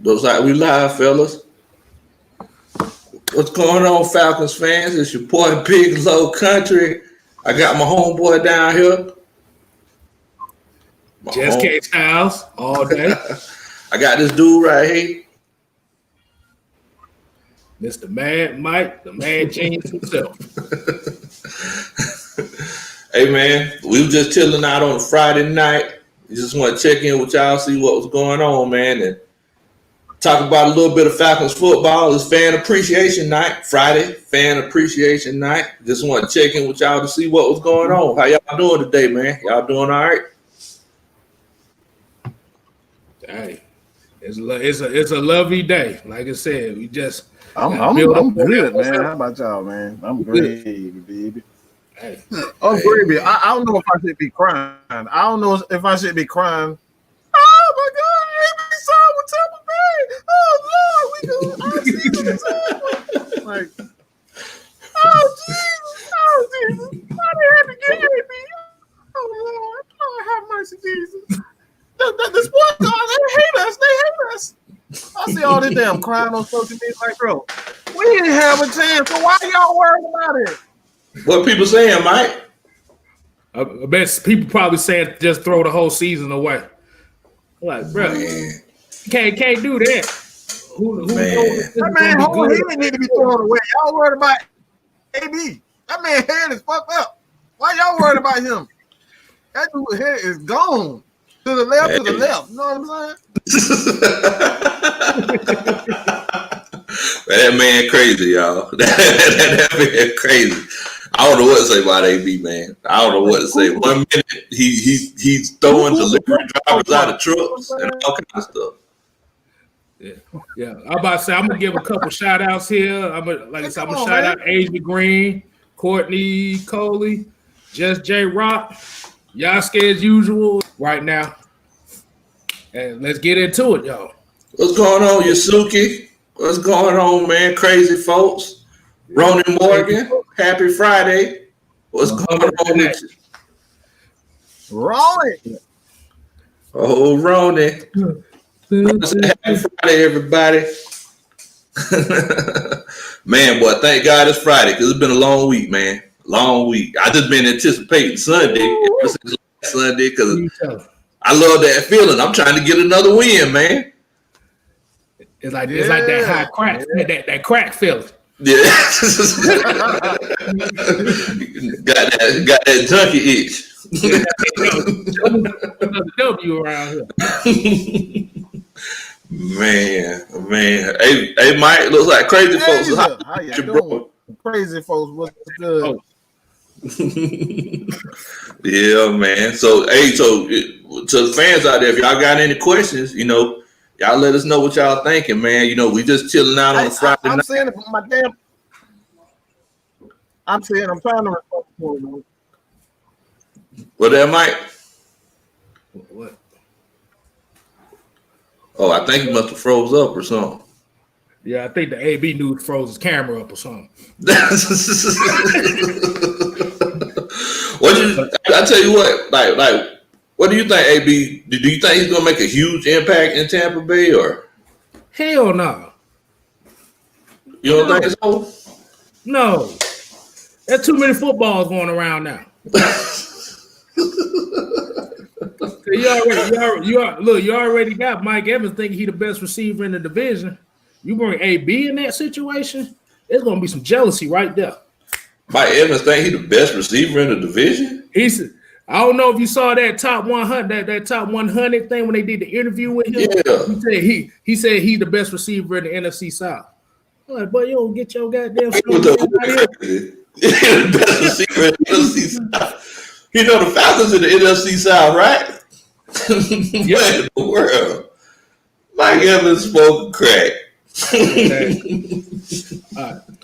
Looks like we live, fellas. What's going on, Falcons fans? It's your boy Big Low Country. I got my homeboy down here. Just K Styles all day. I got this dude right here. Mr. Mad Mike, the Mad Genius himself. Hey man, we were just chilling out on a Friday night. We just want to check in with y'all, see what was going on, man, and talk about a little bit of Falcons football. It's Fan Appreciation Night, Friday, Fan Appreciation Night. Just want to check in with y'all to see what was going on. How y'all doing today, man? Y'all doing all right? Hey, it's a lovely day. Like I said, we just I'm good, man. How about y'all, man? I'm great, baby. Hey. I'm great. I don't know if I should be crying. I don't know if I should be crying. Oh my God, we saw with Tampa Bay. Oh Lord, we do. Like, oh Jesus, why they have to get me? Oh Lord, oh have mercy, Jesus. The sports guys, they hate us. I see all this damn crying on social media. Like, bro, we didn't have a chance. So why y'all worried about it? What people saying, Mike? I bet people probably saying just throw the whole season away. Like, bro, can't do that. Who that man whole head need to be thrown away. Y'all worried about AB? That man head is fucked up. Why y'all worried about him? That dude's head is gone. To the left, to the left. You know what I'm saying? That man crazy, y'all. that man crazy. I don't know what to say about AB, man. I don't know what to say. 1 minute he's throwing delivery drivers out of trucks and all kinds of stuff. Yeah. I'm about to say I'm gonna give a couple shout outs here. I'm gonna shout out Asia Green, Courtney Coley, Just J Rock. Y'all scared as usual right now. And let's get into it, y'all. What's going on, Yasuki? What's going on, man? Crazy folks. Ronan Morgan, happy Friday. What's going on with you? Ronan. Oh, Ronan. Happy Friday, everybody. Man, boy, thank God it's Friday because it's been a long week, man. Long week. I just been anticipating Sunday ever since last Sunday because I love that feeling. I'm trying to get another win, man. It's like that high crack, that crack feeling. Yeah. got that junkie itch. Another W around here. Man. Hey, Mike, looks like crazy folks. How you doing? Crazy folks, what's good? Oh. Yeah, man. So to the fans out there, if y'all got any questions, y'all let us know what y'all thinking, man. We just chilling out on Friday night. I'm saying it for my damn. I'm trying to respond to it. What that, Mike? What? Oh, I think he must have froze up or something. Yeah, I think the AB dude froze his camera up or something. I tell you what, like, what do you think, AB? Do you think he's gonna make a huge impact in Tampa Bay, or? Hell no. You don't think so? No. There's too many footballs going around now. You already got Mike Evans thinking he the best receiver in the division. You bring AB in that situation, there's gonna be some jealousy right there. Mike Evans think he the best receiver in the division? I don't know if you saw that top 100, that top 100 thing when they did the interview with him. Yeah. He said he's the best receiver in the NFC South. I'm like, boy, you don't get your goddamn the best receiver in the NFC South. The Falcons in the NFC South, right? What in the world? Mike Evans smoking crack.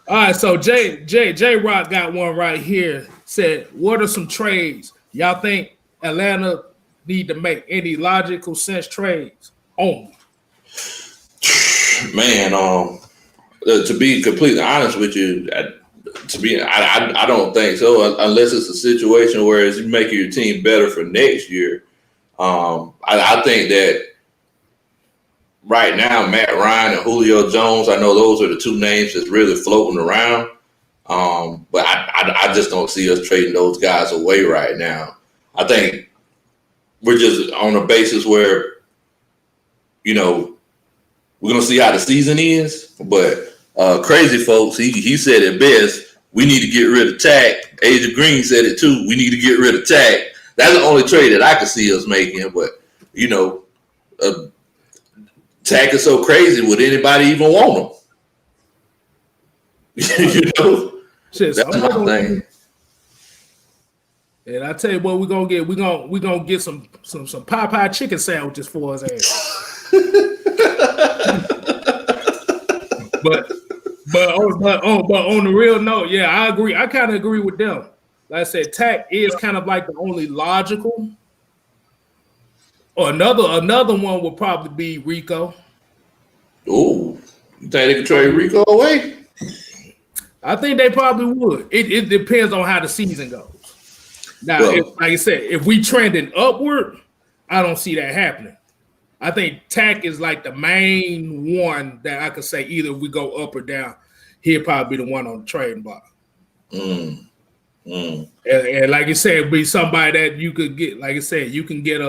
All right. So J Rock got one right here. Said, what are some trades y'all think Atlanta need to make? Any logical sense trades? Man, to be completely honest with you, I don't think so, unless it's a situation where it's making your team better for next year. I think that right now, Matt Ryan and Julio Jones, I know those are the two names that's really floating around. But I just don't see us trading those guys away right now. I think we're just on a basis where, we're going to see how the season is. But Crazy Folks, he said it best. We need to get rid of Tack. Agent Green said it too. We need to get rid of Tack. That's the only trade that I could see us making. But, Tack is so crazy. Would anybody even want him? Shit, That's my thing. And I tell you what, we're gonna get. We're gonna get some Popeye chicken sandwiches for his ass. but on the real note, yeah, I agree. I kind of agree with them. Like I said, Tack is kind of like the only logical. Or another one would probably be Rico. Oh, you think they can trade Rico away? I think they probably would. It depends on how the season goes. Now, like I said, if we trending upward, I don't see that happening. I think Tack is like the main one that I could say either we go up or down. He'll probably be the one on the trading block. And like you said, be somebody that you could get. Like I said, you can get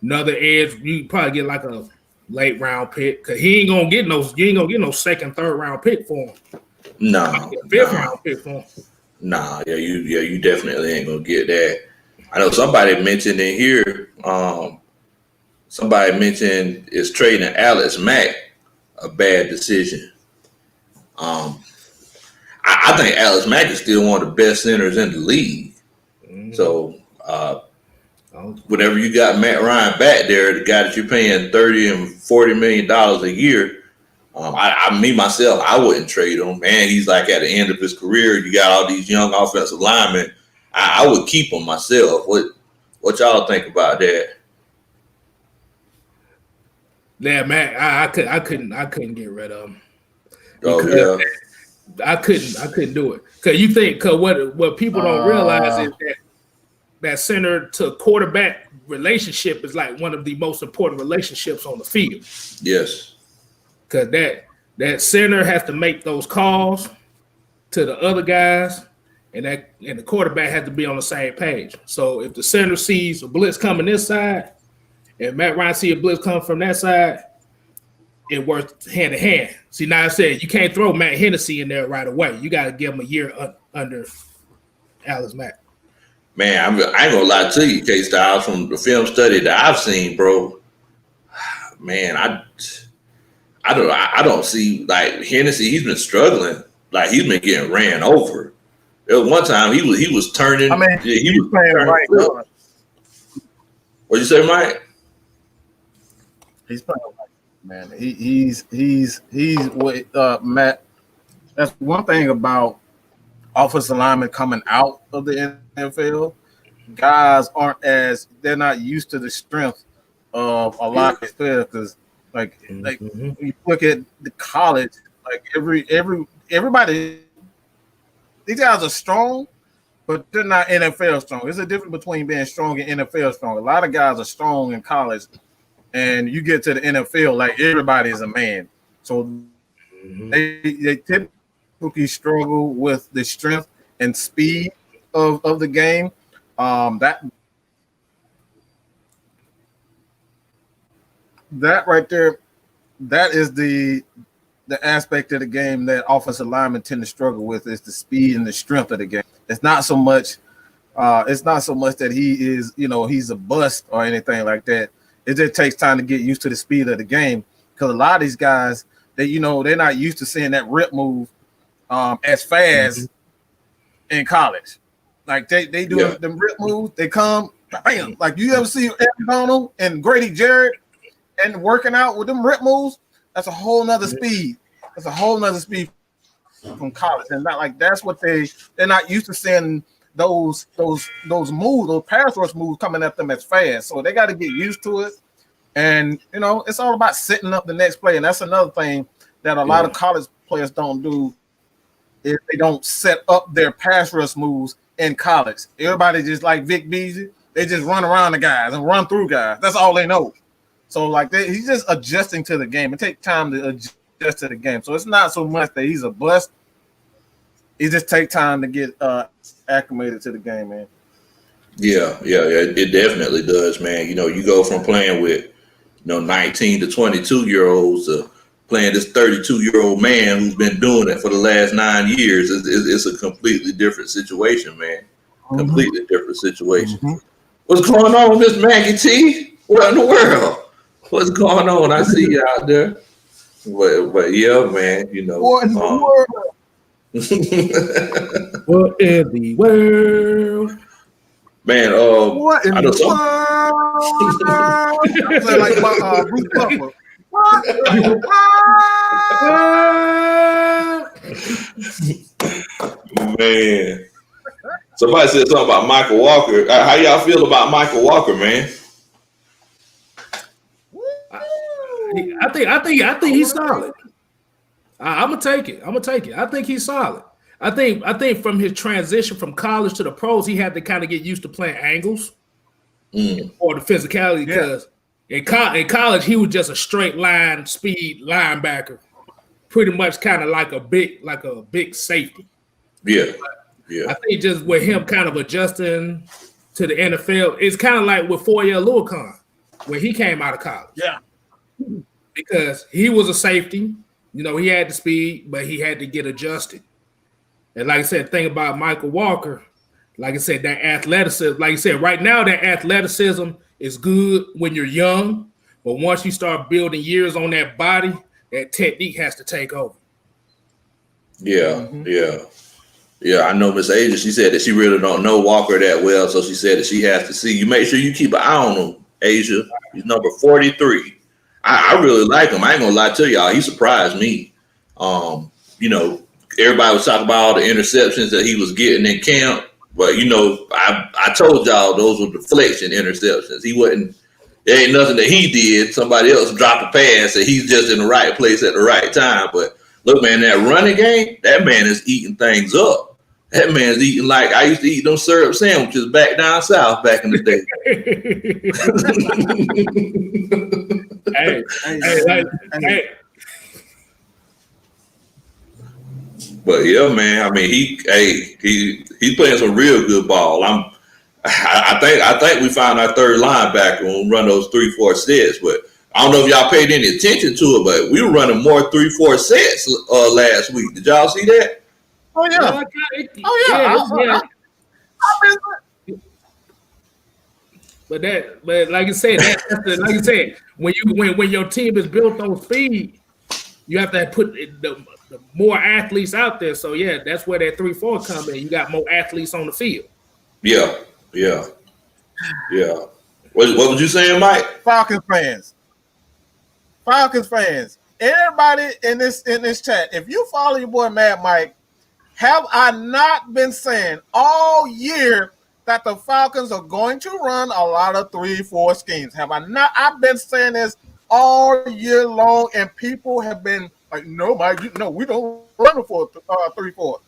another edge. You can probably get like a late round pick because you ain't gonna get no second, third round pick for him. No, fifth round pick for him. Nah, you definitely ain't gonna get that. I know somebody mentioned in here. Somebody mentioned is trading Alex Mack a bad decision. I think Alex Mack is still one of the best centers in the league. So whenever you got Matt Ryan back there, the guy that you're paying $30 and $40 million a year, I wouldn't trade him. Man, he's like at the end of his career. You got all these young offensive linemen. I would keep him myself. What y'all think about that? Yeah, man, I couldn't get rid of him. Oh yeah, I couldn't do it because what people don't realize is that center to quarterback relationship is like one of the most important relationships on the field. Yes, because that center has to make those calls to the other guys, and the quarterback has to be on the same page. So if the center sees a blitz coming this side, and Matt Ryan see a blitz come from that side, it works hand in hand. See, now I said you can't throw Matt Hennessy in there right away. You got to give him a year under Alex Mack. Man, I ain't gonna lie to you, K-Styles, from the film study that I've seen, bro. Man, I don't see like Hennessy. He's been struggling. Like he's been getting ran over. There was one time he was turning. I mean, he was playing right now. What'd you say, Mike? He's playing right, man. He's what Matt. That's one thing about offensive linemen coming out of the NFL. Guys they're not used to the strength of a lot of players because like you look at the college, like everybody, these guys are strong, but they're not NFL strong. There's a difference between being strong and NFL strong. A lot of guys are strong in college, and you get to the NFL, like everybody is a man. So they typically struggle with the strength and speed of the game. That right there, that is the aspect of the game that offensive linemen tend to struggle with is the speed and the strength of the game. It's not so much that he is, he's a bust or anything like that. It just takes time to get used to the speed of the game because a lot of these guys, they're not used to seeing that rip move as fast in college. Like they do them rip moves, they come, bam. Like you ever see Aaron Donald and Grady Jarrett and working out with them rip moves? That's a whole nother speed. That's a whole nother speed from college. And not like that's what they're not used to seeing those moves, those pass rush moves coming at them as fast. So they got to get used to it. And it's all about setting up the next play. And that's another thing that a lot of college players don't do is they don't set up their pass rush moves in college. Everybody just like Vic Beasley, they just run around the guys and run through guys. That's all they know. So like he's just adjusting to the game. It takes time to adjust to the game. So it's not so much that he's a bust. It just takes time to get acclimated to the game, man. Yeah, it definitely does, man. You go from playing with 19 to 22-year-olds to playing this 32-year-old man who's been doing it for the last 9 years. It's a completely different situation, man. Mm-hmm. Completely different situation. Mm-hmm. What's going on, Miss Maggie T? What in the world? What's going on? I see you out there. But yeah, man, What in the world? What in the world? Man, what in the world? Like Bruce Buffer. Man, somebody said something about Michael Walker. How y'all feel about Michael Walker, man? I think he's solid. I'm gonna take it. I think he's solid. I think from his transition from college to the pros, he had to kind of get used to playing angles or the physicality because in college he was just a straight line speed linebacker, pretty much kind of like a big safety. Yeah. I think just with him kind of adjusting to the NFL, it's kind of like with Foyer Luakon when he came out of college. Yeah. Because he was a safety, he had the speed, but he had to get adjusted. And like I said, thing about Michael Walker, like I said, that athleticism, like I said, right now that athleticism is good when you're young, but once you start building years on that body, that technique has to take over. Yeah, yeah. I know Miss Asia, she said that she really don't know Walker that well, so she said that she has to see. You make sure you keep an eye on him, Asia. He's number 43. I really like him. I ain't gonna lie to y'all. He surprised me. Everybody was talking about all the interceptions that he was getting in camp, but I told y'all those were deflection interceptions. There ain't nothing that he did. Somebody else dropped a pass and he's just in the right place at the right time. But look, man, that running game, that man is eating things up. That man's eating like I used to eat them syrup sandwiches back down south back in the day. Hey. But yeah, man. I mean, he's playing some real good ball. I think we found our third linebacker when we run those 3-4 sets. But I don't know if y'all paid any attention to it, but we were running more 3-4 sets last week. Did y'all see that? Oh yeah. Yeah. But like I said, like I said, when your team is built on speed, you have to put the more athletes out there. So yeah, that's where that 3-4 come in. You got more athletes on the field. Yeah. What was you saying, Mike? Falcons fans. Everybody in this chat, if you follow your boy Mad Mike, have I not been saying all year that the Falcons are going to run a lot of 3-4 schemes? Have I not? I've been saying this all year long, and people have been like, "No, Mike, no, we don't run for 3-4."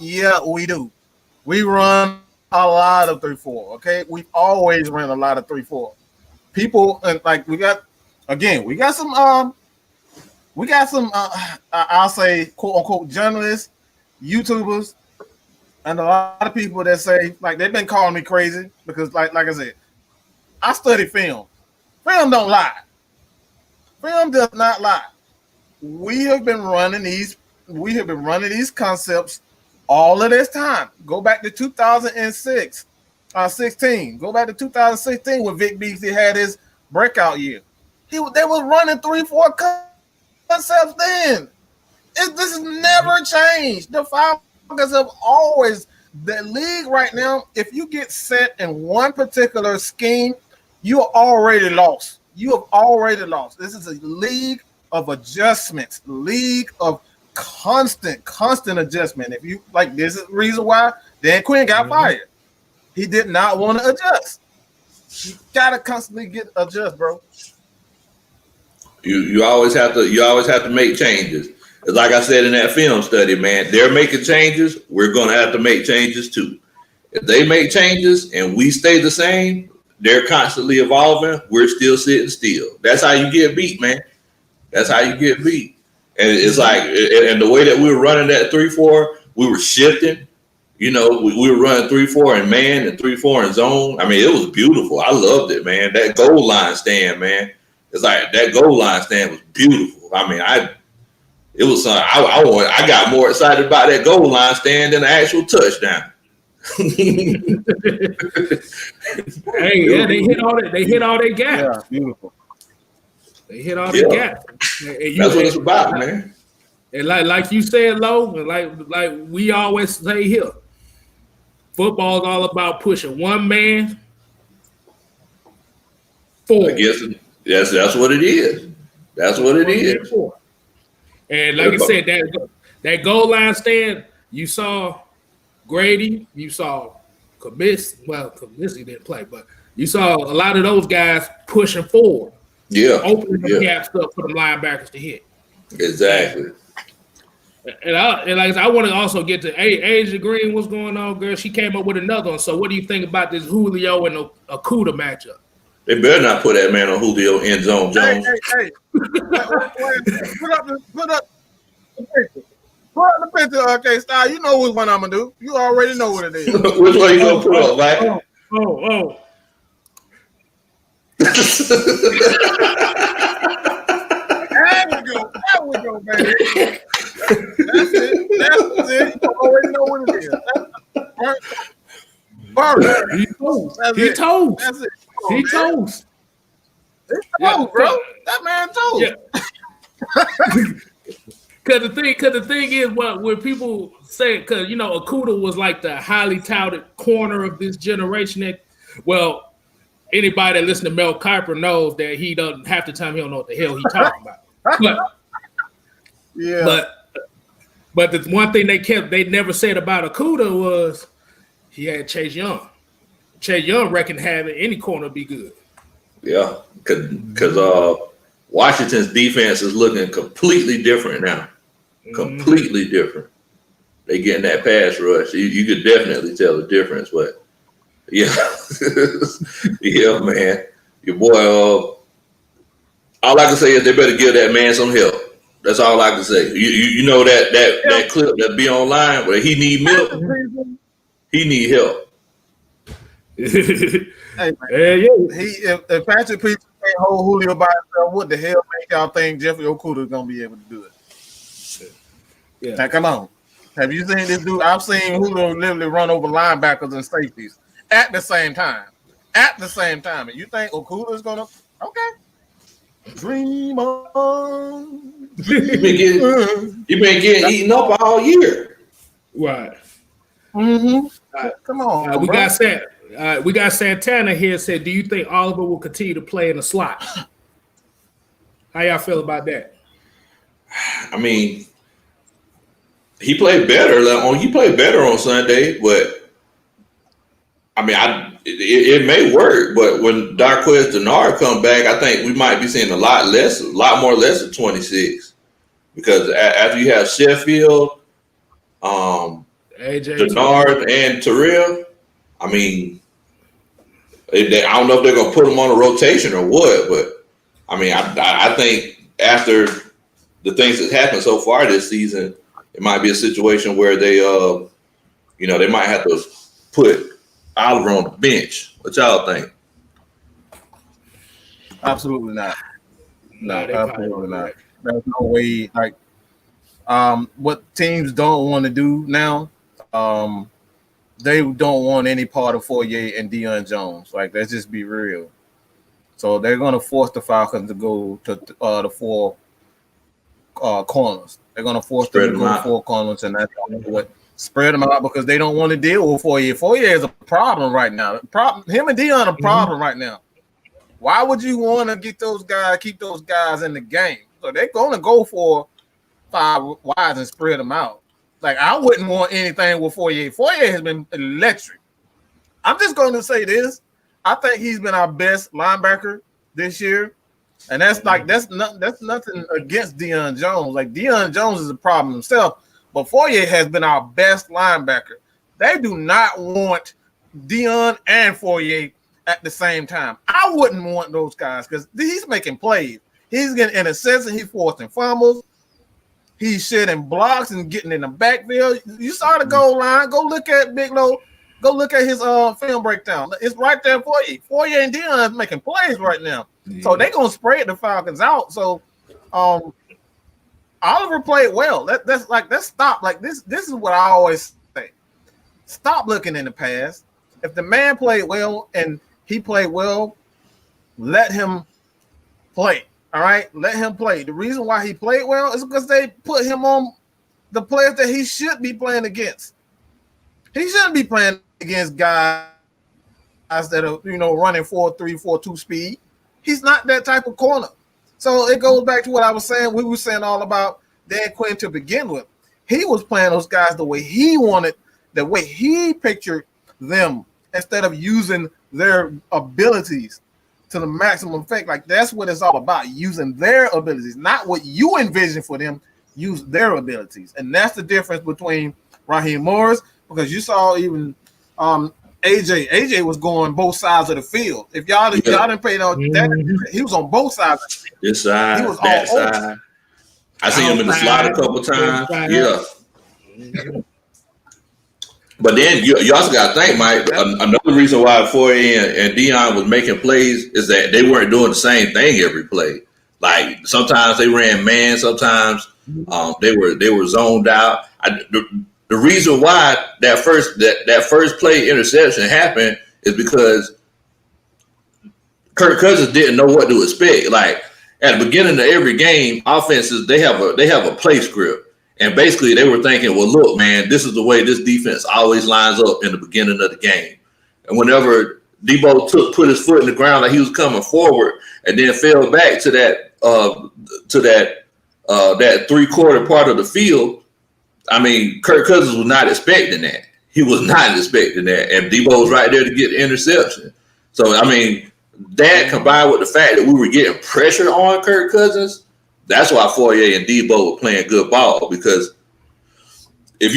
Yeah, we do. We run a lot of 3-4. Okay, we've always run a lot of 3-4. People and like we got some I'll say quote unquote journalists, YouTubers, and a lot of people that say like they've been calling me crazy because like I said, I study film. Film don't lie. Film does not lie. We have been running these concepts all of this time. Go back to 2016. Go back to 2016 when Vic Beasley had his breakout year. They was running 3-4 concepts then. This has never changed. The Falcons have always, the league right now, if you get set in one particular scheme, you are already lost. You have already lost. This is a league of adjustments, league of constant adjustment. If you like, this is the reason why Dan Quinn got fired. He did not want to adjust. You gotta constantly adjust, bro. You always have to make changes. It's like I said in that film study, man, they're making changes. We're gonna have to make changes too. If they make changes and we stay the same, they're constantly evolving. We're still sitting still. That's how you get beat, man. That's how you get beat. And it's like, and the way that we were running that 3-4, we were shifting. You know, we were running 3-4 in man and 3-4 in zone. I mean, it was beautiful. I loved it, man. That goal line stand, man. It's like that goal line stand was beautiful. I mean, it was something. I got more excited about that goal line stand than the actual touchdown. Hey, yeah, they hit all that. They hit all their gaps. Yeah, beautiful. They hit all the gaps. That's what it's about, man. And like you said, Lo, like we always say here, football is all about pushing one man forward. I guess that's what it is. That's what it is. And like I said, that goal line stand, you saw Grady, you saw Kaminsky. Well, Kaminsky didn't play, but you saw a lot of those guys pushing forward. Yeah. Opening the gaps up for the linebackers to hit. Exactly. And like I said, I want to also get to Asia Green. What's going on, girl? She came up with another one. So what do you think about this Julio and Okudah matchup? They better not put that man on Julio end zone, Jones. Hey. Put up the picture. Put up the picture, okay, Style. You know which one I'm going to do. You already know what it is. Which one you going to put up, man? Oh. There we go, baby. That's it. You already know what it is. He toast. That's it. He toast. It's toast, bro. That man toast. Yeah. Cause the thing is, when people say, cause you know Okudah was like the highly touted corner of this generation. Anybody that listens to Mel Kiper knows that he doesn't half the time he don't know what the hell he's talking about. But the one thing they never said about Okudah was he had Chase Young. Chase Young reckoned having any corner be good. Yeah, because Washington's defense is looking completely different now. Completely different. They getting that pass rush. You could definitely tell the difference, but yeah. Yeah, man. Your boy, all I can say is they better give that man some help. That's all I can say. You know that clip that be online where he need milk? He need help. Hey, man. If Patrick Peterson can't hold Julio by himself, what the hell make y'all think Jeffrey Okudah is going to be able to do it? Yeah. Now, come on. Have you seen this dude? I've seen Julio literally run over linebackers and safeties at the same time. And you think Okudah is going to – okay. Dream on. You've been getting eaten up all year. Right. Mm-hmm. Come on. We got Santana here said, do you think Oliver will continue to play in the slot? How y'all feel about that? I mean, he played better. He played better on Sunday, but I mean, it may work. But when Darquez Denard come back, I think we might be seeing a lot more less than 26, because after you have Sheffield, AJ Denard, and Terrell, I mean, I don't know if they're gonna put them on a rotation or what, but I mean, I think after the things that happened so far this season, it might be a situation where they they might have to put Oliver on the bench. What y'all think? Absolutely not. No, absolutely not. There's no way. Like, what teams don't want to do now, they don't want any part of Fourier and Deion Jones. Like, let's just be real. So they're going to force the Falcons to go to the four corners. They're going to force them to go 4 corners, and that's what spread them out, because they don't want to deal with Fourier. Fourier is a problem right now. Him and Deion are a problem right now. Why would you want to keep those guys in the game? So they're going to go for 5 wides and spread them out. Like, I wouldn't want anything with Fourier. Fourier has been electric. I'm just going to say this. I think he's been our best linebacker this year. And that's nothing against Deion Jones. Like, Deion Jones is a problem himself, but Fourier has been our best linebacker. They do not want Deion and Fourier at the same time. I wouldn't want those guys because he's making plays. He's getting interceptions. He's forcing fumbles. He's shedding blocks and getting in the backfield. You saw the goal line. Go look at Bigelow. Go look at his film breakdown. It's right there for you. Foyer and Dion is making plays right now. Yeah. So they're going to spread the Falcons out. So Oliver played well. Let's stop. Like this is what I always say. Stop looking in the past. If the man played well and he played well, let him play. All right, let him play. The reason why he played well is because they put him on the players that he should be playing against. He shouldn't be playing against guys that are, running 4.3, 4.2 speed. He's not that type of corner. So it goes back to what I was saying. We were saying all about Dan Quinn to begin with. He was playing those guys the way he wanted, the way he pictured them, instead of using their abilities to the maximum effect. Like, that's what it's all about, using their abilities, not what you envision for them. Use their abilities. And that's the difference between Raheem Morris, because you saw even AJ was going both sides of the field. If y'all didn't pay that, he was on both sides. This side, he was that all side. Over. I see him in the slot a couple times. Yeah. But then you also got to think, Mike, another reason why Foyer and Dion was making plays is that they weren't doing the same thing every play. Like, sometimes they ran man, sometimes they were zoned out. The reason why that first play interception happened is because Kirk Cousins didn't know what to expect. Like, at the beginning of every game, offenses they have a play script. And basically, they were thinking, well, look, man, this is the way this defense always lines up in the beginning of the game. And whenever Debo put his foot in the ground like he was coming forward, and then fell back to that three-quarter part of the field, I mean, Kirk Cousins was not expecting that. He was not expecting that, and Debo was right there to get the interception. So, I mean, that combined with the fact that we were getting pressure on Kirk Cousins. That's why Foyer and Debo were playing good ball, because if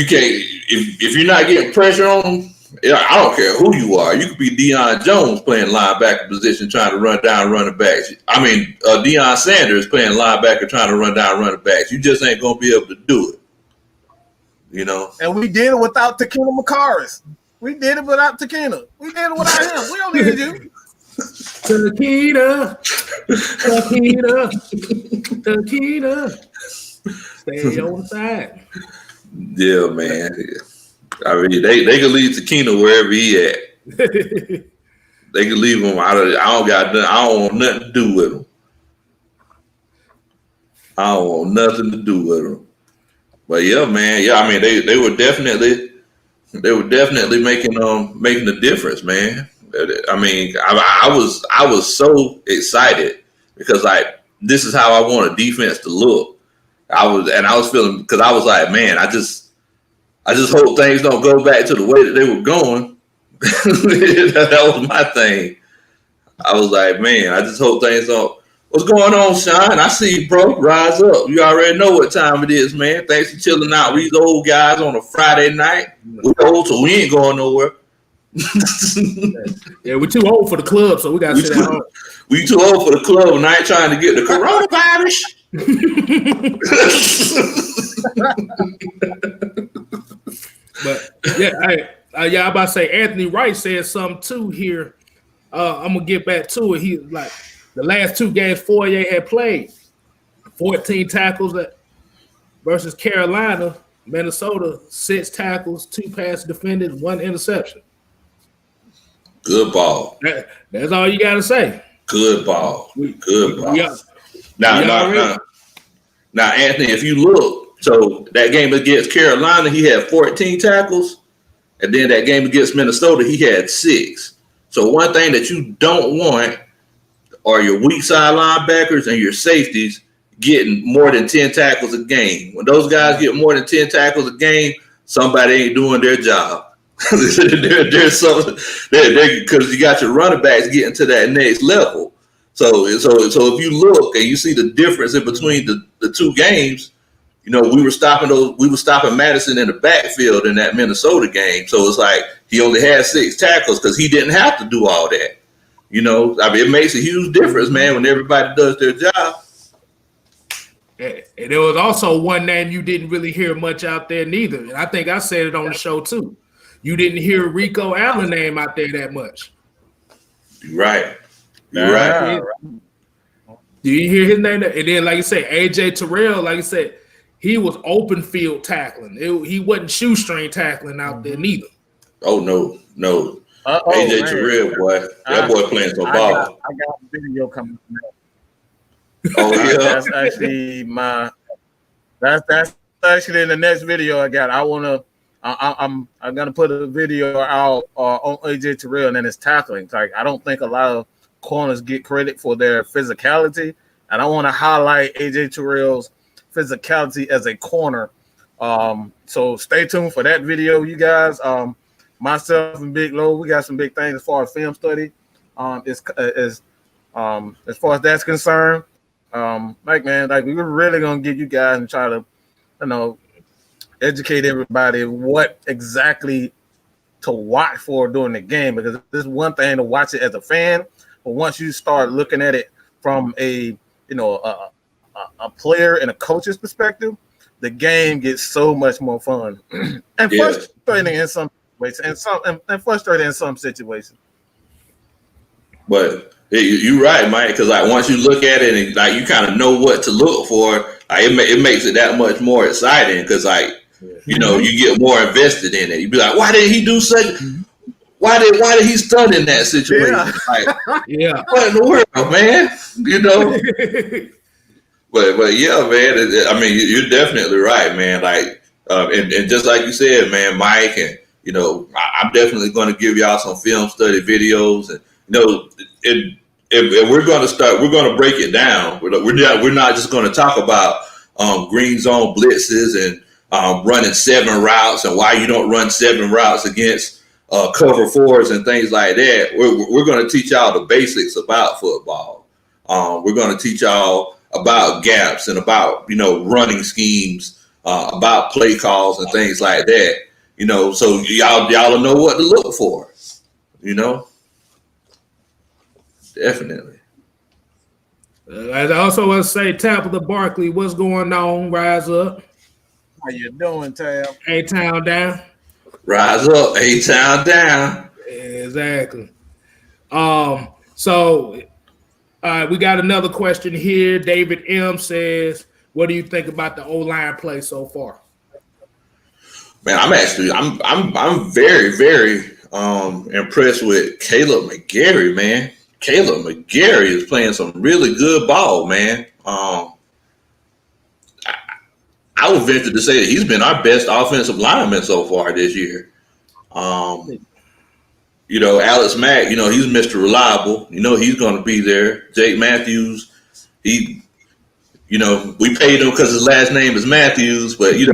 you're not getting pressure on them, I don't care who you are. You could be Deion Jones playing linebacker position trying to run down running backs. I mean, Deion Sanders playing linebacker trying to run down running backs. You just ain't gonna be able to do it. And we did it without Takina McCarris. We did it without Takina. We did it without him. We don't need you. Takina. Stay on the side. Yeah, man. I mean, they can leave Takina wherever he at. They can leave him. I don't want nothing to do with him. I don't want nothing to do with him. But yeah, man. Yeah, I mean, they were definitely making the difference, man. I mean, I was so excited because, like, this is how I want a defense to look. I was feeling, because I was like, man, I just hope things don't go back to the way that they were going. That was my thing. I was like, man, I just hope things don't. What's going on, Sean? I see you, bro. Rise up. You already know what time it is, man. Thanks for chilling out with these old guys on a Friday night. We're old, so we ain't going nowhere. Yeah, we're too old for the club, so we got to sit at home. We too old for the club, and I ain't trying to get the coronavirus. But yeah, I'm about to say Anthony Wright said something too here. I'm gonna get back to it. He like the last two games Foyer had played, 14 tackles versus Carolina. Minnesota, 6 tackles, 2 pass defended, 1 interception. Good ball. That's all you got to say. Good ball. Good ball. Now, Anthony, if you look, so that game against Carolina, he had 14 tackles, and then that game against Minnesota, he had 6. So one thing that you don't want are your weak side linebackers and your safeties getting more than 10 tackles a game. When those guys get more than 10 tackles a game, somebody ain't doing their job. There's something because you got your running backs getting to that next level. So if you look and you see the difference in between the two games, we were stopping Madison in the backfield in that Minnesota game. So it's like he only had 6 tackles because he didn't have to do all that. You know, I mean, it makes a huge difference, man, when everybody does their job. And there was also one name you didn't really hear much out there neither. And I think I said it on the show too. You didn't hear Rico Allen name out there that much. You're right. You're right. Do you hear his name? And then, like you say, AJ Terrell, like I said, he was open field tackling. He wasn't shoestring tackling out there neither. Oh, no. AJ Terrell, boy. That boy playing some ball. I got a video coming up. Oh, yeah. That's actually that's actually in the next video I got. I'm gonna put a video out on AJ Terrell and his tackling. Like, I don't think a lot of corners get credit for their physicality, and I want to highlight AJ Terrell's physicality as a corner. So stay tuned for that video, you guys. Myself and Big Low, we got some big things as far as film study. As far as that's concerned. Like we were really gonna get you guys and try to, educate everybody what exactly to watch for during the game, because there's one thing to watch it as a fan, but once you start looking at it from a player and a coach's perspective, the game gets so much more fun and frustrating in some ways, and frustrating in some situations. But you're right, Mike, because like once you look at it and like you kind of know what to look for, like it makes it that much more exciting, because like you get more invested in it. You be like, why did he do such? Why did he stun in that situation? Yeah. Like, what in the world, man? But yeah, man. I mean, you're definitely right, man. Like, and just like you said, man, Mike, and I'm definitely going to give y'all some film study videos, and if we're going to start, we're going to break it down. We're not just going to talk about green zone blitzes and running 7 routes and why you don't run 7 routes against cover 4s and things like that. We're going to teach y'all the basics about football. We're going to teach y'all about gaps and about running schemes, about play calls and things like that. So y'all will know what to look for. Definitely. I also want to say, Tabitha Barkley, what's going on? Rise up. How you doing, Tab? A-Town down. Rise up, A-Town down. Exactly. So we got another question here. David M says, what do you think about the O-line play so far? Man, I'm very, very impressed with Caleb McGarry, man. Caleb McGarry is playing some really good ball, man. I would venture to say that he's been our best offensive lineman so far this year. Alex Mack, he's Mr. Reliable. He's going to be there. Jake Matthews, we paid him because his last name is Matthews, but he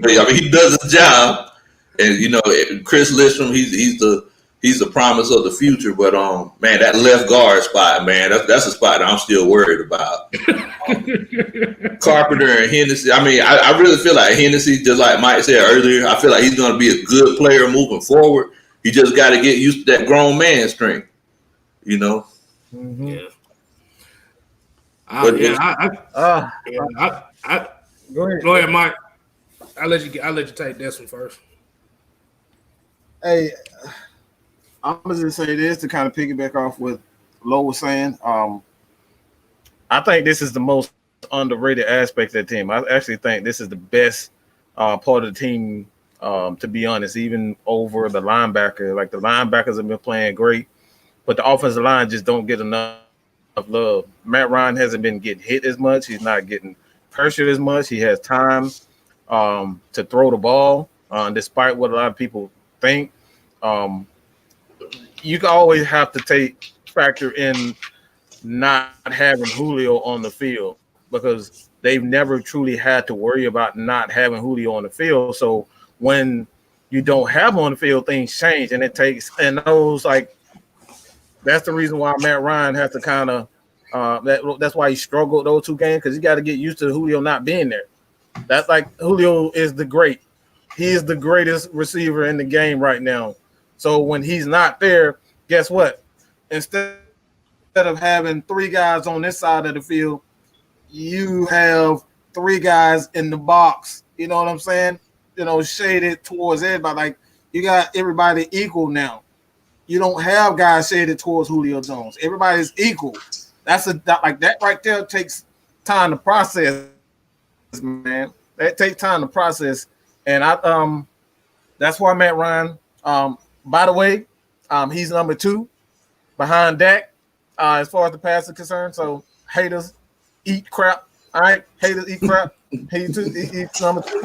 does his job. And Chris Listrom, he's the promise of the future. But man, that left guard spot, man, that's a spot that I'm still worried about. Carpenter and Hennessy. I mean, I really feel like Hennessy, just like Mike said earlier, I feel like he's going to be a good player moving forward. He just got to get used to that grown man strength, Mm-hmm. Yeah. Go ahead, Mike. I'll let you take this one first. Hey, I'm gonna just say this to kind of piggyback off what Lo was saying. I think this is the most underrated aspect of the team. I actually think this is the best part of the team, to be honest, even over the linebacker. Like, the linebackers have been playing great, but the offensive line just don't get enough love. Matt Ryan hasn't been getting hit as much. He's not getting pressured as much. He has time to throw the ball, despite what a lot of people think. You can always have to factor in not having Julio on the field, because they've never truly had to worry about not having Julio on the field. So when you don't have him on the field, things change, and that's the reason why Matt Ryan has to kind of that's why he struggled those 2 games, because he got to get used to Julio not being there. That's like, Julio is he is the greatest receiver in the game right now. So when he's not there, guess what? Instead of having 3 guys on this side of the field, you have 3 guys in the box. You know what I'm saying? Shaded towards everybody. Like, you got everybody equal now. You don't have guys shaded towards Julio Jones. Everybody's equal. That right there takes time to process, man. That takes time to process. And that's why Matt Ryan. By the way, he's number 2 behind Dak as far as the pass is concerned. So haters eat crap. All right, haters eat crap. He's number 2.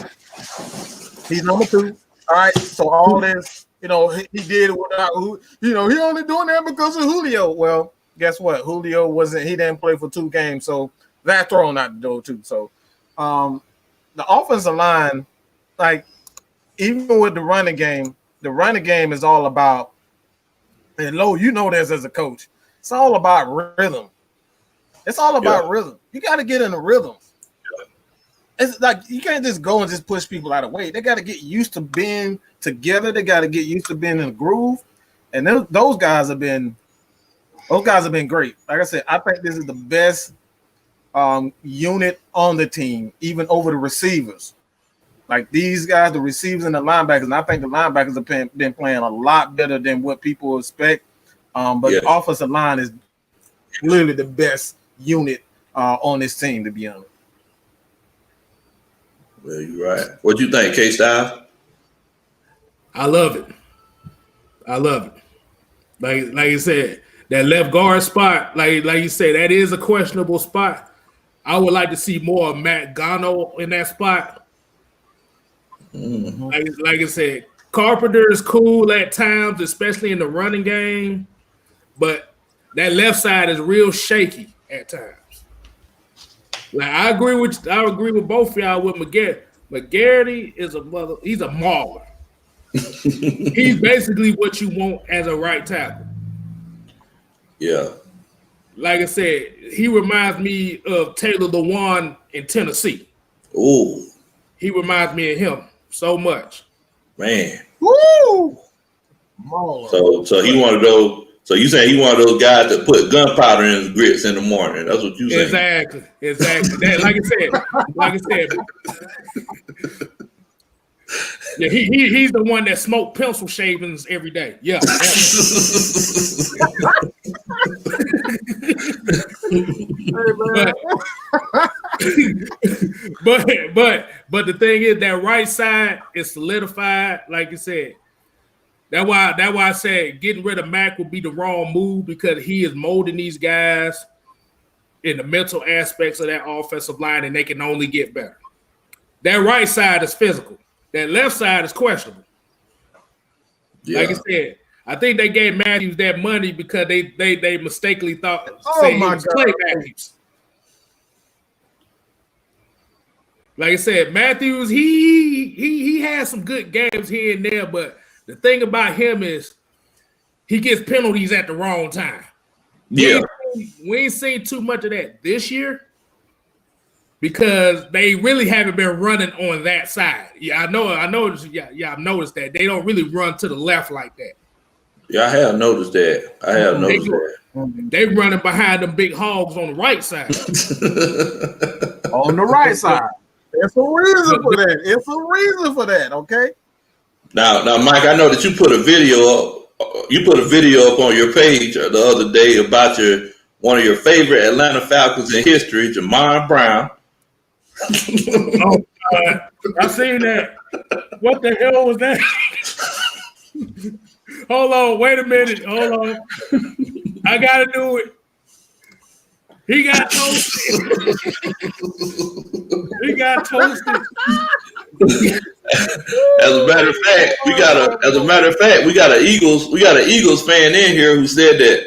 He's number 2. All right. So all this, he did without, he only doing that because of Julio. Well, guess what? Julio he didn't play for 2 games, so that thrown out the door too. So the offensive line, like, even with the running game is all about, and Lo, this as a coach, it's all about rhythm. It's all about rhythm. You got to get in the rhythm. It's like you can't just go and just push people out of the way. They got to get used to being together. They got to get used to being in a groove. And those guys have been great. Like I said, I think this is the best unit on the team, even over the receivers. Like these guys, the receivers and the linebackers, and I think the linebackers have been playing a lot better than what people expect. But the offensive line is literally the best unit on this team, to be honest. Well, you're right. What do you think, K-Style? I love it. Like you said, that left guard spot, like you said, that is a questionable spot. I would like to see more of Matt Gano in that spot. Mm-hmm. Like I said, Carpenter is cool at times, especially in the running game, but that left side is real shaky at times. Like I agree with both of y'all with McGarry. McGarry is he's a mauler. He's basically what you want as a right tackle. Yeah. Like I said, he reminds me of Taylor Lewan in Tennessee. Ooh. He reminds me of him so much. Man. Woo! So he one of those. So you saying he one of those guys that put gunpowder in his grits in the morning? That's what you saying? Exactly. That, like I said. Yeah, he's the one that smoked pencil shavings every day. Yeah. but the thing is that right side is solidified, like you said. That's why I said getting rid of Mac would be the wrong move because he is molding these guys in the mental aspects of that offensive line, and they can only get better. That right side is physical. That left side is questionable. Yeah. Like I said, I think they gave Matthews that money because they mistakenly thought he was Clay Matthews. Like I said, Matthews, he has some good games here and there, but the thing about him is he gets penalties at the wrong time. Yeah. We ain't seen too much of that this year because they really haven't been running on that side. Yeah, I noticed. Yeah, I've noticed that. They don't really run to the left like that. Yeah, I have noticed that. They running behind them big hogs on the right side. On the right side. There's a reason for that. Okay. Now, Mike, I know that you put a video up. You put a video up on your page the other day about one of your favorite Atlanta Falcons in history, Jamar Brown. Oh God, I seen that. What the hell was that? Hold on, wait a minute. Hold on. I gotta do it. He got toasted. As a matter of fact, we got an Eagles fan in here who said that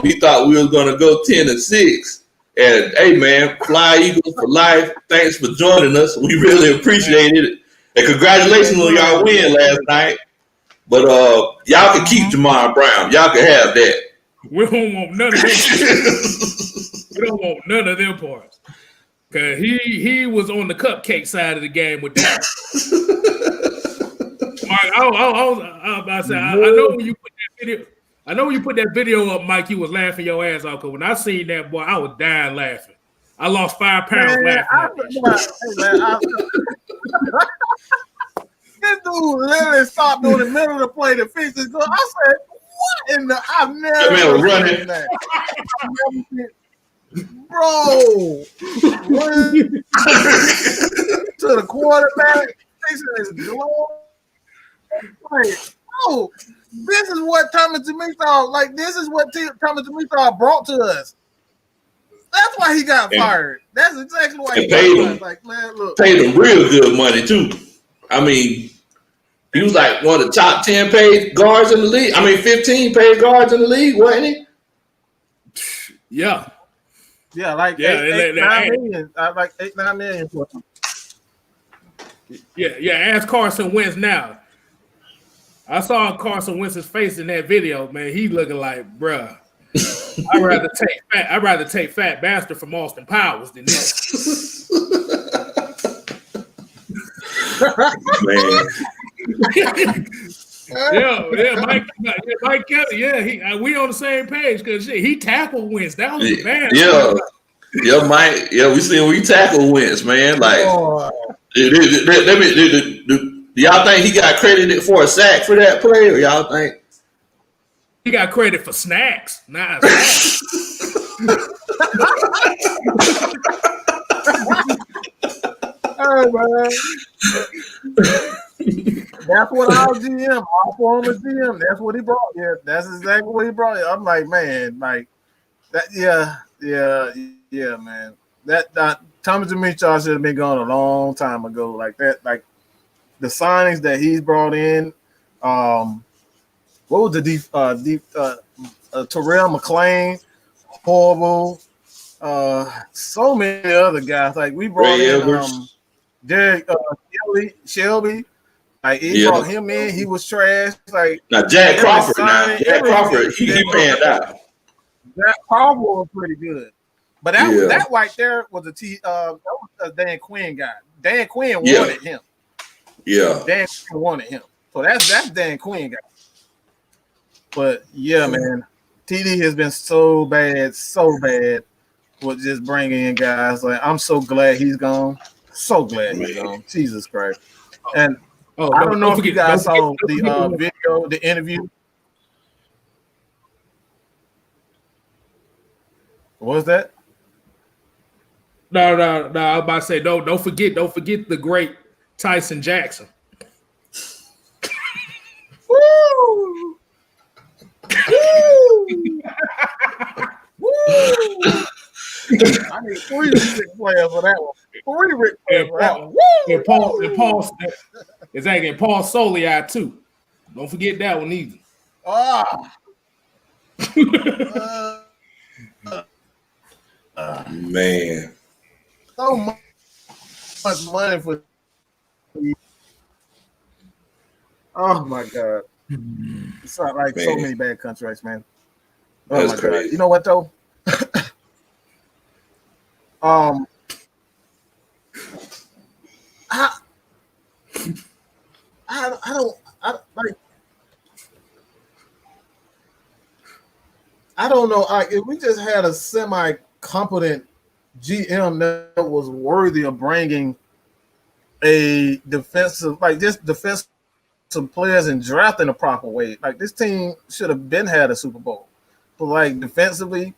he thought we was gonna go 10-6. And hey man, fly Eagles for life. Thanks for joining us. We really appreciate it. And congratulations on y'all win last night. But y'all can keep Jamar Brown. Y'all can have that. We don't want none of them. We don't want none of them parts. Cause he was on the cupcake side of the game with that. I know when you put that video. I know when you put that video up, Mike, you was laughing your ass off. Because when I seen that, boy, I was dying laughing. I lost 5 pounds laughing. This dude literally stopped in the middle of the play to fix his goal. I said, what in the... I've never running. that. Bro, running to the quarterback, fixing his glove. Like, oh, this is what Thomas Demetriou, like, this is what Thomas Demetriou brought to us. That's why he got fired. That's exactly why he got fired. Like, man, look. Paid him real good money, too. I mean, he was like one of the top 10 paid guards in the league. I mean, 15 paid guards in the league, wasn't he? Yeah. Yeah, like 8, 9 million. Like 8, 9 million for him. Yeah, ask Carson Wentz now. I saw Carson Wentz's face in that video, man. He looking like, bruh. I'd rather take Fat Bastard from Austin Powers than that. Man. Mike Kelly, we on the same page because he tackled Wentz. That was bad. Mike. Yeah, we see we tackle Wentz, man. Like, y'all think he got credited for a sack for that play, or y'all think he got credit for snacks? Not snacks. Hey, man. That's what our GM, our former GM, that's what he brought. Yeah, that's exactly what he brought. I'm like, man, like that. Yeah, man. That Thomas Demetriou should have been gone a long time ago. Like that, like the signings that he's brought in. What was the Terrell McClain, horrible. So many other guys. Like we brought in Derek Shelby. Like he brought him in, he was trash. Like now Jack Crawford. Jack Crawford, he panned out. Jack Crawford was pretty good, but that right there was that was a Dan Quinn guy. Dan Quinn wanted him. Yeah, Dan Quinn wanted him. So that's Dan Quinn guy. But yeah, man, TD has been so bad with just bringing in guys. Like I'm so glad he's gone. So glad he's gone. Jesus Christ. And I don't know if you guys saw the video, the interview. What was that? No. I was about to say, don't forget the great Tyson Jackson. Woo! Woo! I need 3 Rick players for that one. 3 Rick players for that one. Woo! And Paul, exactly. And Paul Soliai too. Don't forget that one either. Man, so much money for. Oh my God! It's not like so many bad contracts, man. Oh that's my crazy. God! You know what though? I don't know. If we just had a semi-competent GM that was worthy of bringing a defensive players and drafting the proper way, like this team should have been had a Super Bowl. But like defensively,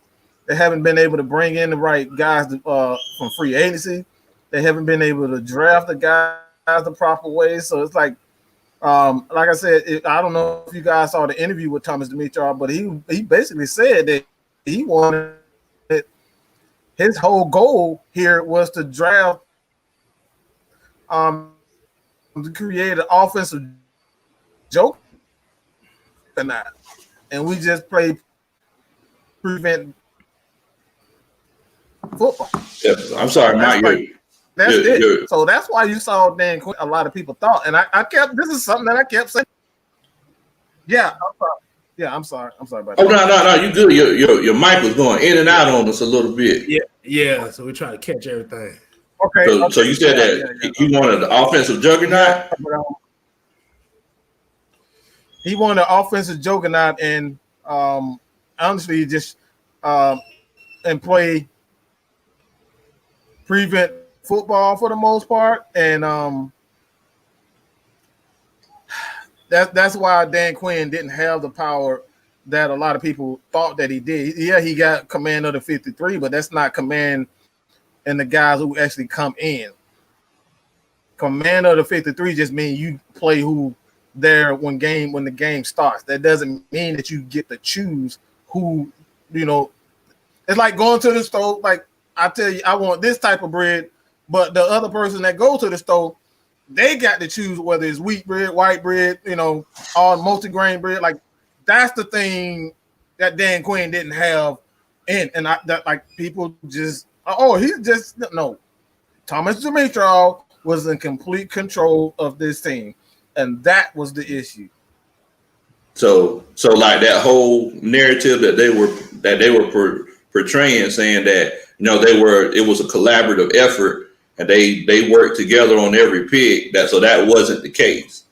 they haven't been able to bring in the right guys from free agency. They haven't been able to draft the guys the proper way. So it's like I said, I don't know if you guys saw the interview with Thomas Demetriou, but he basically said that he wanted his whole goal here was to draft to create an offensive joke or not. And we just play prevent football. Yeah, I'm sorry, Mike. That's it. So that's why you saw Dan Quinn. A lot of people thought, and I kept. This is something that I kept saying. Yeah, I'm sorry about that. Oh no, you good. Your mic was going in and out on us a little bit. Yeah. So we're trying to catch everything. Okay. So you said that he wanted the offensive juggernaut. He wanted an offensive juggernaut, and Honestly, just and play prevent football for the most part, and that's why Dan Quinn didn't have the power that a lot of people thought that he did. Yeah, he got command of the 53, but that's not command and the guys who actually come in. Command of the 53 just means you play who there when the game starts. That doesn't mean that you get to choose who, it's like going to the store. Like I tell you, I want this type of bread, but the other person that goes to the store, they got to choose whether it's wheat bread, white bread, all multigrain bread. Like that's the thing that Dan Quinn didn't have, and that like people just no. Thomas Dimitrov was in complete control of this team, and that was the issue. So like that whole narrative that they were portraying, saying that it was a collaborative effort and they worked together on every pick. That wasn't the case.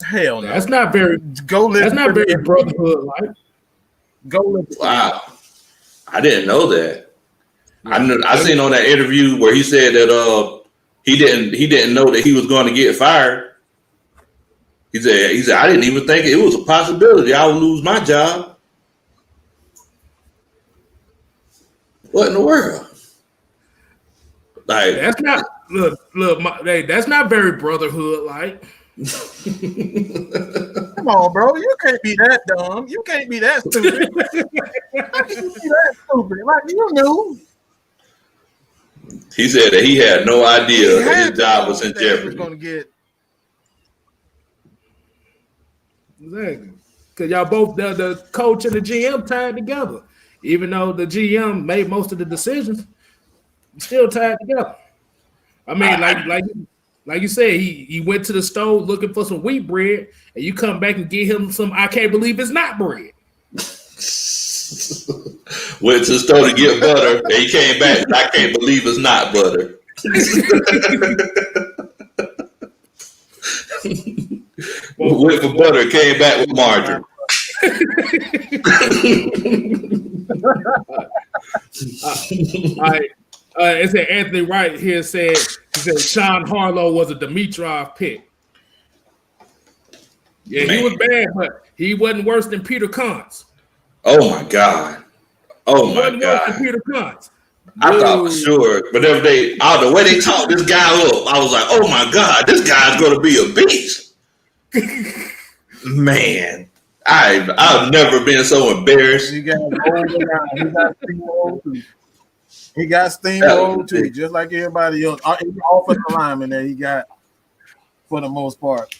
Hell no, that's not very. That's not very brotherhood like. Go live. Wow, I didn't know that. I seen on that interview where he said that he didn't know that he was going to get fired. He said I didn't even think it was a possibility I would lose my job. What in the world? Like that's not that's not very brotherhood like. Come on, bro. You can't be that dumb. You can't be that stupid. How can you be that stupid? Like you knew. He said that he had no idea that his job was in jeopardy. He was going to get exactly because y'all both the coach and the GM tied together. Even though the GM made most of the decisions, still tied together. I mean, like you said, he went to the store looking for some wheat bread, and you come back and get him some. I can't believe it's not bread. Went to the store to get butter, and he came back. I can't believe it's not butter. Went for butter, came back with margarine. All right. It said Anthony Wright here said Sean Harlow was a Dimitrov pick. Yeah, man. He was bad, but he wasn't worse than Peter Kuntz. Oh my God! Oh my God! Worse than Peter Kuntz. I thought for sure, but the way they talked this guy up, I was like, oh my God, this guy's going to be a beast. Man, I've never been so embarrassed. He got steamrolled too, just like everybody else. Offensive lineman that he got for the most part.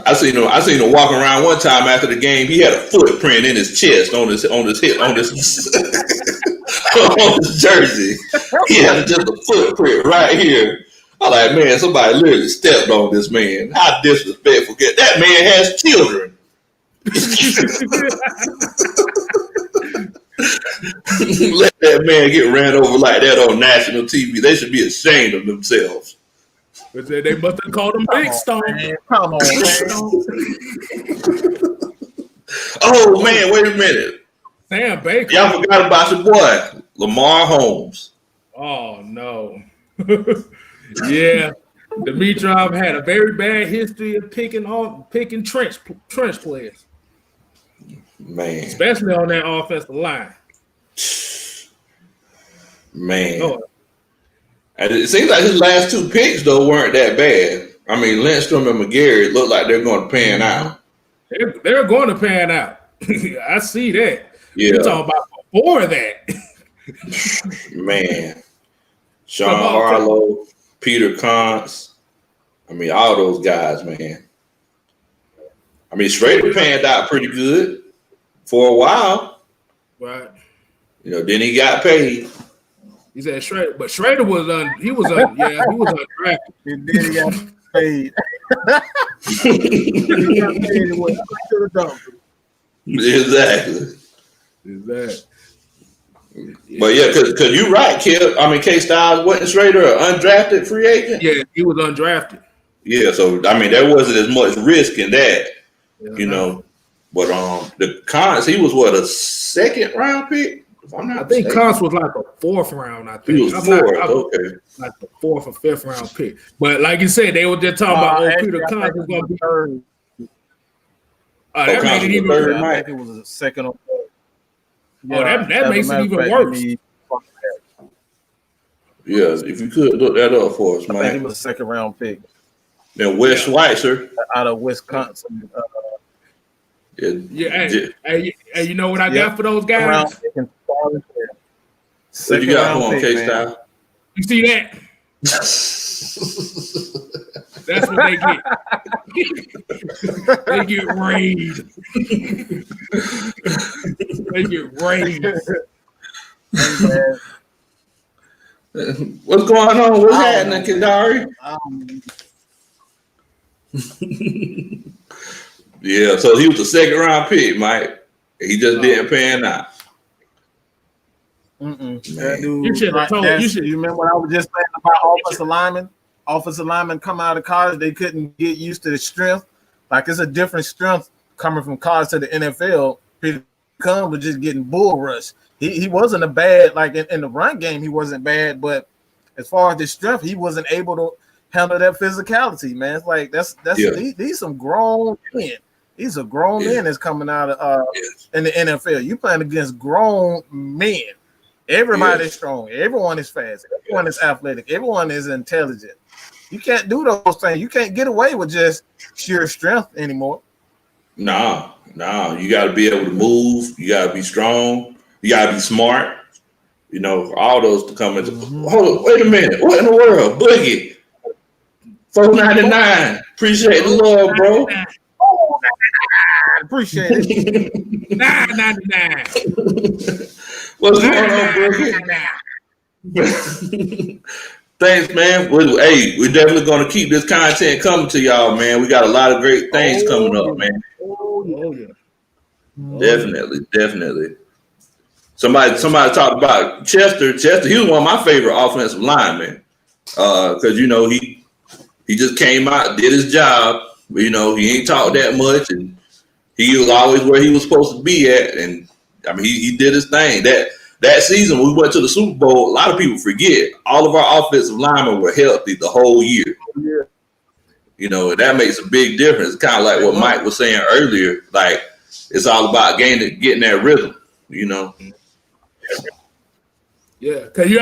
I seen him walking around one time after the game. He had a footprint in his chest on his hip on his on his jersey. He had just a footprint right here. I'm like, man, somebody literally stepped on this man. How disrespectful! That man has children. Let that man get ran over like that on national TV. They should be ashamed of themselves. But they must have called him Big Stone. Come on, man. Oh man, wait a minute. Sam Baker. Y'all forgot about your boy, Lamar Holmes. Oh no. Yeah. Dimitrov had a very bad history of picking trench players. Man. Especially on that offensive line. Man. Oh. And it seems like his last two picks, though, weren't that bad. I mean, Lindstrom and McGarry look like they're going to pan out. They're going to pan out. I see that. Yeah. You're talking about before that. Man. Sean Harlow, Peter Kuntz. I mean, all those guys, man. I mean, Schrader panned out pretty good for a while. Right. Then he got paid. He said Schrader, but Schrader was undrafted. And then he got paid. Exactly. But yeah, because you're right, kid. I mean, K-Styles wasn't Schrader an undrafted free agent? Yeah, he was undrafted. Yeah, so I mean, there wasn't as much risk in that, But the Cons, he was what, a second round pick? If I'm not I think mistaken. Cons was like a 4th round. I think He was fourth. Okay. Like the 4th or 5th round pick. But like you said, they were just talking about Peter Cons was going to be third. that made it even third. I think it was a second or third. Yeah, that makes it even worse. Yeah, if you could look that up for us, I man. think he was a second round pick. Then Wes Schweitzer out of Wisconsin. Hey, you know what I got for those guys? So you got on K-Style? You see that? That's what they get. They get raised. They get raised. What's going on? What's happening, Kadari? Yeah, so he was a second round pick, Mike. He just didn't pan out. That dude, you should have told. You remember what I was just saying about offensive linemen? Offensive linemen come out of college, they couldn't get used to the strength. Like it's a different strength coming from college to the NFL. Peter Cunn was just getting bull rushed. He wasn't a bad, like in the run game, he wasn't bad, but as far as the strength, he wasn't able to handle that physicality, man. It's like that's these some grown men. These are grown men that's coming out of in the NFL. You playing against grown men. Everybody's strong. Everyone is fast. Everyone is athletic. Everyone is intelligent. You can't do those things. You can't get away with just sheer strength anymore. No. You got to be able to move. You got to be strong. You got to be smart. You know, all those to come into. Hold on, wait a minute. What in the world? Boogie. $4.99. Appreciate the love, bro. Appreciate it. $9.99. What's going on, Boogie? Thanks, man. We're definitely going to keep this content coming to y'all, man. We got a lot of great things coming up, man. Definitely. Somebody talked about Chester. He was one of my favorite offensive linemen because you know he just came out, did his job. You know, he ain't talked that much, and he was always where he was supposed to be at. And I mean, he did his thing. That season, when we went to the Super Bowl, a lot of people forget all of our offensive linemen were healthy the whole year. Yeah. You know, that makes a big difference. Kind of like what Mike was saying earlier. Like, it's all about getting that rhythm, you know. Yeah, but you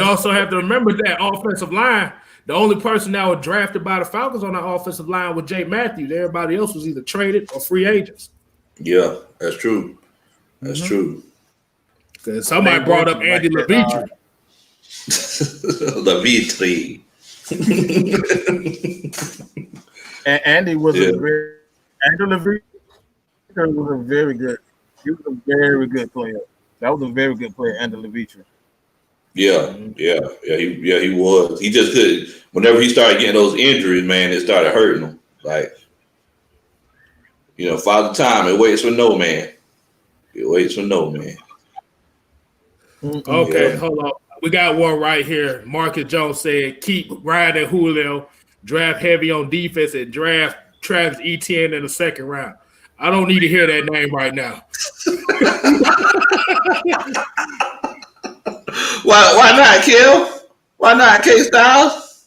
also have to remember that offensive line. The only person that was drafted by the Falcons on the offensive line was Jay Matthews. Everybody else was either traded or free agents. Yeah, that's true. That's true. Because somebody brought up Andy Levitre. Levitre. And Andy was Andy Levitre was a very good. He was a very good player. That was a very good player, Andy Levitre. Yeah, he was. He just could. Whenever he started getting those injuries, man, it started hurting him. Like, you know, Father Time, it waits for no man. It waits for no man. Okay, hold on. We got one right here. Marcus Jones said, keep riding Julio, draft heavy on defense, and draft Travis Etienne in the second round. I don't need to hear that name right now. Why not, Kel? Why not, K-Styles?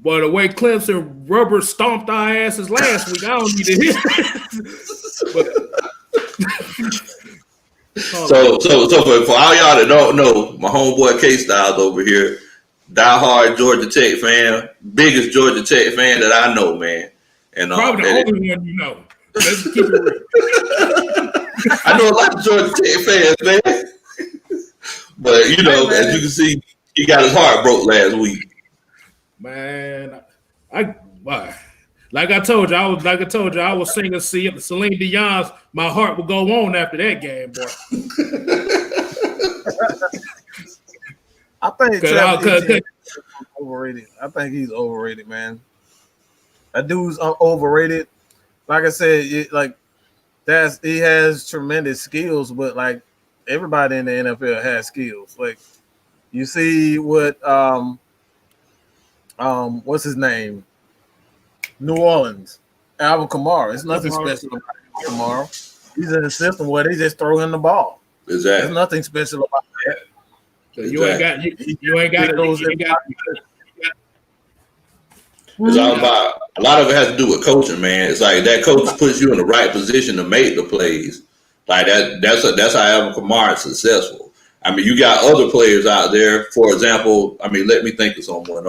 But the way Clemson rubber stomped our asses last week, I don't need to hear it. So for all y'all that don't know, my homeboy K-Styles over here, diehard Georgia Tech fan, biggest Georgia Tech fan that I know, man. And probably the only one you know. Let's keep it real. I know a lot of Georgia Tech fans, man. But you know, as you can see, he got his heart broke last week. Man, like I told you, I was singing Celine Dion's "My Heart Will Go On" after that game, boy. I think Travis overrated. I think he's overrated, man. That dude's overrated. Like I said, he has tremendous skills, but like everybody in the NFL has skills. Like you see what what's his name? New Orleans, Alvin Kamara. It's nothing special about tomorrow. He's in a system where they just throw him the ball. Exactly. There's nothing special about that. So you ain't got those. It's all about, a lot of it has to do with coaching, man. It's like that coach puts you in the right position to make the plays. Like that's how Alvin Kamara is successful. I mean, you got other players out there. For example, I mean, let me think of someone.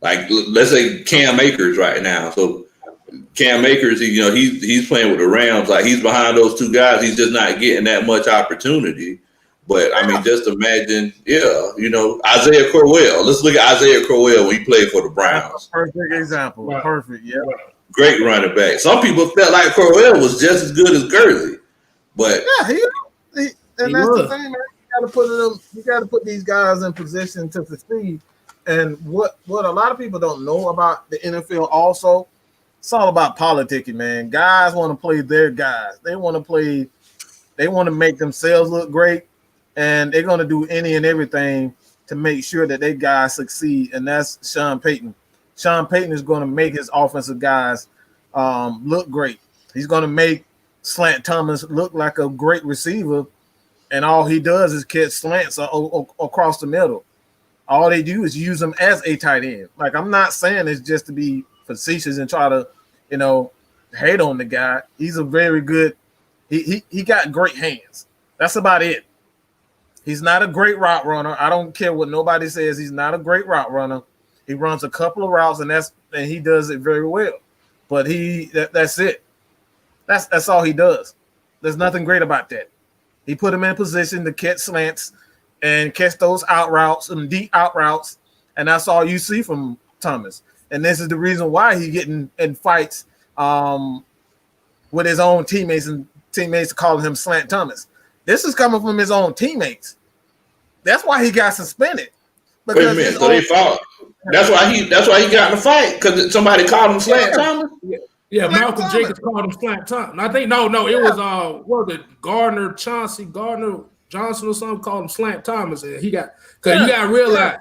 Like let's say Cam Akers right now. So Cam Akers, he's playing with the Rams. Like he's behind those two guys. He's just not getting that much opportunity. But I mean, just imagine, Isaiah Crowell. Let's look at Isaiah Crowell when he played for the Browns. Perfect example. Wow. Perfect. Yeah. Wow. Great running back. Some people felt like Crowell was just as good as Gurley, but yeah, that's the thing, man. You got to put these guys in position to succeed. And what a lot of people don't know about the NFL also, it's all about politicking, man. Guys want to play their guys. They want to make themselves look great. And they're going to do any and everything to make sure that their guys succeed. And that's Sean Payton. Sean Payton is going to make his offensive guys look great. He's going to make Slant Thomas look like a great receiver. And all he does is catch slants across the middle. All they do is use him as a tight end. Like, I'm not saying it's just to be facetious and try to, hate on the guy. He's a very good – he got great hands. That's about it. He's not a great route runner. I don't care what nobody says. He's not a great route runner. He runs a couple of routes, and he does it very well. But that's it. That's all he does. There's nothing great about that. He put him in position to catch slants and catch those out routes and deep out routes, and that's all you see from Thomas. And this is the reason why he's getting in fights with his own teammates, and teammates calling him Slant Thomas. This is coming from his own teammates. That's why he got suspended. Wait a minute. So they fought. That's why he got in the fight, because somebody called him Slant Thomas. Yeah, Malcolm Jenkins called him Slant Thomas. I think it was what was it, Gardner Johnson or something called him Slant Thomas, and he got, because you got to realize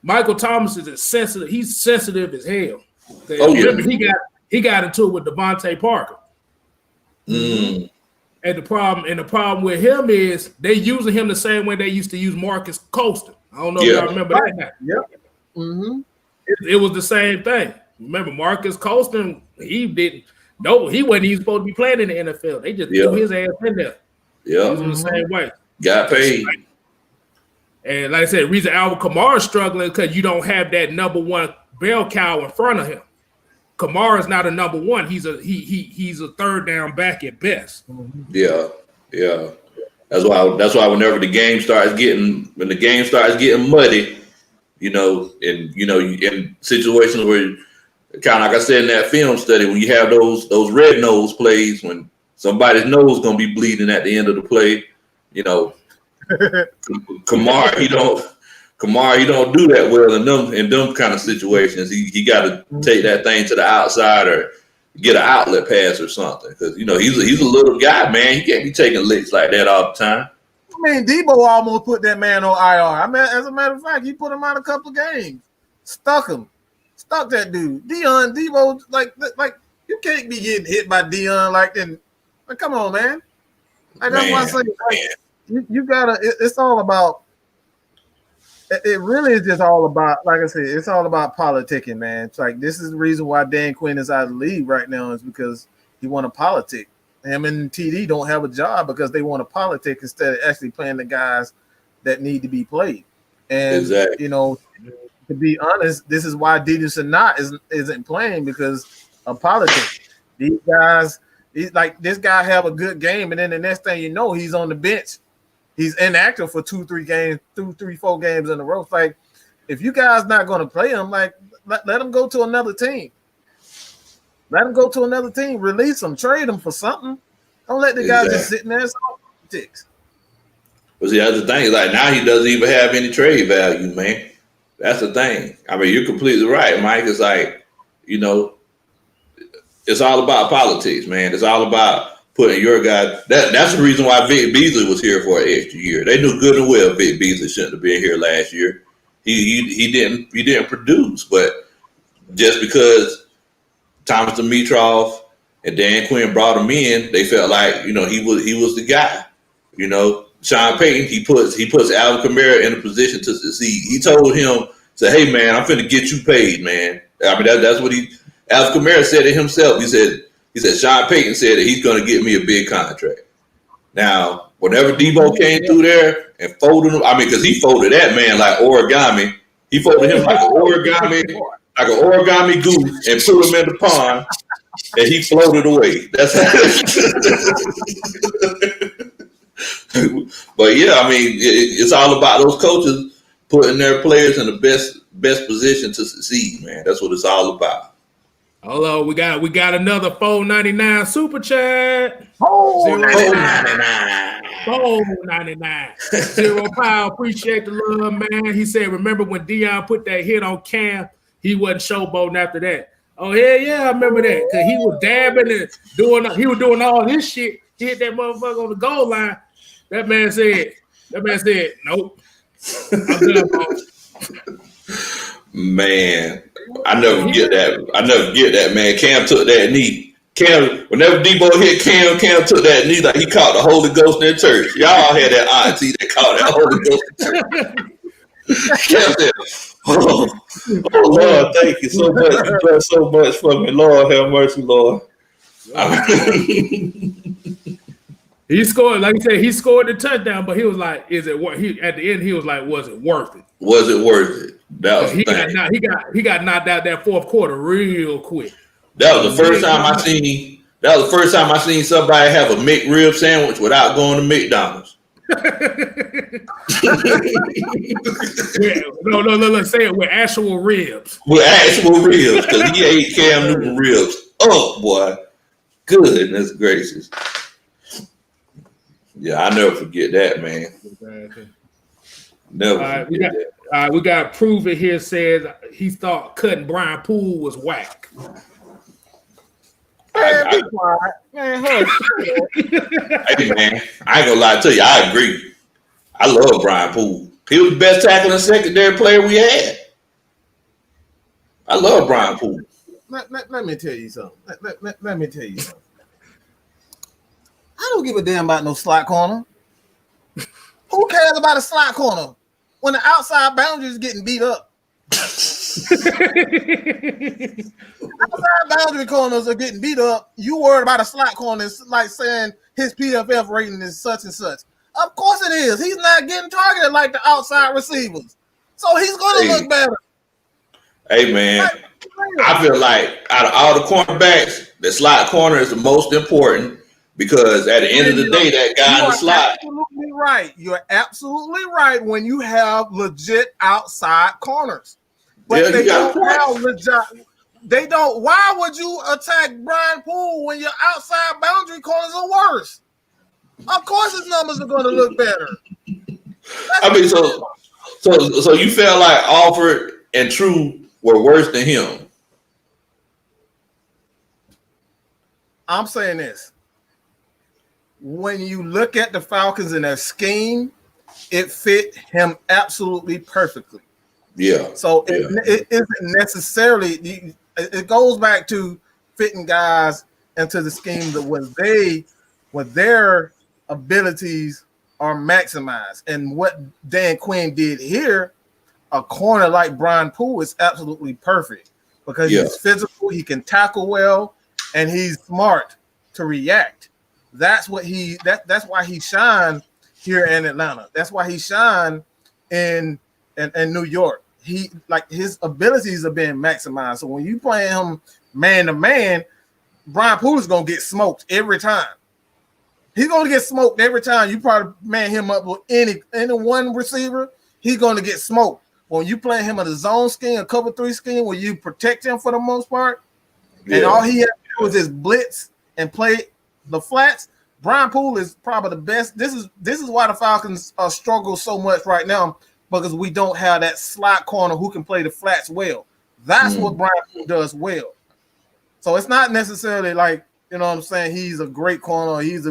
Michael Thomas is sensitive. He's sensitive as hell. Remember, he got into it with Devontae Parker. Mm. And the problem with him is they using him the same way they used to use Marcus Colston. I don't know if y'all remember that. Yep. Mm-hmm. It was the same thing. Remember, Marcus Colston, he wasn't even supposed to be playing in the NFL. They just threw his ass in there. Yeah. He was the same way. Got paid. And like I said, the reason Alvin Kamara is struggling because you don't have that number one bell cow in front of him. Kamara is not a number one. He's a third down back at best. Yeah. That's why whenever the game starts getting muddy, in situations where, kind of like I said in that film study, when you have those red nose plays, when somebody's nose gonna be bleeding at the end of the play, Kamara, he don't do that well in them kind of situations. He got to take that thing to the outside or get an outlet pass or something, because he's a little guy, man. He can't be taking licks like that all the time. I mean, Debo almost put that man on IR. I mean, as a matter of fact, he put him out a couple of games, stuck that dude. Debo, like you can't be getting hit by Deion like that. Like, come on, man. Like, that's why I say, you gotta. It's all about. It really is just all about, like I said, it's all about politicking, man. It's like, this is the reason why Dan Quinn is out of the league right now, is because he want to politic. Him and TD don't have a job because they want to politic instead of actually playing the guys that need to be played. And exactly. To be honest, this is why Detus and Not isn't playing, because of politics. These guys, this guy have a good game, and then the next thing you know, he's on the bench. He's inactive for 4 games in a row. It's like, if you guys not going to play him, like, let him go to another team. Let him go to another team. Release him. Trade him for something. Don't let the guy just sit in there. It's all politics. But see, that's the thing. Like, now he doesn't even have any trade value, man. That's the thing. I mean, you're completely right, Mike. It's like, it's all about politics, man. It's all about putting your guy. That's the reason why Vic Beasley was here for an extra year. They knew good and well Vic Beasley shouldn't have been here last year. He didn't produce, but just because Thomas Dimitroff and Dan Quinn brought him in. They felt like he was the guy. Sean Payton he puts Alvin Kamara in a position to succeed. He told him, said, "Hey man, I'm finna get you paid, man." I mean that's what Alvin Kamara said it himself. He said Sean Payton said that he's gonna get me a big contract. Now, whenever Debo came through there and folded him, I mean, because he folded that man like origami. He folded him like an origami goose and put him in the pond, and he floated away. That's how. But yeah, I mean, it's all about those coaches putting their players in the best position to succeed, man. That's what it's all about. Hello, we got another $4.99 super chat. $4.99. Zero Power, appreciate the love, man. He said, remember when Deion put that hit on Cam? He wasn't showboating after that. Oh yeah, I remember that. Because he was dabbing and doing all this shit. He hit that motherfucker on the goal line. That man said, nope. I'm done, boss. Man, I never get that, man. Cam took that knee. Whenever Debo hit Cam took that knee like he caught the Holy Ghost in church. Y'all had that auntie that caught that Holy Ghost in church. Cam said, oh Lord, thank you so much. You done so much for me. Lord, have mercy, Lord. He scored, like he said, he scored the touchdown, but he was like, "Is it worth?" At the end, he was like, "Was it worth it?" Was it worth it? That was he got knocked out that fourth quarter real quick. That was the first time I seen somebody have a McRib sandwich without going to McDonald's. No, say it with actual ribs. With actual ribs, because he ate Cam Newton ribs. Oh boy, goodness gracious. Yeah, I never forget that, man. Never forget that. All right, we got Prove It here says he thought cutting Brian Poole was whack. Be quiet. Man, hey, man, I ain't gonna lie to you. I agree. I love Brian Poole. He was the best tackle and secondary player we had. I love Brian Poole. Let me tell you something. Let me tell you something. I don't give a damn about no slot corner. Who cares about a slot corner when the outside boundary is getting beat up? Outside boundary corners are getting beat up. You worried about a slot corner? It's like saying his PFF rating is such and such. Of course it is. He's not getting targeted like the outside receivers, so he's going to look better. Hey man, I feel like out of all the cornerbacks, the slot corner is the most important. Because at the end of the day, that guy in the slot. Absolutely right. You're absolutely right when you have legit outside corners. But yeah, they don't have legit. They don't. Why would you attack Brian Poole when your outside boundary corners are worse? Of course, his numbers are going to look better. I mean, so you felt like Alford and True were worse than him. I'm saying this. When you look at the Falcons and their scheme, it fit him absolutely perfectly. Yeah. So it isn't necessarily. It goes back to fitting guys into the scheme that when their abilities are maximized. And what Dan Quinn did here, a corner like Brian Poole is absolutely perfect because he's physical, he can tackle well, and he's smart to react. That's why he shined here in Atlanta. That's why he shined in New York. He his abilities are being maximized. So when you play him man to man, Brian Poole is gonna get smoked every time. He's gonna get smoked every time. You probably man him up with any one receiver, he's gonna get smoked. When you play him in a zone scheme, a cover 3 scheme, where you protect him for the most part, and all he had to do was just blitz and play the flats. Brian Poole is probably the best. This is why the Falcons struggle so much right now, because we don't have that slot corner who can play the flats well. That's what Brian Poole does well. So it's not necessarily like, you know what I'm saying, he's a great corner. He's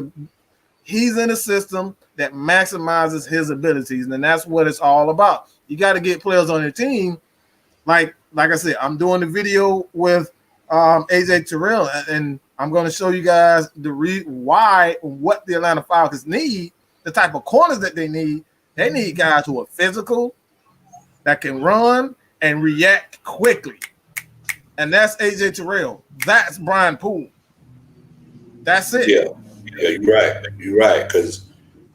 in a system that maximizes his abilities, and that's what it's all about. You got to get players on your team. Like I said, I'm doing the video with AJ Terrell, and I'm going to show you guys what the Atlanta Falcons need, the type of corners that they need. They need guys who are physical, that can run and react quickly. And that's AJ Terrell. That's Brian Poole. That's it. Yeah, you're right. You're right. Because,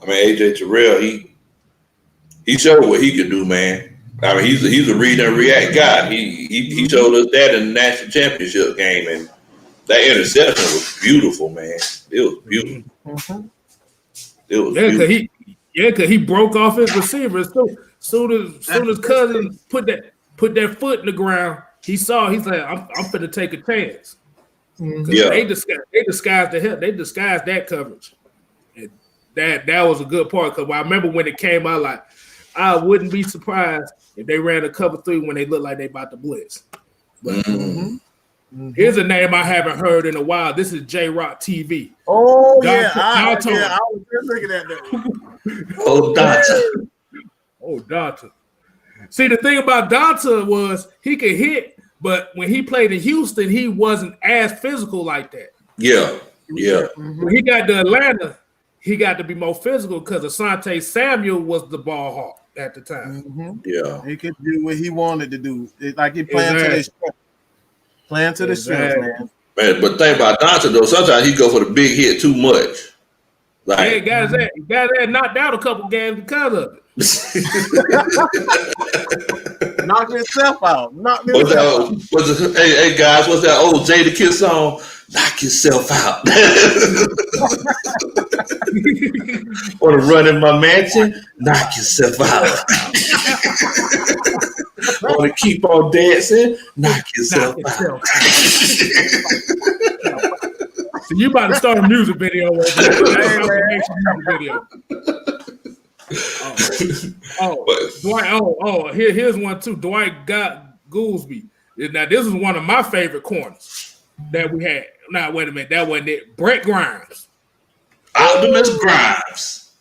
I mean, AJ Terrell, he showed what he could do, man. I mean, he's a read and react guy. He showed us that in the national championship game, and that interception was beautiful, man. It was beautiful. Mm-hmm. It was beautiful. Because he broke off his receivers. Soon as Cousins put that foot in the ground, he's like, I'm finna take a chance. Yeah. They disguised that coverage. And that was a good part, because I remember when it came out, like, I wouldn't be surprised if they ran a cover 3 when they looked like they about to blitz. But here's a name I haven't heard in a while. This is J-Rock TV. Oh, I was just looking at that. Oh, Donta. See, the thing about Donta was he could hit, but when he played in Houston, he wasn't as physical like that. Yeah. When he got to Atlanta, he got to be more physical because Asante Samuel was the ball hawk at the time. Yeah. He could do what he wanted to do. It's like he playing to the strength. Playing to the strength, man. Man, but think about Donta, though. Sometimes he go for the big hit too much. Like, guys that knocked out a couple games because of it. Knock yourself out. Hey guys, what's that old Jada Kiss song? Knock yourself out. Want to run in my mansion? Knock yourself out. Want to keep on dancing? Knock yourself out. So you about to start a music video Dwight. Here's one too. Dwight Goolsby. Now this is one of my favorite corners that we had. Now wait a minute, that wasn't it. Brett Grimes. Optimus Grimes.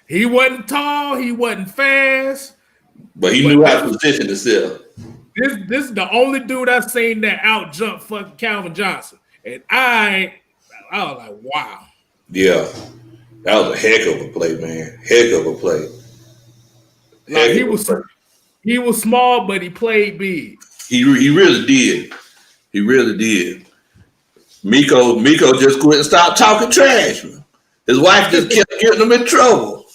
He wasn't tall. He wasn't fast. But he knew how to position himself. This is the only dude I've seen that out jump fucking Calvin Johnson, and I was like, wow. Yeah. That was a heck of a play, man. Heck of a play. Like he was small, but he played big. He really did. He really did. Miko just quit and stopped talking trash, man. His wife just kept getting him in trouble.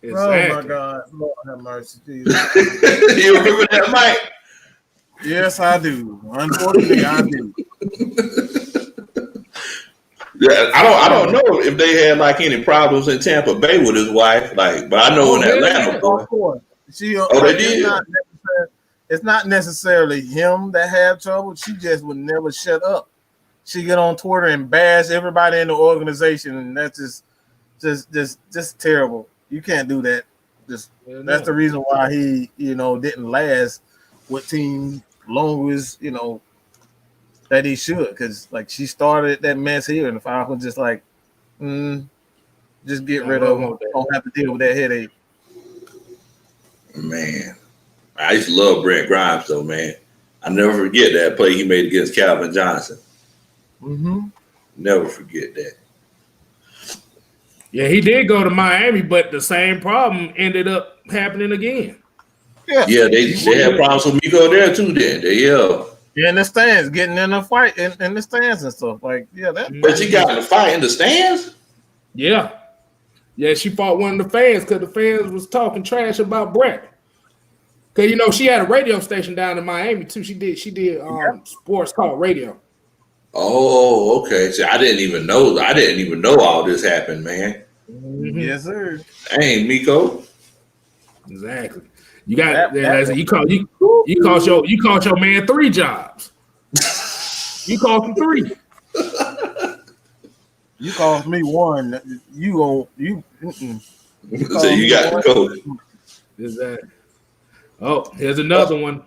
Exactly. Oh my God, Lord have mercy, Jesus. You remember that, Mike? Yes, I do. Unfortunately, I do. Yeah, I don't know if they had like any problems in Tampa Bay with his wife, like, but I know in Atlanta. They did. It's not necessarily him that had trouble. She just would never shut up. She get on Twitter and bash everybody in the organization, and that's just terrible. You can't do that. That's the reason why he, didn't last with team long as that he should, because like she started that mess here, and the Falcons just like, just get rid of him. Don't have to deal with that headache. Man, I used to love Brent Grimes though, man. I never forget that play he made against Calvin Johnson. Never forget that. Yeah, he did go to Miami, but the same problem ended up happening again. Yeah, they had problems with Miko there too. Then in the stands, getting in a fight in the stands and stuff. Like, but she got in a fight in the stands? Yeah, she fought one of the fans because the fans was talking trash about Brett. Because she had a radio station down in Miami too. She did sports talk radio. Oh, okay. See, I didn't even know all this happened, man. Yes, sir. Dang, Miko. Exactly. You got you cost your man 3 jobs. You cost him 3. You cost me 1. So you got to go. Exactly. Oh, here's another one.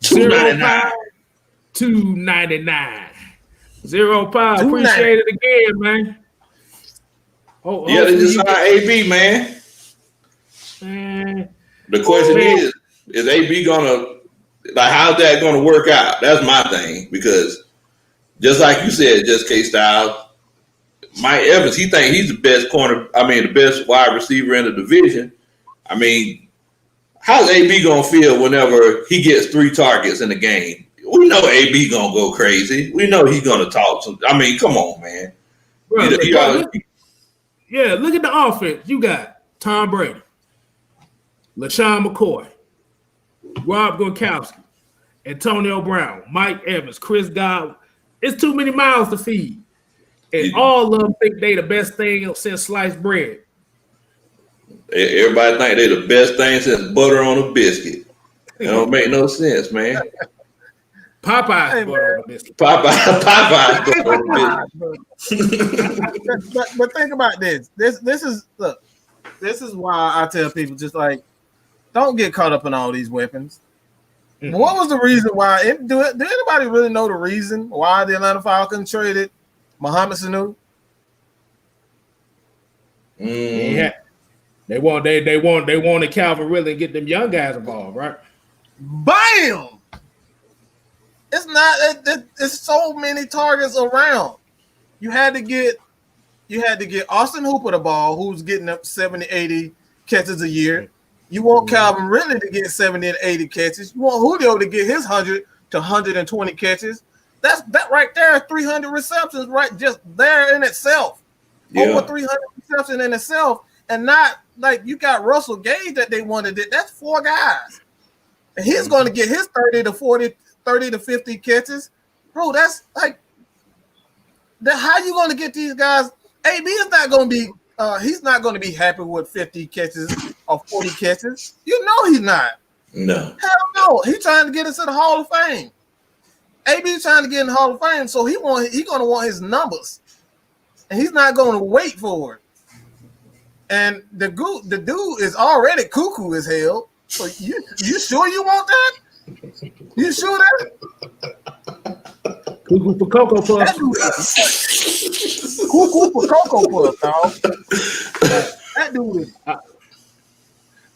$2.99. $0. Appreciate it again, man. They just signed AB, man. The question is AB gonna Like, how's that going to work out? That's my thing. Because just like you said, just K-Styles, Mike Evans, he think he's the best the best wide receiver in the division. I mean, how's AB going to feel whenever he gets 3 targets in the game? We know AB going to go crazy. We know he's going to talk. I mean, come on, man. Bro, look at the offense. You got Tom Brady, LaShawn McCoy, Rob Gronkowski, Antonio Brown, Mike Evans, Chris Godwin. It's too many mouths to feed. And all of them think they the best thing since sliced bread. Everybody think they the best thing since butter on a biscuit. It don't make no sense, man. Popeye's butter on a biscuit. Popeye's butter on a biscuit. But think about this. This is why I tell people, just like, don't get caught up in all these weapons. Mm-hmm. What was the reason why? Do anybody really know the reason why the Atlanta Falcons traded Mohamed Sanu? Yeah, they wanted Calvin Ridley and get them young guys involved, right? Bam! It's not. It's so many targets around. You had to get Austin Hooper the ball, who's getting up 70, 80 catches a year. You want Calvin Ridley to get 70 and 80 catches. You want Julio to get his 100 to 120 catches. That right there, 300 receptions, right, just there in itself. Yeah. Over 300 receptions in itself, and not like you got Russell Gage that they wanted it. That's 4 guys, and he's going to get his 30 to 40, 30 to 50 catches, bro. That's like, how you going to get these guys? AB is not going to be. He's not going to be happy with 50 catches or 40 catches. You know he's not. No. Hell no. He's trying to get into the Hall of Fame. AB's trying to get in the Hall of Fame, so he's going to want his numbers, and he's not going to wait for it. And the dude is already cuckoo as hell. So you sure you want that? You sure that? Cuckoo for Cocoa Puffs. Cuckoo for Cocoa Puffs, dog. That dude is.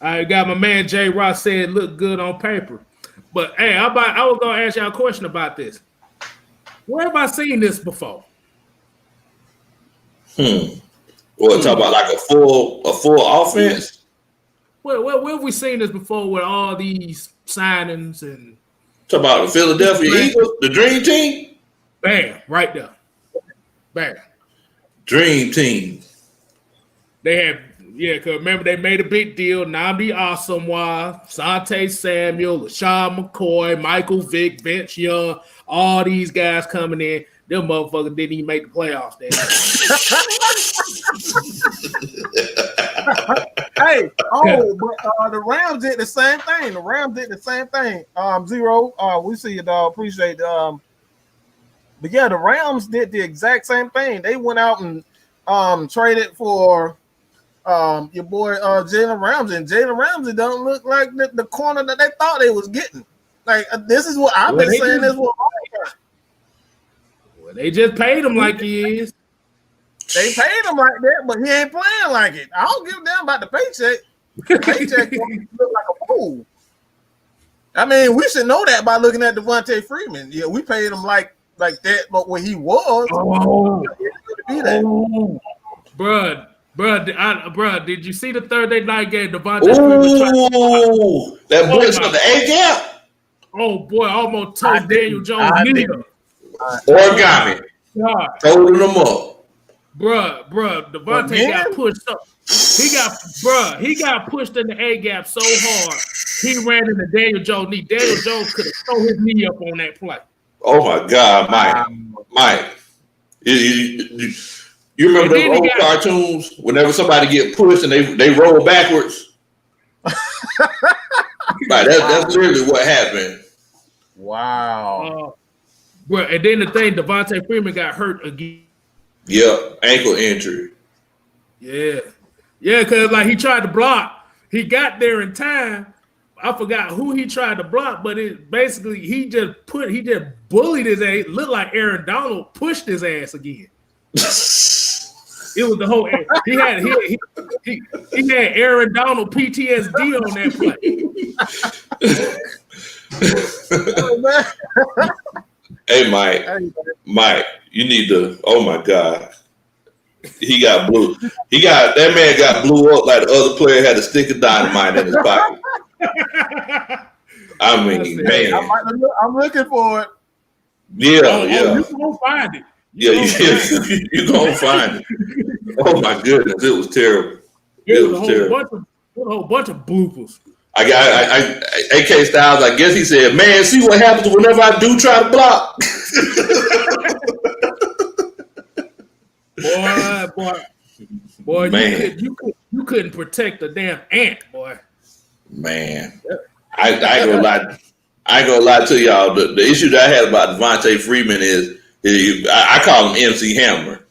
I got my man J. Ross said look good on paper. But hey, I was gonna ask y'all a question about this. Where have I seen this before? What, talk about like a full offense? Where have we seen this before with all these signings and talk about the Philadelphia Eagles, the Dream Team? Bam, right there. Bam. Dream Team. They had, because remember they made a big deal. Nnamdi Asomugha, Sante Samuel, LaShawn McCoy, Michael Vick, Vince Young, all these guys coming in. Them motherfuckers didn't even make the playoffs. Hey, but the Rams did the same thing. Zero. We see you, dog. Appreciate it. But yeah, the Rams did the exact same thing. They went out and traded for your boy Jalen Ramsey, and Jalen Ramsey don't look like the corner that they thought they was getting. Like, this is what I've been saying. This was well, they just paid him like he is. They paid him like that, but he ain't playing like it. I don't give a damn about the paycheck. Paycheck look like a fool. I mean, we should know that by looking at Devontae Freeman. Yeah, we paid him like that, but when he was, Bruh, did you see the Thursday night game? Devontae Freeman. That blitz on the A gap. Oh boy, almost told Daniel Jones knee. Origami. Holding them up. Bruh, Devontae got pushed up. He got pushed in the A gap so hard. He ran into Daniel Jones' knee. Daniel Jones could have thrown his knee up on that play. Oh my God, Mike. You remember those old cartoons? Whenever somebody get pushed and they roll backwards. Right, that's literally what happened. Wow. And then the thing, Devontae Freeman got hurt again. Yep, ankle injury. Yeah, because like he tried to block. He got there in time. I forgot who he tried to block, but it basically he just bullied his ass. Looked like Aaron Donald pushed his ass again. It was the whole. He had Aaron Donald PTSD on that play. Oh, man. Hey, Mike, you need to. Oh my God, he got blue. That man got blew up like the other player had a stick of dynamite in his pocket. I mean, man, I'm looking for it. Yeah. You gonna find it. You gonna find it. Oh my goodness, it was terrible. It was terrible. A whole bunch of bloopers. I got AK Styles. I guess he said, "Man, see what happens whenever I do try to block." boy, man. You couldn't protect the damn ant, boy. Man, I ain't gonna lie. I ain't gonna lie to y'all. The issue that I had about Devontae Freeman is I call him MC Hammer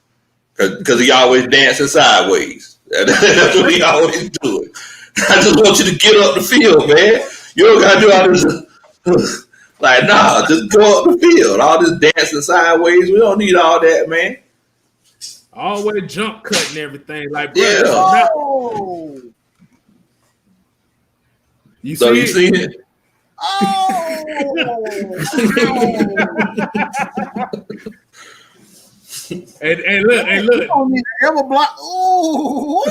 because he always dancing sideways. That's what he always doing. I just want you to get up the field, man. You don't gotta do all this. Like, nah, just go up the field. All this dancing sideways, we don't need all that, man. Always jump cutting everything, like, bro. Yeah. Oh. You see it? Oh. and look. He don't need to ever block. Ooh.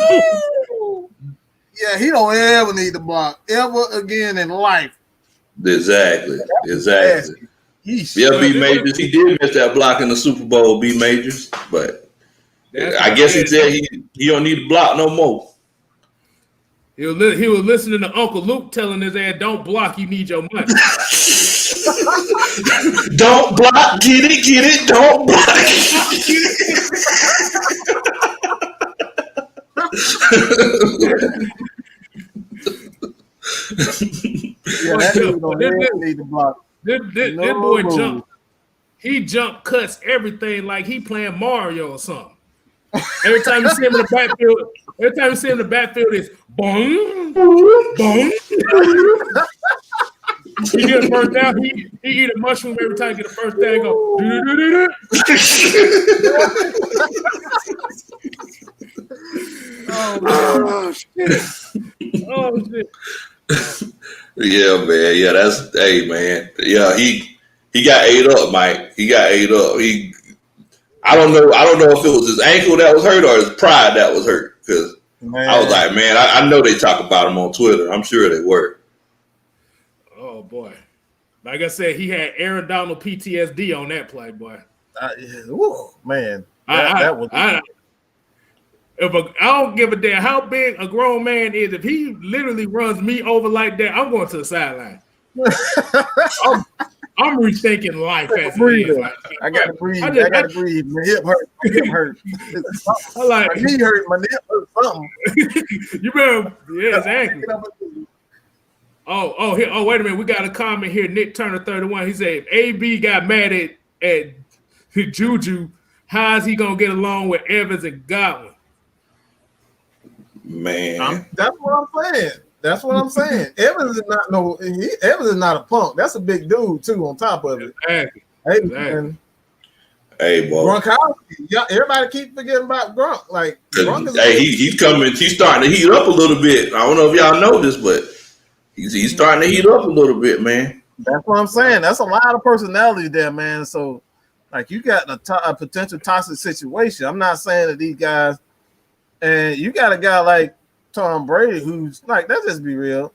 Yeah, he don't ever need to block ever again in life. Exactly. Yeah, B Majors. He did miss that block in the Super Bowl, B Majors, but I guess he said he don't need to block no more. He was listening to Uncle Luke telling his ass, "Don't block, you need your money." Don't block, get it, don't block. Yeah, that dude don't need to block. This boy jumped. He jump cuts everything like he playing Mario or something. Every time you see him in the backfield, it's boom, boom. He get a first down. He eat a mushroom every time he get a first down. Go. Oh shit! Oh shit! Yeah, man. Yeah, man. Yeah, he got ate up, Mike. He got ate up. I don't know if it was his ankle that was hurt or his pride that was hurt. Because I was like, man, I know they talk about him on Twitter. I'm sure they were. Oh boy, like I said, he had Aaron Donald PTSD on that play, boy. Man, that was. I don't give a damn how big a grown man is. If he literally runs me over like that, I'm going to the sideline. I'm rethinking life as it is. Like, I gotta breathe. I gotta breathe. My hip hurt. My hip hurt. My knee hurt. My hip hurt. Something. You better, yeah, exactly. Oh, wait a minute. We got a comment here. Nick Turner 31. He said, if AB got mad at Juju, how is he gonna get along with Evans and Godwin? Man, that's what I'm saying. Evans is not a punk. That's a big dude too. On top of it, exactly. Hey, boy. Gronkowski. Yeah, everybody keep forgetting about Gronk. Like, Gronk he's coming. He's starting to heat up a little bit. I don't know if y'all know this, but he's starting to heat up a little bit, man. That's what I'm saying. That's a lot of personality there, man. So, like, you got a potential toxic situation. I'm not saying that these guys. And you got a guy like Tom Brady who's like, let's just be real.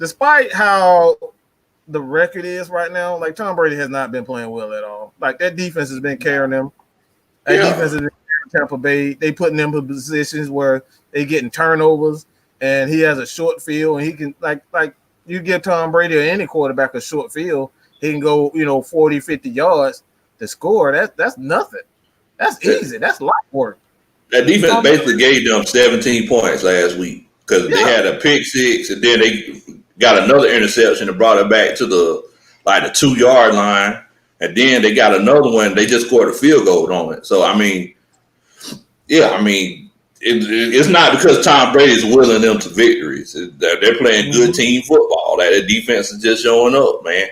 Despite how the record is right now, like Tom Brady has not been playing well at all. Like that defense has been carrying them. That defense has been carrying Tampa Bay. They putting them in positions where they getting turnovers and he has a short field and he can like you give Tom Brady or any quarterback a short field, he can go, 40, 50 yards to score. That's nothing. That's easy. That's light work. That defense basically gave them 17 points last week because they had a pick six and then they got another interception and brought it back to the 2-yard line. And then they got another one. They just scored a field goal on it. So, it's not because Tom Brady is willing them to victories. They're playing good team football. That defense is just showing up, man.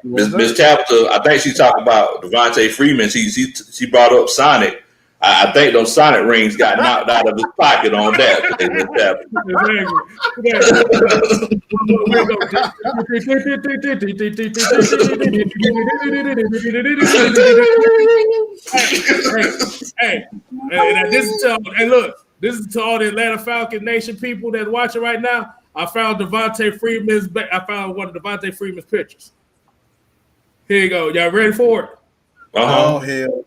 Miss Tabitha, I think she talked about Devontae Freeman. She brought up Sonic. I think those Sonic rings got knocked out of his pocket on that. This is to all the Atlanta Falcon Nation people that's watching right now. I found one of Devontae Freeman's pictures. Here you go. Y'all ready for it? Oh hell.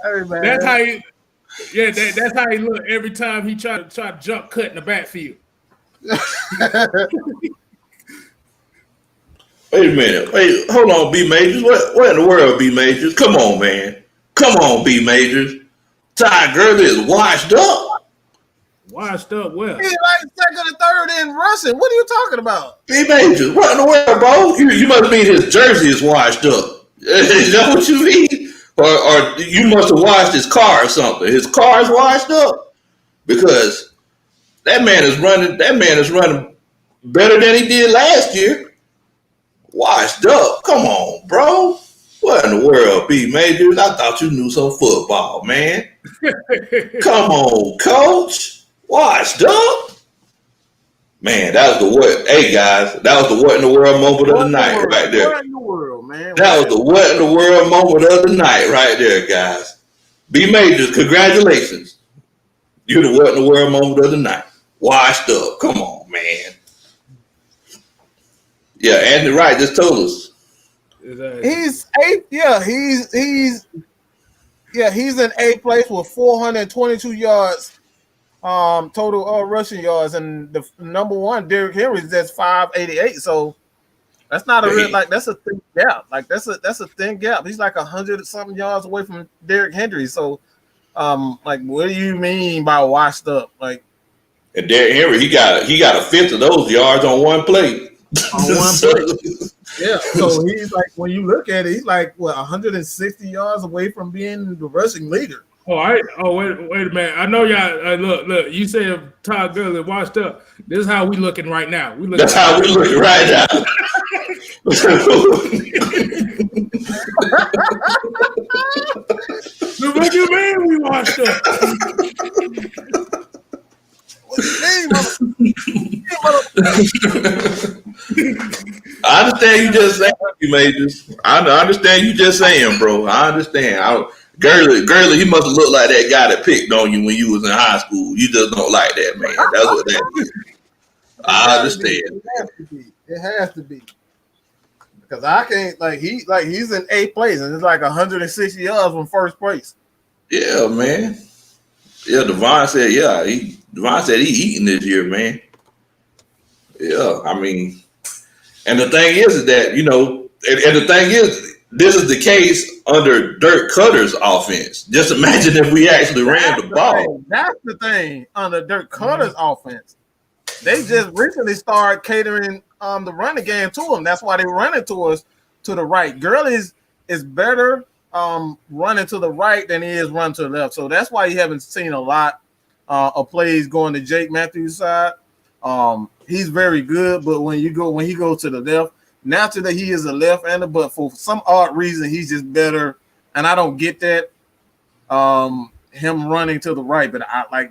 Hey, man. That's how he. Yeah, that's how he look every time he try to jump cut in the backfield. Wait a minute. Wait, hold on, B Majors. What in the world, B Majors? Come on, man. Come on, B Majors. Ty Gurley is washed up. Washed up well. He's like second or third in rushing. What are you talking about? B Majors, what in the world, bro? You must mean his jersey is washed up. Is that what you mean? Or you must have washed his car or something. His car is washed up because that man is running better than he did last year. Washed up. Come on, bro. What in the world, B Majors? I thought you knew some football, man. Come on, coach. Washed up. Man, that was the what? Hey guys, that was the what in the world moment of the night right there. What in the world, man? That was the what in the world moment of the night right there, guys. B Majors, congratulations. You're the what in the world moment of the night. Washed up. Come on, man. Yeah, Anthony Wright just told us. He's eighth. Yeah, he's in eighth place with 422 yards total rushing yards, and the number one Derrick Henry that's 588. So that's not a real that's a thin gap. Like that's a thin gap. He's like 100 something yards away from Derrick Henry. So like what do you mean by washed up? Like, and Derrick Henry, he got a fifth of those yards on one play. On one play. Yeah, so he's like, when you look at it, he's like, what, 160 yards away from being the rushing leader. Wait a minute. I know y'all. Look. You said Todd Gurley washed up. This is how we looking right now. That's how we looking right now. So what you mean we washed up? What you mean, I understand you just saying, you Majors. I understand you just saying, bro. I understand. Gurley, he must have looked like that guy that picked on you when you was in high school. You just don't like that, man. That's what that is. I understand. It has to be. Because I can't he's in eighth place and it's like 160 yards from first place. Yeah, man. Yeah, Devon said he eating this year, man. Yeah, I mean, and the thing is that, you know, and the thing is, this is the case under Dirk Cutter's offense. Just imagine if we actually ran the ball. That's the thing under Dirk Cutter's offense. They just recently started catering the running game to him. That's why they running to us to the right. Gurley is better running to the right than he is running to the left. So that's why you haven't seen a lot of plays going to Jake Matthews' side. He's very good, but when he goes to the left, naturally he is a left-hander, but for some odd reason he's just better, and I don't get that. Him running to the right, but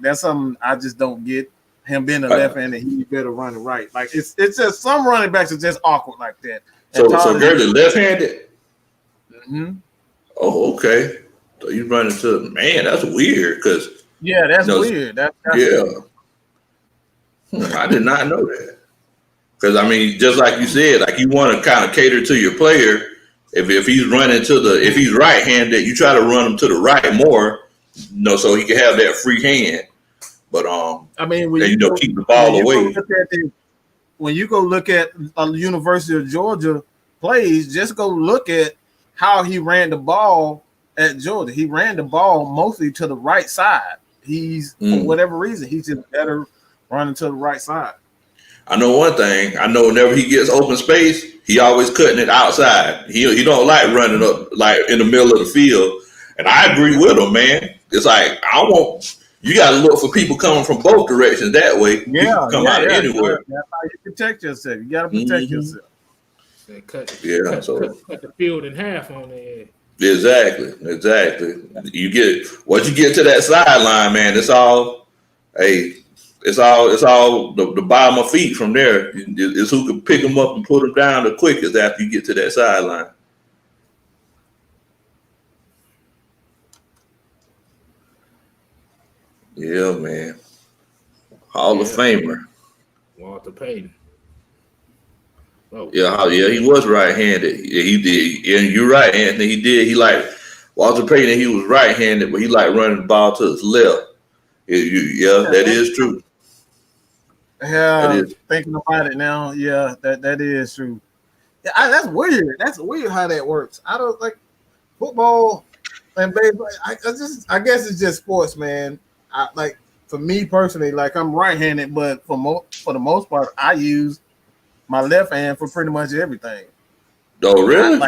that's something I just don't get. Him being a left-hander, he's better running right. Like it's just some running backs are just awkward like that. So Gurley left-handed. Mm-hmm. Oh, okay. So you running to man? That's weird. Because that's weird. That's I did not know that. Because I mean, just like you said, like you want to kind of cater to your player. If he's running if he's right-handed, you try to run him to the right more, so he can have that free hand. But I mean, keep the ball away. When you go look at University of Georgia plays, just go look at how he ran the ball at Georgia. He ran the ball mostly to the right side. For whatever reason, he's just better running to the right side. I know one thing. I know whenever he gets open space, he always cutting it outside. He don't like running up like in the middle of the field. And I agree with him, man. it's like I want you got to look for people coming from both directions. That way, you can come out anywhere. That's how you protect yourself. You got to protect yourself. Cut the field in half on there. Exactly. You get once you get to that sideline, man. It's all the bottom of feet from there. It's who can pick them up and put them down the quickest after you get to that sideline. Yeah, man. Hall of Famer. Walter Payton. Oh. Yeah, he was right-handed. Yeah, he did. Yeah, you're right, Anthony. He did. He like Walter Payton. He was right-handed, but he liked running the ball to his left. That is true. Yeah, thinking about it now, that is true. Yeah, that's weird. That's weird how that works. I don't like football and baseball. I guess it's just sports, man. Like for me personally, like I'm right-handed, but for the most part, I use my left hand for pretty much everything. Oh, really?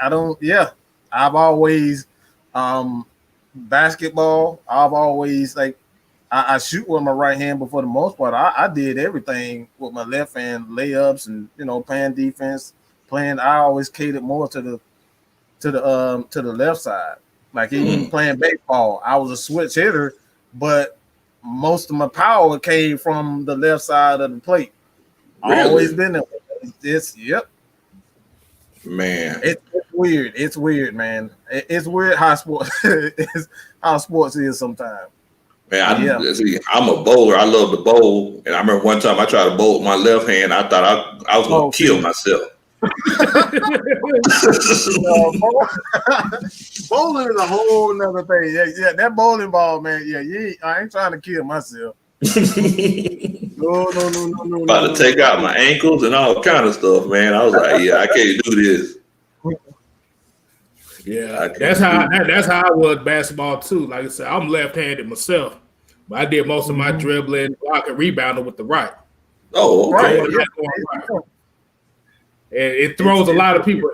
I don't. Yeah, I've always basketball. I've always like I shoot with my right hand, but for the most part, I did everything with my left hand, layups and playing defense. I always catered more to the left side. Like even playing baseball, I was a switch hitter, but most of my power came from the left side of the plate. Really? Always been there. Man. It's weird. It's weird, man. It's weird how sports is sometimes. Man, I'm a bowler. I love to bowl, and I remember one time I tried to bowl with my left hand. I thought I was going to kill myself. Bowling is a whole nother thing. Yeah, that bowling ball, man. Yeah, I ain't trying to kill myself. No. About to take out my ankles and all kind of stuff, man. I was like, I can't do this. Yeah, that's how I was basketball too. Like I said, I'm left-handed myself, but I did most of my dribbling, blocking, rebounding with the right. Oh, okay. Right. And it throws a lot of people.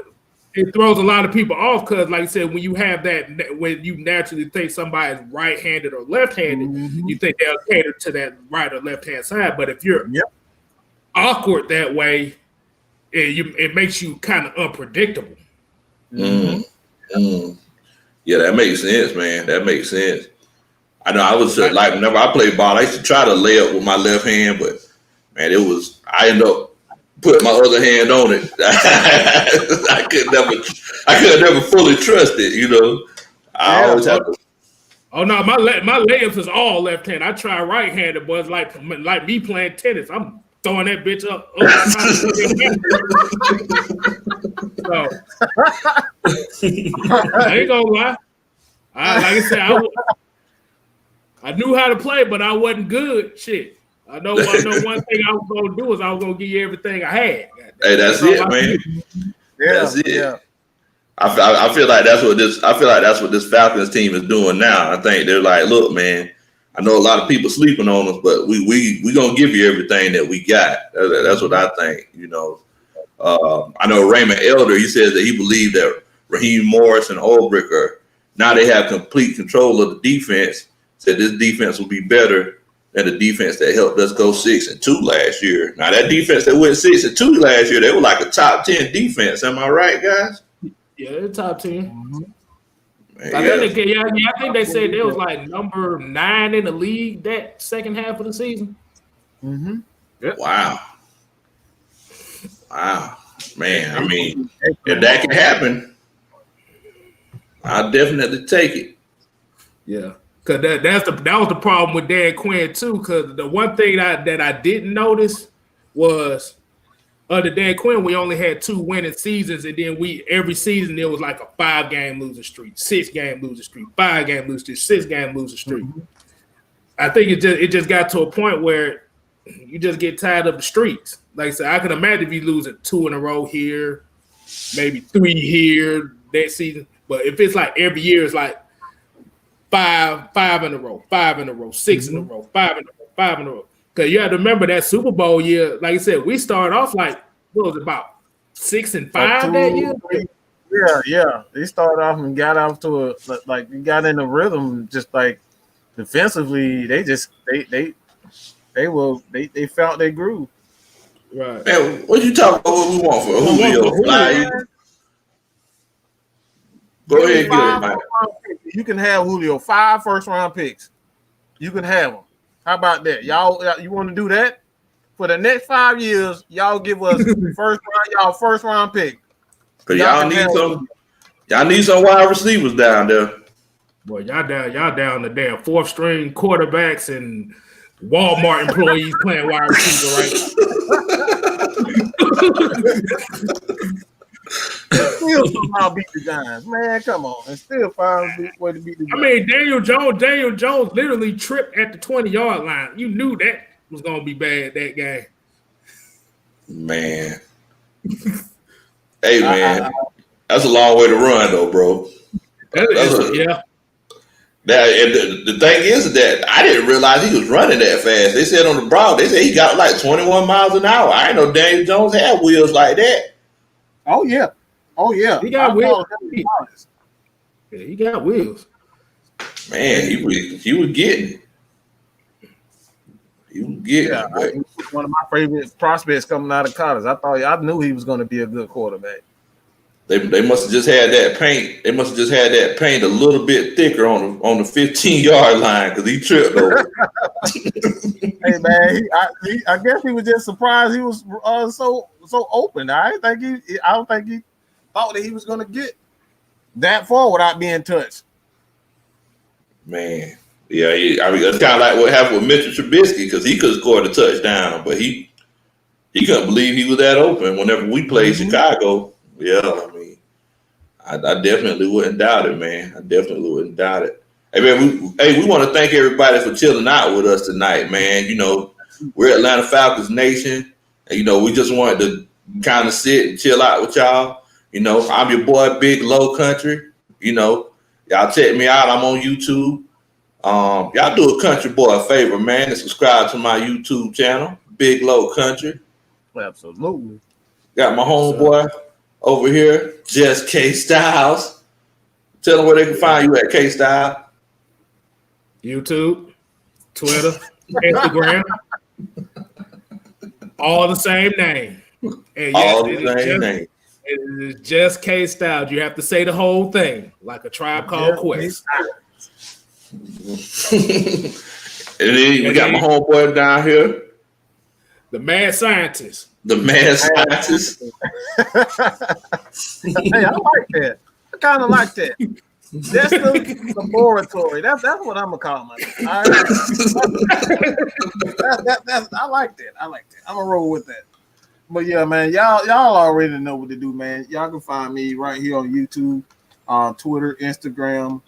It throws a lot of people off because, like I said, when you have that, when you naturally think somebody's right-handed or left-handed, you think they'll cater to that right or left-hand side. But if you're awkward that way, it makes you kind of unpredictable. Yeah, that makes sense, man. That makes sense. I know I was like whenever I played ball, I used to try to lay up with my left hand, but man, I ended up putting my other hand on it. I could never fully trust it, I always have to. Oh no, my layups is all left hand. I try right handed, but it's like me playing tennis. I'm throwing that bitch up. So I ain't gonna lie. Like I said, I knew how to play, but I wasn't good. Shit. I know one thing I was gonna do is I was gonna give you everything I had. Hey, that's it, man. That's it. Yeah. I feel like that's what this Falcons team is doing now. I think they're like, look, man, I know a lot of people sleeping on us, but we gonna give you everything that we got. That's what I think. I know Raymond Elder. He says that he believed that Raheem Morris and Ulbrich now they have complete control of the defense. Said this defense will be better than the defense that helped us go 6-2 last year. Now that defense that went 6-2 last year, they were like a top 10 defense. Am I right, guys? Yeah, they're top 10. Man, I think they said they was like number 9 in the league that second half of the season. Yep. Wow, man. I mean, if that can happen, I'll definitely take it. Yeah, because that was the problem with Dan Quinn too. Because the one thing that I didn't notice was under Dan Quinn, we only had 2 winning seasons, and then every season there was like a 5-game losing streak, 6-game losing streak, 5-game losing streak, 6-game losing streak. I think it just got to a point where you just get tired of the streaks. Like I said, I can imagine if you losing 2 in a row here, maybe 3 here that season. But if it's like every year, it's like 5 in a row, 5 in a row, 6 in a row, 5 in a row, 5 in a row. Because you have to remember that Super Bowl year, like I said, we started off like, what was it, about 6-5 that year? Yeah. He started off and got off to he got in the rhythm, just like defensively. They felt they grew. Right. Man, what you talking about? What we want for Julio? Fly? Go ahead and get him, Mike. You can have Julio 5 first-round picks. You can have them. How about that? Y'all, you want to do that? For the next 5 years, y'all give us first round pick. Cause y'all need some wide receivers down there. Boy, y'all down the damn 4th string quarterbacks and Walmart employees playing wide receiver, right? Still somehow beat the Giants, man. Come on, and still find a way to beat the Giants. I mean, Daniel Jones literally tripped at the 20-yard line. You knew that was gonna be bad that game. Man, hey man, that's a long way to run though, bro. Yeah. The thing is that I didn't realize he was running that fast. They said on the broad, they said he got like 21 miles an hour. I didn't know Daniel Jones had wheels like that. Oh yeah. He got wheels. Yeah, he got wheels. Man, he was getting it. He was getting it. He was one of my favorite prospects coming out of college. I knew he was going to be a good quarterback. They must have just had that paint. They must have just had that paint a little bit thicker on the 15-yard line because he tripped over. Hey man, I guess he was just surprised he was so open. I don't think he thought that he was going to get that far without being touched. Man, yeah, I mean that's kind of like what happened with Mitchell Trubisky because he could have scored a touchdown, but he couldn't believe he was that open. Whenever we played Chicago, yeah, I mean, I definitely wouldn't doubt it, man. I definitely wouldn't doubt it. Hey man, we want to thank everybody for chilling out with us tonight, man. You know, we're Atlanta Falcons Nation, and we just wanted to kind of sit and chill out with y'all. I'm your boy, Big Low Country. Y'all check me out. I'm on YouTube. Y'all do a country boy a favor, man, and subscribe to my YouTube channel, Big Low Country. Absolutely. Got my homeboy over here, Just K Styles. Tell them where they can find you at, K Style. YouTube, Twitter, Instagram, all the same name. And all the same name. It is Just K Styles. You have to say the whole thing, like a Tribe Called Quest. And then we got my homeboy down here, the Mad Scientist. The Mad Scientist. Hey, I like that. I kind of like that. That's the laboratory. That's what I'm gonna call myself. I like that. I'm gonna roll with that. But yeah, man, y'all already know what to do, man. Y'all can find me right here on YouTube, Twitter, Instagram.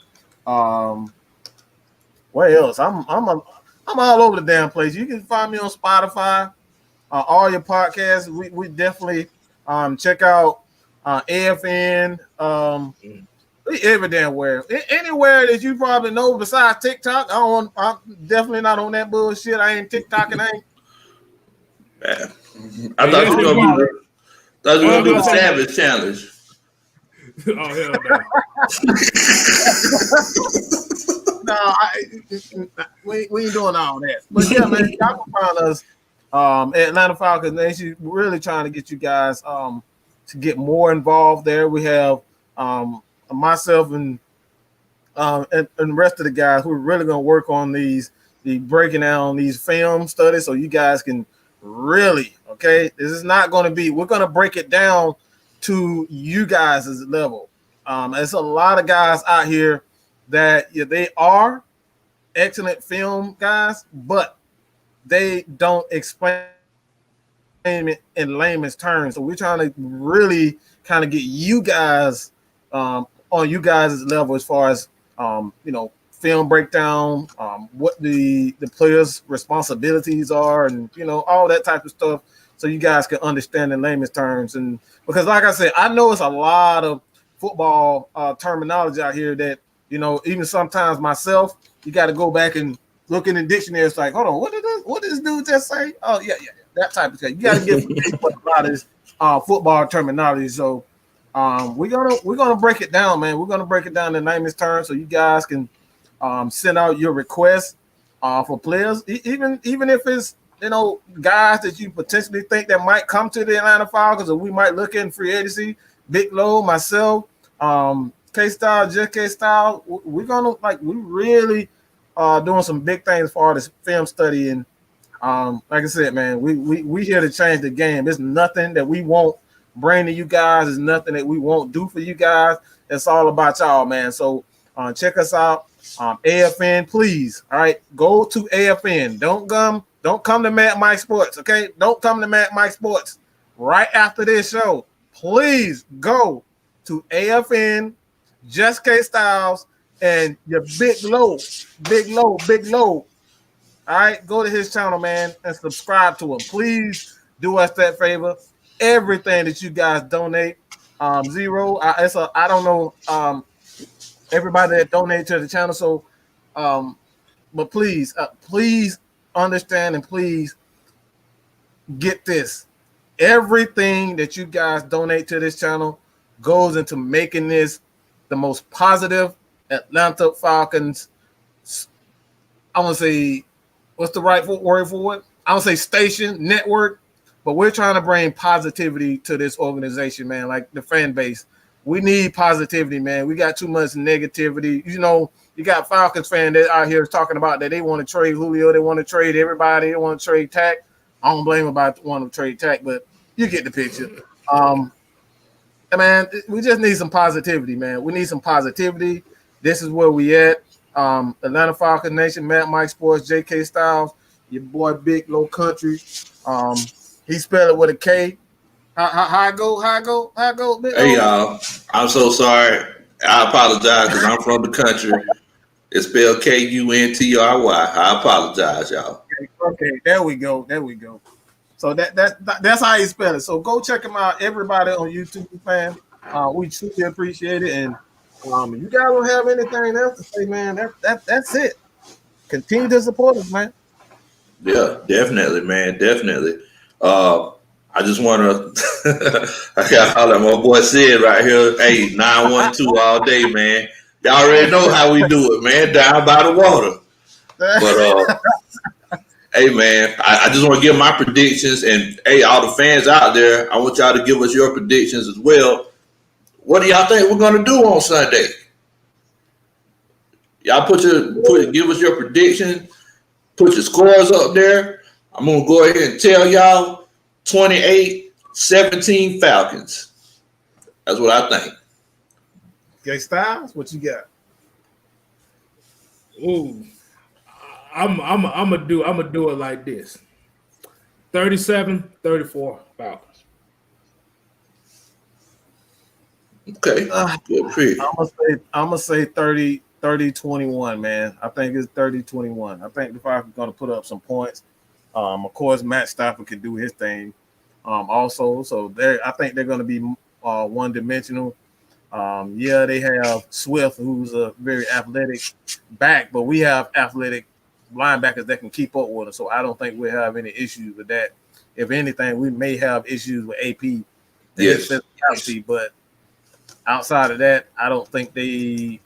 What else? I'm all over the damn place. You can find me on Spotify, all your podcasts. We definitely check out AFN. Every damn where, anywhere that you probably know besides TikTok. I'm definitely not on that bullshit. I ain't TikToking. Man. I thought you were gonna do the Savage Challenge. Oh hell no! No, we ain't doing all that. But yeah, man, y'all can find us at Atlanta Falcons Nation. We're really trying to get you guys to get more involved there. We have myself and the rest of the guys who are really going to work on the breaking down these film studies so you guys can really, okay, this is not going to be, we're going to break it down to you guys' level. There's a lot of guys out here that they are excellent film guys, but they don't explain it in layman's terms. So we're trying to really kind of get you guys on you guys' level as far as film breakdown, what the players' responsibilities are, and all that type of stuff, so you guys can understand in layman's terms. And because, like I said, I know it's a lot of football terminology out here that even sometimes myself, you got to go back and look in the dictionary. It's like, hold on, what did this dude just say? Oh yeah, that type of thing. You got to get a lot of this football terminology. So We're gonna break it down, man. We're gonna break it down in layman's terms, so you guys can send out your requests for players, even if it's guys that you potentially think that might come to the Atlanta Falcons, or we might look in free agency. Big Low, myself, K-Style, just K-Style. We're gonna we really doing some big things for this film study, and like I said, man, we here to change the game. There's nothing that we won't bring to you guys. There's nothing that we won't do for you guys. It's all about y'all, man. So check us out. AFN, please. All right, go to AFN. Don't come to Mad Mike Sports, okay? Don't come to Mad Mike Sports. Right after this show, please go to AFN, Just K Styles, and your Big Low. All right, go to his channel, man, and subscribe to him. Please do us that favor. Everything that you guys donate, zero. I don't know everybody that donated to the channel, so but please understand and please get this. Everything that you guys donate to this channel goes into making this the most positive Atlanta Falcons. I want to say, what's the right word for it? I don't say station, network, but we're trying to bring positivity to this organization, man, like the fan base. We need positivity, man. We got too much negativity. You got Falcons fans that out here talking about that they want to trade Julio, they want to trade everybody, they want to trade Tack. I don't blame them about wanting to trade Tack, but you get the picture. Man, we just need some positivity, man. We need some positivity. This is where we at. Atlanta Falcons Nation, Matt Mike Sports, JK Styles, your boy Big Low Country. He spelled it with a K. How I go? Big Hey, y'all. I'm so sorry. I apologize because I'm from the country. It's spelled Kuntry. I apologize, y'all. Okay, there we go. So that's how you spell it. So go check him out, everybody on YouTube, man. We truly appreciate it. And if you guys don't have anything else to say, man, that's it. Continue to support us, man. Yeah, definitely, man. Definitely. I just want to, I got all that my boy said right here. Hey, 912 all day, man. Y'all already know how we do it, man. Down by the water. But hey, man, I just want to give my predictions, and hey, all the fans out there, I want y'all to give us your predictions as well. What do y'all think we're gonna do on Sunday? Y'all give us your prediction, put your scores up there. I'm gonna go ahead and tell y'all 28-17 Falcons. That's what I think. Okay, Styles, what you got? Ooh, I'm gonna do it like this. 37-34 Falcons. Okay. Good pick. I'm gonna say 30-21, man. I think it's 30-21. I think the Falcons are gonna put up some points. Of course, Matt Stafford can do his thing. Also, so I think they're gonna be one-dimensional. Yeah, they have Swift, who's a very athletic back, but we have athletic linebackers that can keep up with us. So I don't think we'll have any issues with that. If anything, we may have issues with AP. Yes. But outside of that, I don't think they,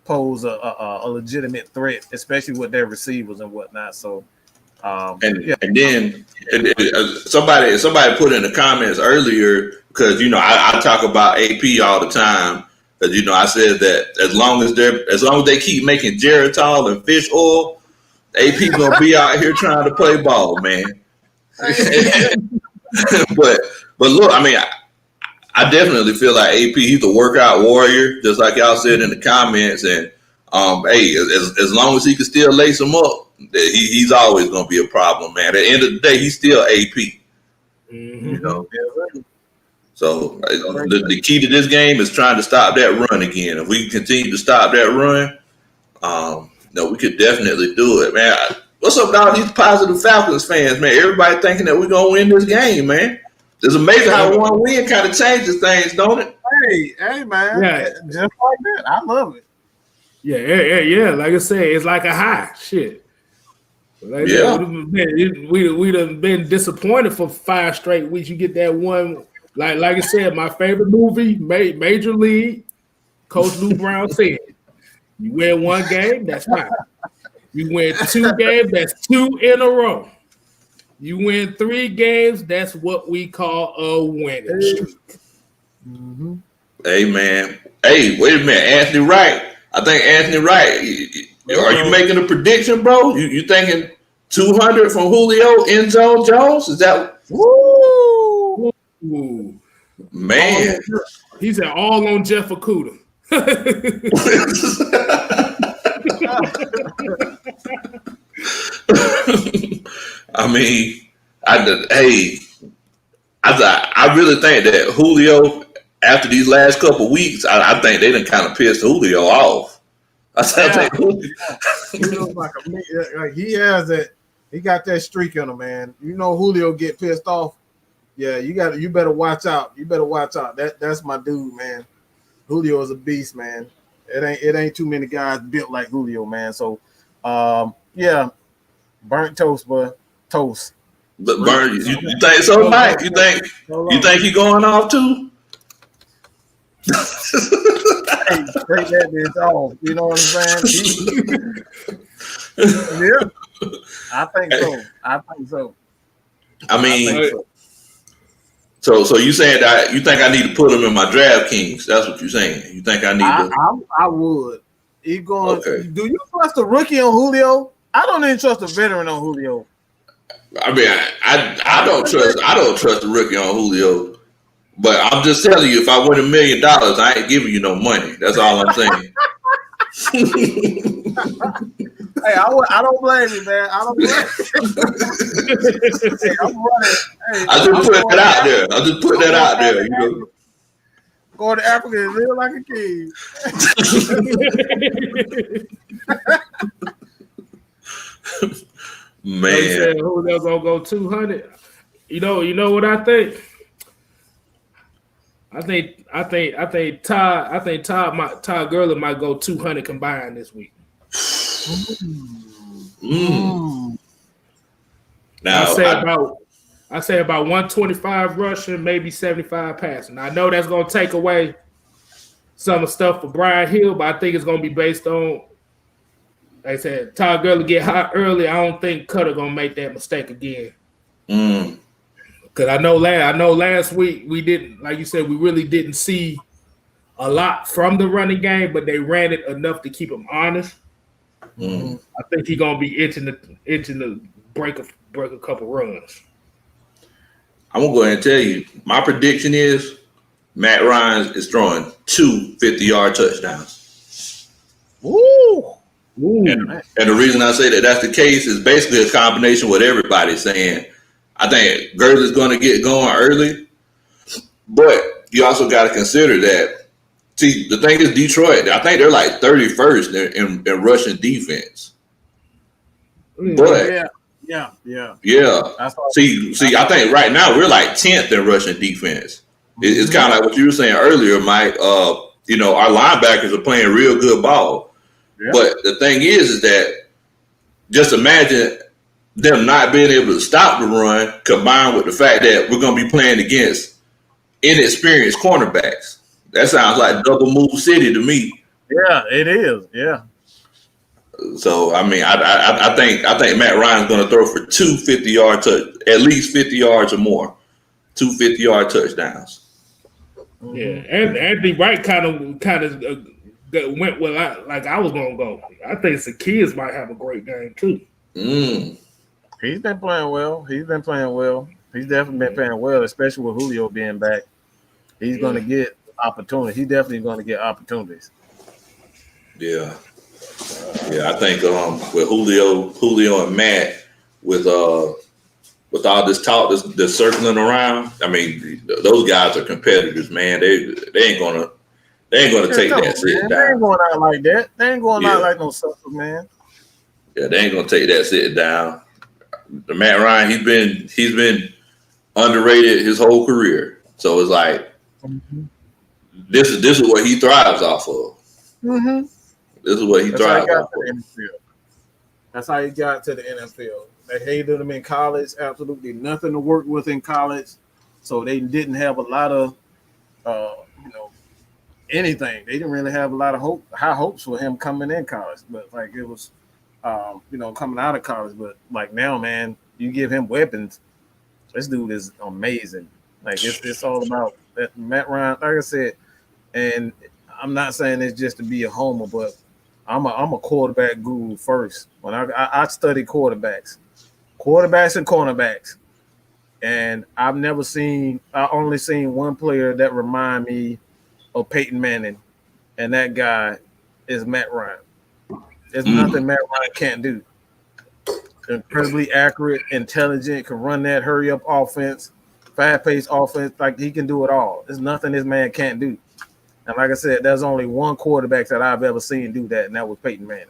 pose a legitimate threat, especially with their receivers and whatnot. So, and then somebody put in the comments earlier, because I talk about AP all the time, because I said that as long as they keep making Geritol and fish oil, AP gonna be out here trying to play ball, man. but look, I mean, I definitely feel like AP, he's a workout warrior, just like y'all said in the comments. And hey, as long as he can still lace him up, he's always gonna be a problem, man. At the end of the day, he's still AP. Mm-hmm. So the key to this game is trying to stop that run again. If we continue to stop that run, we could definitely do it, man. What's up with all these positive Falcons fans, man? Everybody thinking that we're gonna win this game, man. It's amazing how one win kind of changes things, don't it? Hey, man. Yeah. Just like that. I love it. Yeah. Like I said, it's like a high. Shit. Like we done been disappointed for 5 straight weeks. You get that one like I said, my favorite movie, Major League. Coach Lou Brown said, "You win one game, that's fine. You win 2 games, that's 2 in a row. You win 3 games, that's what we call a winning streak." Mm-hmm. Hey, man. Hey, wait a minute. Anthony Wright. I think Anthony Wright. Are you making a prediction, bro? You thinking 200 from Julio, end zone Jones? Is that? Woo! Ooh. Man. He said all on Jeff Okuda. I mean, I really think that Julio, after these last couple weeks, I think they done kind of pissed Julio off. Like he has that. He got that streak in him, man. You know, Julio get pissed off. Yeah, you better watch out. You better watch out. That's my dude, man. Julio is a beast, man. It ain't too many guys built like Julio, man. So, yeah, burnt toast, but toast. But burn, you think so, Mike? You think he going off too? Hey, take that bitch off. You know what I'm saying? Yeah, I think so. I mean, so you saying that you think I need to put him in my DraftKings? That's what you're saying. You think I need to? I would. He going? Okay. Do you trust a rookie on Julio? I don't even trust a veteran on Julio. I mean, I don't trust the rookie on Julio. But I'm just telling you, if I win $1 million, I ain't giving you no money. That's all I'm saying. Hey, I don't blame you, man. I don't blame you. Hey, I'm running. Hey, I just put that out there. I just put that out there. You know, going to Africa and live like a king. Man, Julio gonna go 200. You know what I think? I think Todd Gurley might go 200 combined this week. Now I say about 125 rushing, maybe 75 passing. Now, I know that's gonna take away some of the stuff for Brian Hill, but I think it's gonna be based on, like I said, Todd Gurley get hot early. I don't think Cutter gonna make that mistake again. Because I know last week we didn't, like you said, we really didn't see a lot from the running game, but they ran it enough to keep him honest. I think he's gonna be itching to break a couple runs. I'm gonna go ahead and tell you, my prediction is Matt Ryan is throwing 2 50-yard touchdowns. Ooh. And the reason I say that that's the case is basically a combination of what everybody's saying. I think Gurley's going to get going early, but you also got to consider that. See, the thing is, Detroit, I think they're like 31st in rushing defense. But yeah. See, I think right now we're like 10th in rushing defense. It's kind of like what you were saying earlier, Mike. Our linebackers are playing real good ball. Yeah. But the thing is that just imagine them not being able to stop the run, combined with the fact that we're going to be playing against inexperienced cornerbacks. That sounds like double move city to me. Yeah, it is. Yeah. So I mean, I think Matt Ryan's going to throw for 2 50-yard at least 50 yards or more, 2 50-yard touchdowns. Yeah, and Anthony Wright kind of went where I was going to go. I think Zacchaeus might have a great game too. He's been playing well. He's definitely been playing well, especially with Julio being back. He's going to get opportunities. He's definitely going to get opportunities. Yeah. I think with Julio and Matt, with all this talk that's circling around, I mean, those guys are competitors, man. They ain't gonna take that sit down. They ain't going out like that. They ain't going out like no sucker, man. Yeah, they ain't gonna take that sit down. The Matt Ryan, he's been underrated his whole career. So it's like this is what he thrives off of. Mm-hmm. This is what he thrives off of. That's how he got to the NFL. They hated him in college. Absolutely nothing to work with in college. so they didn't have a lot of anything. They didn't really have a lot of high hopes for him coming in college, but like it was, coming out of college. But like now, man, you give him weapons. This dude is amazing. Like it's all about that Matt Ryan. Like I said, and I'm not saying it's just to be a homer, but I'm a quarterback guru first. When I study quarterbacks and cornerbacks, and I only seen one player that remind me of Peyton Manning, and that guy is Matt Ryan. There's nothing Matt Ryan can't do. Incredibly accurate, intelligent, can run that hurry up offense, fast-paced offense. Like he can do it all. There's nothing this man can't do. And like I said, there's only one quarterback that I've ever seen do that, and that was Peyton Manning.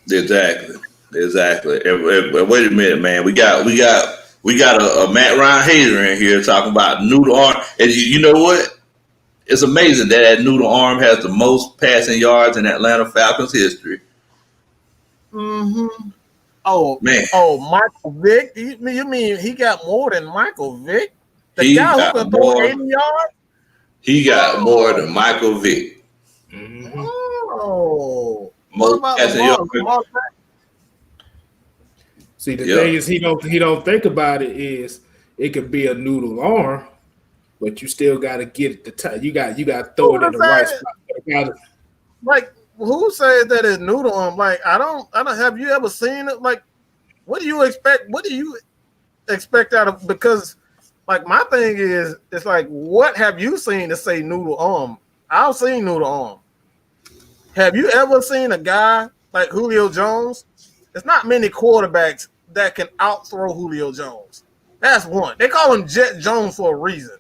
Exactly. And wait a minute, man. We got a Matt Ryan hater in here talking about noodle arm. And you know what? It's amazing that noodle arm has the most passing yards in Atlanta Falcons history. Mm-hmm. Oh, man. Oh, Michael Vick? You mean he got more than Michael Vick? The guy who can throw 80 yards? He got more than Michael Vick. Mm-hmm. Oh. Most passing yards. See, the thing is, he don't think about it is it could be a noodle arm, but you still got to get it the time. You got to throw it in the right spot. Like, who says that it's noodle arm? Like, I don't. Have you ever seen it? Like, what do you expect? What do you expect out of? Because, like, my thing is, it's like, what have you seen to say noodle arm? I've seen noodle arm. Have you ever seen a guy like Julio Jones? There's not many quarterbacks that can outthrow Julio Jones. That's one. They call him Jet Jones for a reason.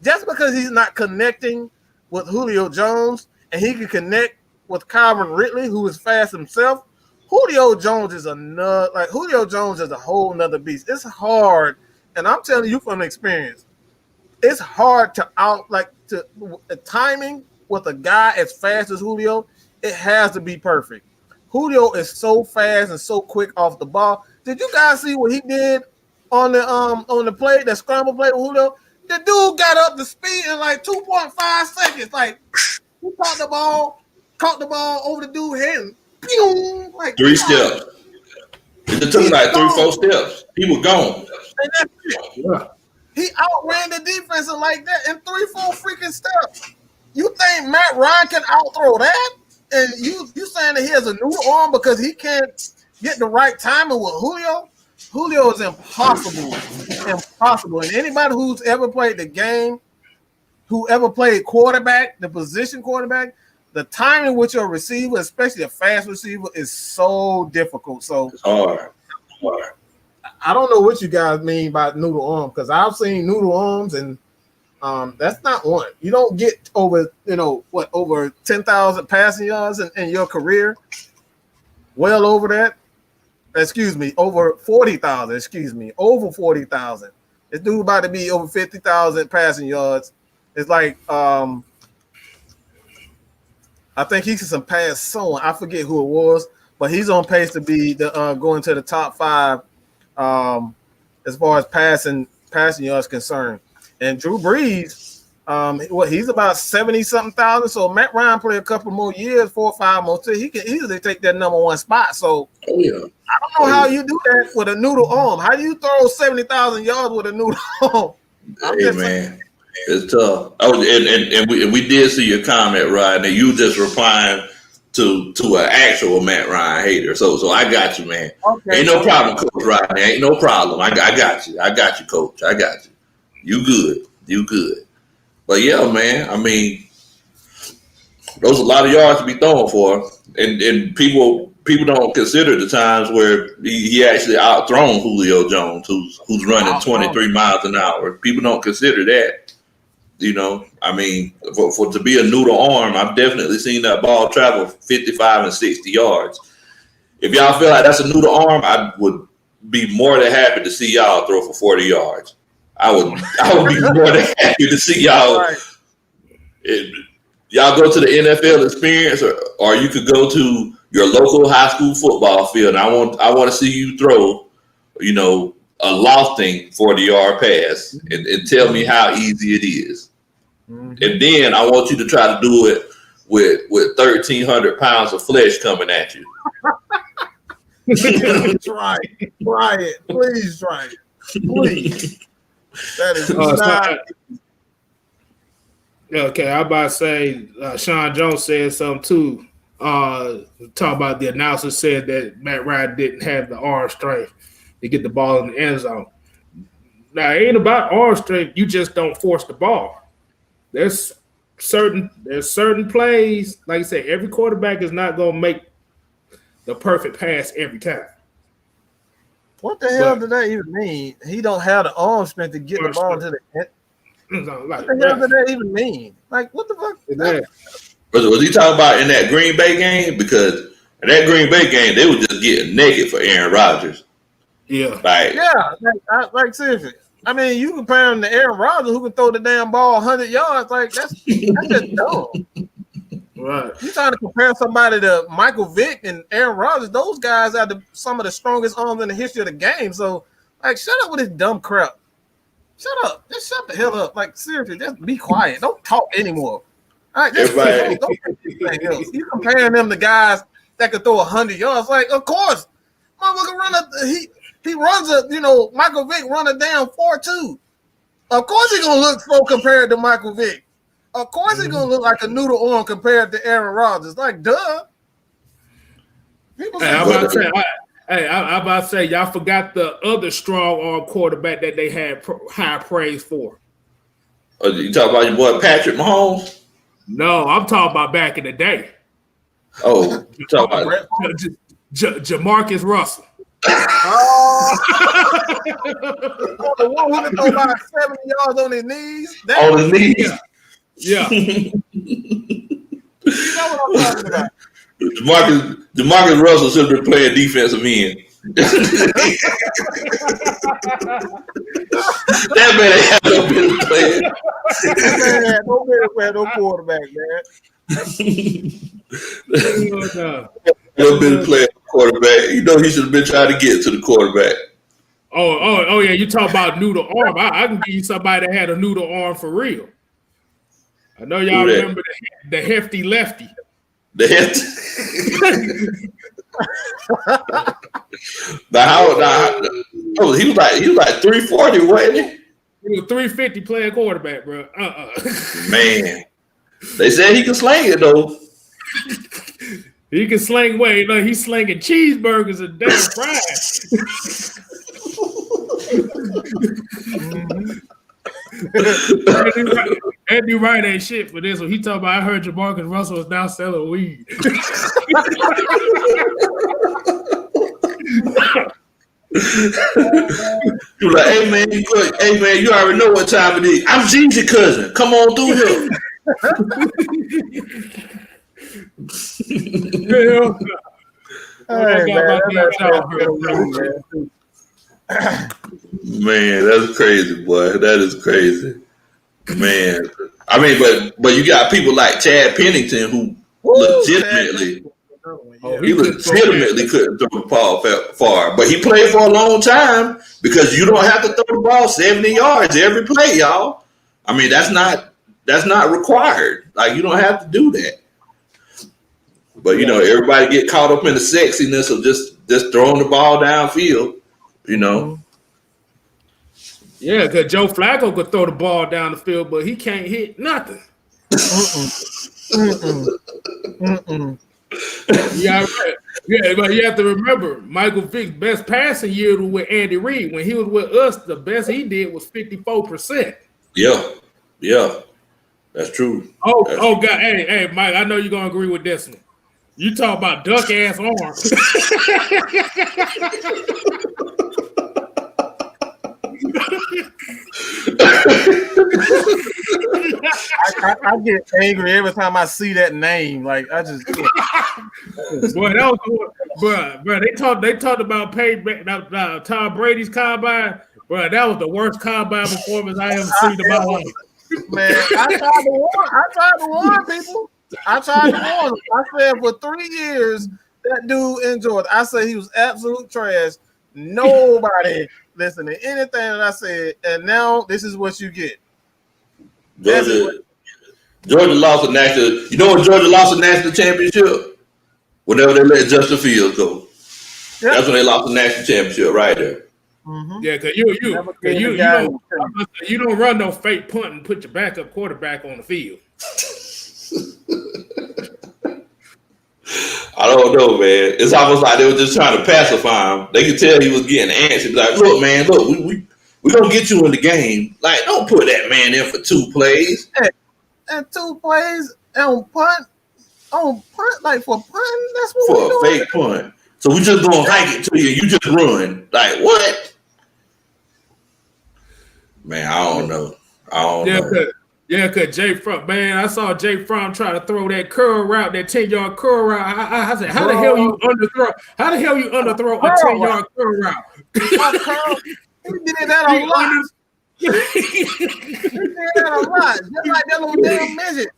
Just because he's not connecting with Julio Jones and he can connect with Calvin Ridley, who is fast himself, Julio Jones is Julio Jones is a whole nother beast. It's hard, and I'm telling you from experience, it's hard to the timing with a guy as fast as Julio. It has to be perfect. Julio is so fast and so quick off the ball. Did you guys see what he did on the play, that scramble play with Julio? The dude got up to speed in like 2.5 seconds. Like he caught the ball over the dude's head. And, boom, like 3 steps. It took like 3-4 steps. He was gone. And that's it. Yeah. He outran the defense like that in 3-4 freaking steps. You think Matt Ryan can outthrow that? And you saying that he has a new arm because he can't get the right timing with Julio? Julio is impossible. And anybody who's ever played the game, who ever played quarterback, the position quarterback, the timing with your receiver, especially a fast receiver, is so difficult. So it's hard. I don't know what you guys mean by noodle arm, because I've seen noodle arms, and that's not one. You don't get over 10,000 passing yards in your career. Well over that. Over 40,000. Over 40,000. This dude about to be over 50,000 passing yards. It's like I think he's some pass someone. I forget who it was, but he's on pace to be going to the top 5 as far as passing yards concerned. And Drew Brees, he's about 70-something thousand. So Matt Ryan play a couple more years, 4 or 5 more. He can easily take that number 1 spot. So I don't know how you do that with a noodle arm. How do you throw 70,000 yards with a noodle arm? Hey man, it's tough. And we did see your comment, Ryan, and you just replying to an actual Matt Ryan hater. So I got you, man. Okay. Ain't no problem, Coach Ryan. Ain't no problem. I got you. I got you, Coach. I got you. You good. But yeah, man, I mean, those are a lot of yards to be thrown for. And people don't consider the times where he actually outthrown Julio Jones, who's running 23 miles an hour. People don't consider that. I mean, for to be a noodle arm, I've definitely seen that ball travel 55 and 60 yards. If y'all feel like that's a noodle arm, I would be more than happy to see y'all throw for 40 yards. I would be more than happy to see y'all. Right. Y'all go to the NFL experience, or you could go to your local high school football field. And I want to see you throw, a lofting 40-yard pass and tell me how easy it is. And then I want you to try to do it with 1,300 pounds of flesh coming at you. Try it. Please try it. Please. That is not. Okay, I'm about to say Sean Jones said something too. Talk about the announcer said that Matt Ryan didn't have the arm strength to get the ball in the end zone. Now, it ain't about arm strength. You just don't force the ball. There's certain plays, like I said, every quarterback is not going to make the perfect pass every time. What the hell did that even mean? He don't have the arm strength to get the ball to the end. What the hell did that even mean? Like, what the fuck? Was he talking about in that Green Bay game? Because in that Green Bay game, they were just getting naked for Aaron Rodgers. Yeah. Like seriously. I mean, you compare him to Aaron Rodgers, who can throw the damn ball 100 yards. Like, that's just dumb. Right. You trying to compare somebody to Michael Vick and Aaron Rodgers? Those guys are some of the strongest arms in the history of the game. So, like, shut up with this dumb crap. Shut up. Just shut the hell up. Like, seriously, just be quiet. Don't talk anymore. All right, just don't anything else. You comparing them to guys that could throw 100 yards. Like, of course, motherfucker he runs Michael Vick run a damn 4.2. Of course he's gonna look slow compared to Michael Vick. Of course he's gonna look like a noodle arm compared to Aaron Rodgers. Like, duh. I'm about to say, y'all forgot the other strong arm quarterback that they had high praise for. You talking about your boy Patrick Mahomes? No, I'm talking about back in the day. Oh, you talking about Jamarcus Russell. Oh, the one who can throw about 70 yards on his knees. On his knees? Yeah. You know what I'm talking about. DeMarcus Russell should have been playing defensive end. That man ain't have no business playing. That man had no business playing no quarterback, man. No business playing quarterback. You know he should have been trying to get to the quarterback. Oh yeah, you talk about noodle arm. I can give you somebody that had a noodle arm for real. I know y'all remember the hefty lefty. The hefty. He was like 340, wasn't he? He was 350 playing quarterback, bro. Man, they said he can slang it though. He can sling weight. Like he's slinging cheeseburgers and damn fries. Andy Wright ain't shit for this one. He talking about I heard Jamarcus Russell is now selling weed. You like, hey man, you already know what time it is. I'm G's cousin. Come on through here. Man, that's crazy, boy. That is crazy, man. I mean, but you got people like Chad Pennington who legitimately couldn't throw the ball far, but he played for a long time because you don't have to throw the ball 70 yards every play, y'all. I mean, that's not required. Like, you don't have to do that. But you know, everybody get caught up in the sexiness of just throwing the ball downfield. You know. Yeah, because Joe Flacco could throw the ball down the field, but he can't hit nothing. Yeah, but you have to remember, Michael Vick's best passing year was with Andy Reid. When he was with us, the best he did was 54%. Yeah, that's true. Oh, God, hey, Mike, I know you're gonna agree with this one. You talk about duck ass arms. I get angry every time I see that name. Like I just boy, that was bro. They talked about Tom Brady's combine. Bro, that was the worst combine performance I ever seen in my life. Man, I tried to warn people. I tried to warn them. I said for 3 years that dude enjoyed. I said he was absolute trash. Nobody listen to anything that I said, and now this is what you get. Georgia lost the national. You know what Georgia lost the national championship? Whenever they let Justin Fields go. Yep. That's when they lost the national championship right there. Mm-hmm. Yeah, because you don't run no fake punt and put your backup quarterback on the field. I don't know, man. It's almost like they were just trying to pacify him. They could tell he was getting antsy. Like, look, man, we gonna get you in the game. Like, don't put that man in for 2 plays. And 2 plays on punt, like for punting, that's what for a fake punt. So we just gonna hike it to you. You just run. Like what? Man, I don't know. Yeah, cause Jay Fromm, man, I saw Jay Fromm try to throw that curl route, that 10-yard curl route. I said, how the hell you underthrow? How the hell you underthrow a 10-yard curl route? He did that a lot. He did that a lot. Just like that little damn midget.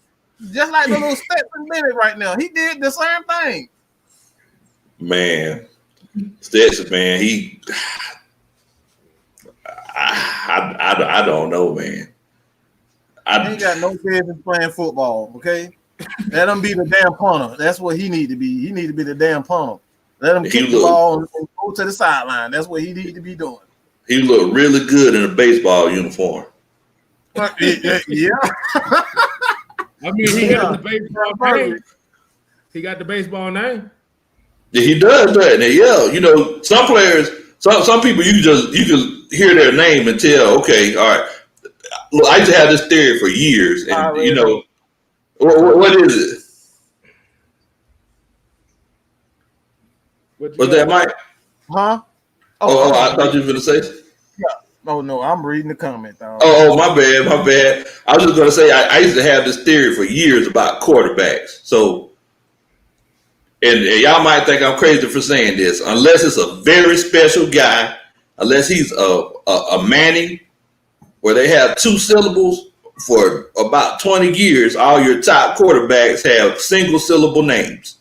Just like the little Stetson Bennett right now. He did the same thing. Man, Stetson, man, I don't know, man. He ain't got no business playing football, okay? Let him be the damn punter. That's what he need to be. He need to be the damn punter. Let him kick the ball and go to the sideline. That's what he need to be doing. He looked really good in a baseball uniform. Yeah. I mean, he got the baseball name. He got the baseball name. Yeah, he does that. Yeah, you know, some players, some people, you can hear their name and tell, okay, all right. Look, I used to have this theory for years, and you know, what is it? Was that Mike? Huh? Oh, I thought you were going to say. Yeah. Oh no, I'm reading the comment. Oh, my bad. I was just going to say I used to have this theory for years about quarterbacks. So, and y'all might think I'm crazy for saying this, unless it's a very special guy, unless he's a Manning, where they have 2 syllables for about 20 years. All your top quarterbacks have single syllable names.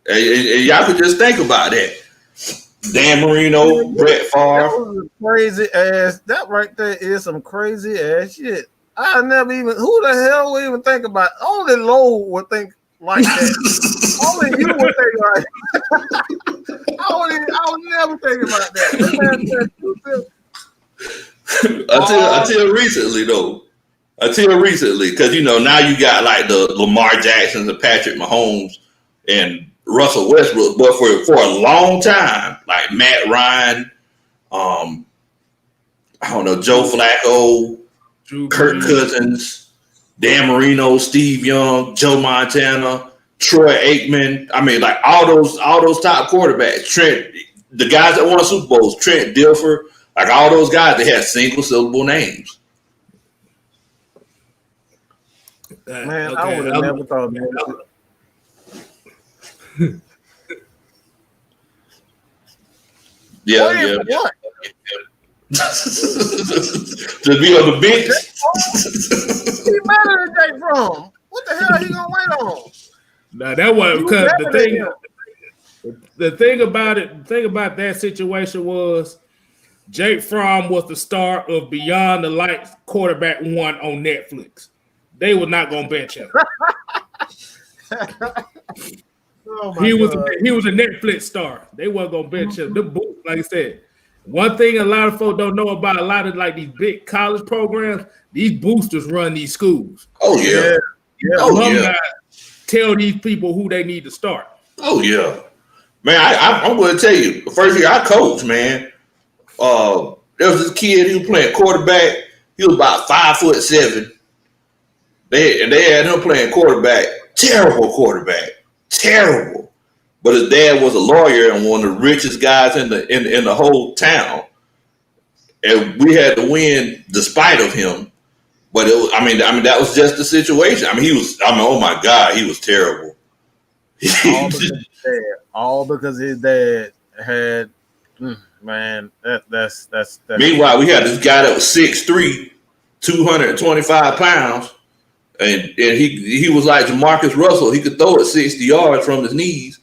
And y'all could just think about that. Dan Marino, Brett Favre. That was crazy ass. That right there is some crazy ass shit. I never even. Who the hell would even think about? Only Lowe would think like that. Only you would think like. I would never think about that. Until recently, though. Because you know now you got like the Lamar Jacksons and Patrick Mahomes and Russell Westbrook, but for a long time, like Matt Ryan, I don't know, Joe Flacco, Kirk Cousins, Dan Marino, Steve Young, Joe Montana, Troy Aikman. I mean, like all those top quarterbacks. Trent, the guys that won Super Bowls, Trent Dilfer. Like all those guys, they had single syllable names. Man, okay. I would have never thought about it. Yeah. What? To be on the bench. He better than Jake Fromm. What the hell he gonna wait on? Now that was because the thing about that situation was Jake Fromm was the star of Beyond the Lights Quarterback 1 on Netflix. They were not gonna bench him. He was a Netflix star. They weren't gonna bench him. Like I said, one thing a lot of folks don't know about a lot of like these big college programs, these boosters run these schools. Oh yeah. Alumni tell these people who they need to start. Oh yeah. Man, I'm gonna tell you, the first year I coached, man. There was this kid who was playing quarterback. He was about 5'7". They had him playing quarterback. Terrible quarterback. Terrible. But his dad was a lawyer and one of the richest guys in the whole town. And we had to win despite of him. But it was, I mean that was just the situation. Oh my God, he was terrible. All because his dad had. Man, that's. Meanwhile, we had this guy that was 6'3", 225 pounds, and he was like Jamarcus Russell. He could throw it 60 yards from his knees,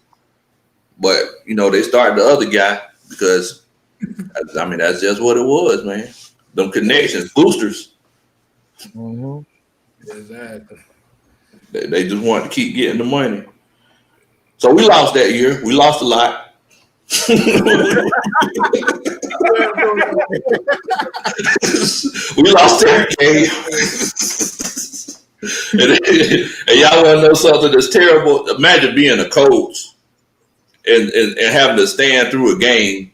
but you know they started the other guy because I mean, that's just what it was, man. Them connections, boosters. Mm-hmm. Exactly. They just wanted to keep getting the money. So we lost that year. We lost a lot. We lost that game. And y'all want to know something that's terrible? Imagine being a coach and having to stand through a game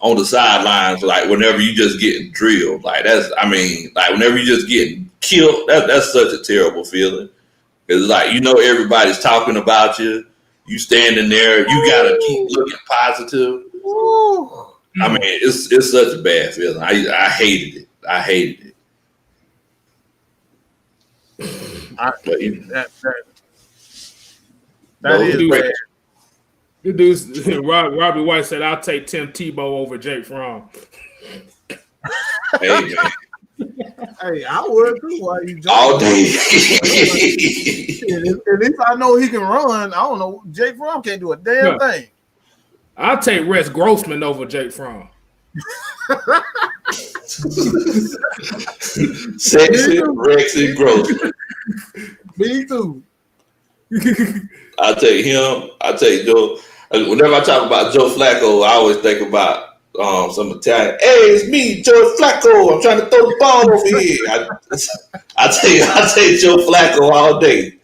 on the sidelines, like whenever you just getting drilled. Like like whenever you just getting killed, that's such a terrible feeling. It's like, everybody's talking about you. You standing there, you gotta keep looking positive. I mean, it's such a bad feeling. I hated it. I hated it. That is bad. The dude, Robbie White said, "I'll take Tim Tebow over Jake Fromm." Hey, man. Hey, I would too. Why you All day. At least I know he can run. I don't know. Jake Fromm can't do a damn thing. I'll take Rex Grossman over Jake Fromm. Sexy Rex and Grossman. Me too. I'll take him. I'll take Joe. Whenever I talk about Joe Flacco, I always think about some Italian. Hey, it's me, Joe Flacco. I'm trying to throw the ball over here. I take Joe Flacco all day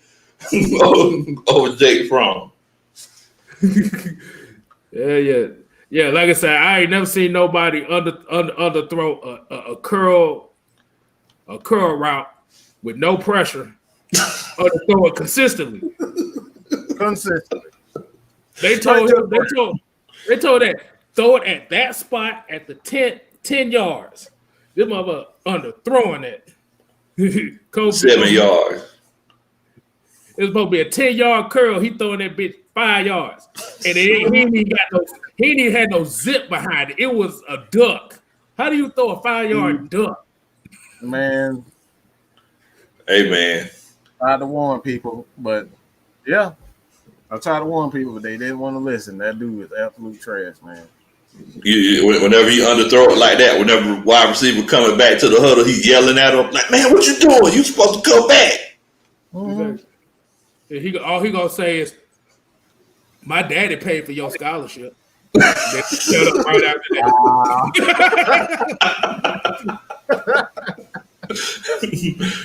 over Jake Fromm. Yeah. Like I said, I ain't never seen nobody underthrow a curl route with no pressure, underthrow it consistently. They told that throw it at that spot at the 10 yards. This mother underthrowing it. 7 yards. It's supposed to be a 10-yard curl. He throwing that bitch 5 yards, and he ain't even had no zip behind it. It was a duck. How do you throw a 5-yard duck? Man. Hey, man. I tried to warn people, but yeah. I tried to warn people, but they didn't want to listen. That dude was absolute trash, man. Whenever you underthrow it like that, whenever wide receiver coming back to the huddle, he's yelling at him like, "Man, what you doing? You supposed to come back." Mm-hmm. All he gonna say is, "My daddy paid for your scholarship." Shut up right after that.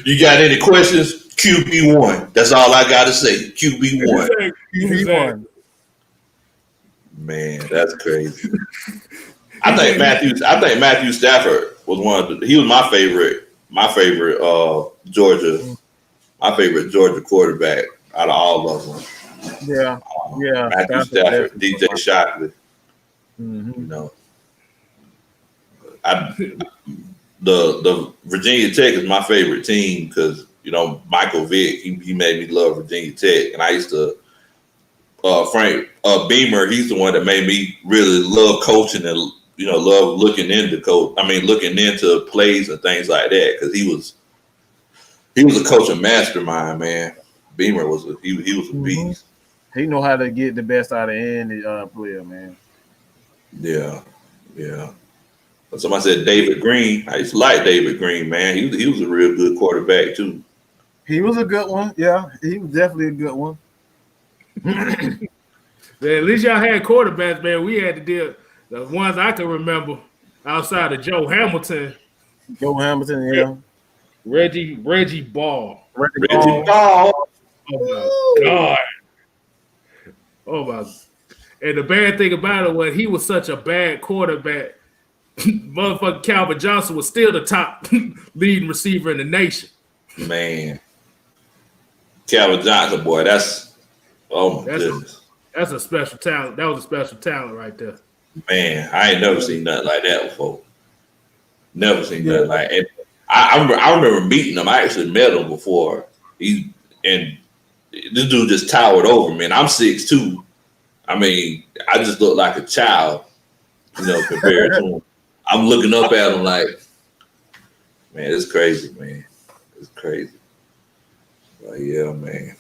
You got any questions? QB1. That's all I got to say. QB1. QB1. Man, that's crazy. I think Matthew Stafford was he was my favorite Georgia quarterback out of all of them. Yeah. Matthew Stafford, DJ Shockley. Mm-hmm. The Virginia Tech is my favorite team because Michael Vick, he made me love Virginia Tech, and I used to Frank Beamer. He's the one that made me really love coaching and love looking into plays and things like that because he was a coaching mastermind, man. Beamer was a beast. He know how to get the best out of any player, man. Yeah. Somebody said David Green. I used to like David Green, man. He was a real good quarterback too. He was a good one. Yeah, he was definitely a good one. Man, at least y'all had quarterbacks, man. We had to deal the ones I can remember outside of Joe Hamilton. Yeah. Reggie Ball. Reggie Ball. Oh my God. Oh my. And the bad thing about it was he was such a bad quarterback. Motherfucking Calvin Johnson was still the top leading receiver in the nation. Man. Calvin Johnson, boy, that's goodness. That's a special talent. That was a special talent right there. Man, I ain't never seen nothing like that before. Never seen nothing like that. I remember meeting him. I actually met him before. This dude just towered over me. And I'm 6'2". I mean, I just look like a child, compared to him. I'm looking up at him like, man, it's crazy, man. It's crazy. But yeah, man.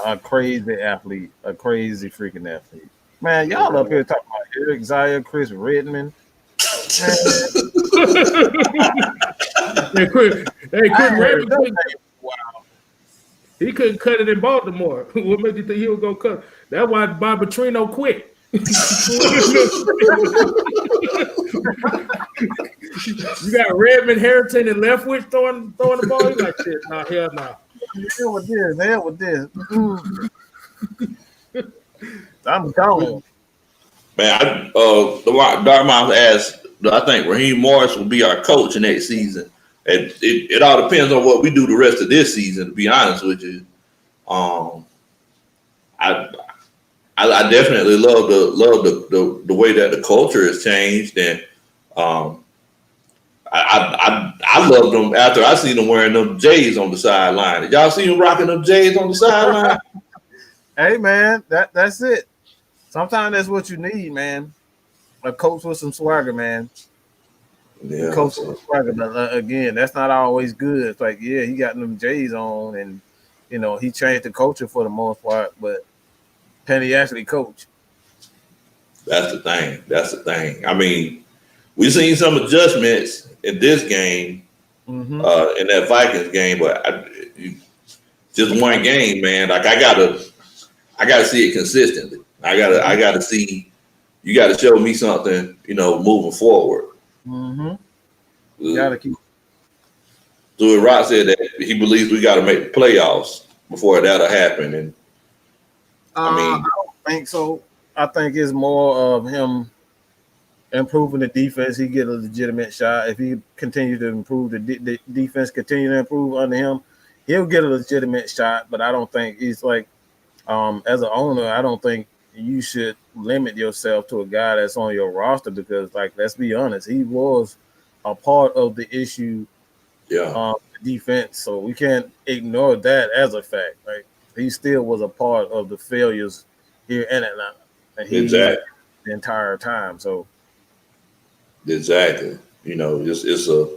A crazy athlete. A crazy freaking athlete. Man, y'all up here talking about Eric Zaya, Chris Redmond. He couldn't cut it in Baltimore. What made you think he was gonna cut? That's why Bob Petrino quit. You got Redmond, Harrington, and Leftwich throwing the ball. He's like, shit, nah, hell no. Hell with this. I'm gone. Man, Dartmouth asked, I think Raheem Morris will be our coach next season. And it all depends on what we do the rest of this season, to be honest with you. I definitely love the way that the culture has changed, and I loved them after I seen them wearing them J's on the sideline. Did y'all see them rocking them J's on the sideline? Hey man, that's it. Sometimes that's what you need, man. A coach with some swagger, man. Yeah, coach with some swagger, but again, that's not always good. It's like, yeah, he got them J's on, and he changed the culture for the most part, but can he actually coach? That's the thing. I mean, we've seen some adjustments in this game, in that Vikings game, but just one game, man. Like I gotta see it consistently. I gotta see. You gotta show me something, moving forward. You gotta keep. Stuart Rock said that he believes we got to make the playoffs before that'll happen, and I don't think so. I think it's more of him improving the defense. He get a legitimate shot if he continue to improve the defense. Continue to improve under him, he'll get a legitimate shot. But I don't think he's like, as an owner, I don't think you should limit yourself to a guy that's on your roster because, like, let's be honest, he was a part of the issue. Yeah. Defense, so we can't ignore that as a fact. Like he still was a part of the failures here in Atlanta, and exactly the entire time. So exactly, it's a,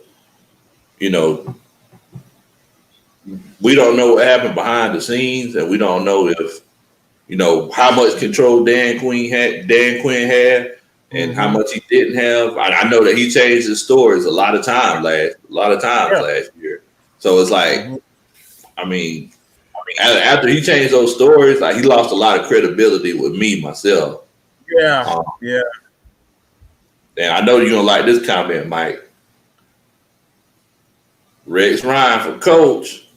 we don't know what happened behind the scenes, and we don't know if, how much control Dan Quinn had. And how much he didn't have. I know that he changed his stories a lot of times last year. So it's like, I mean, after he changed those stories, like he lost a lot of credibility with me myself. Yeah. And I know you're gonna like this comment, Mike. Rex Ryan for coach.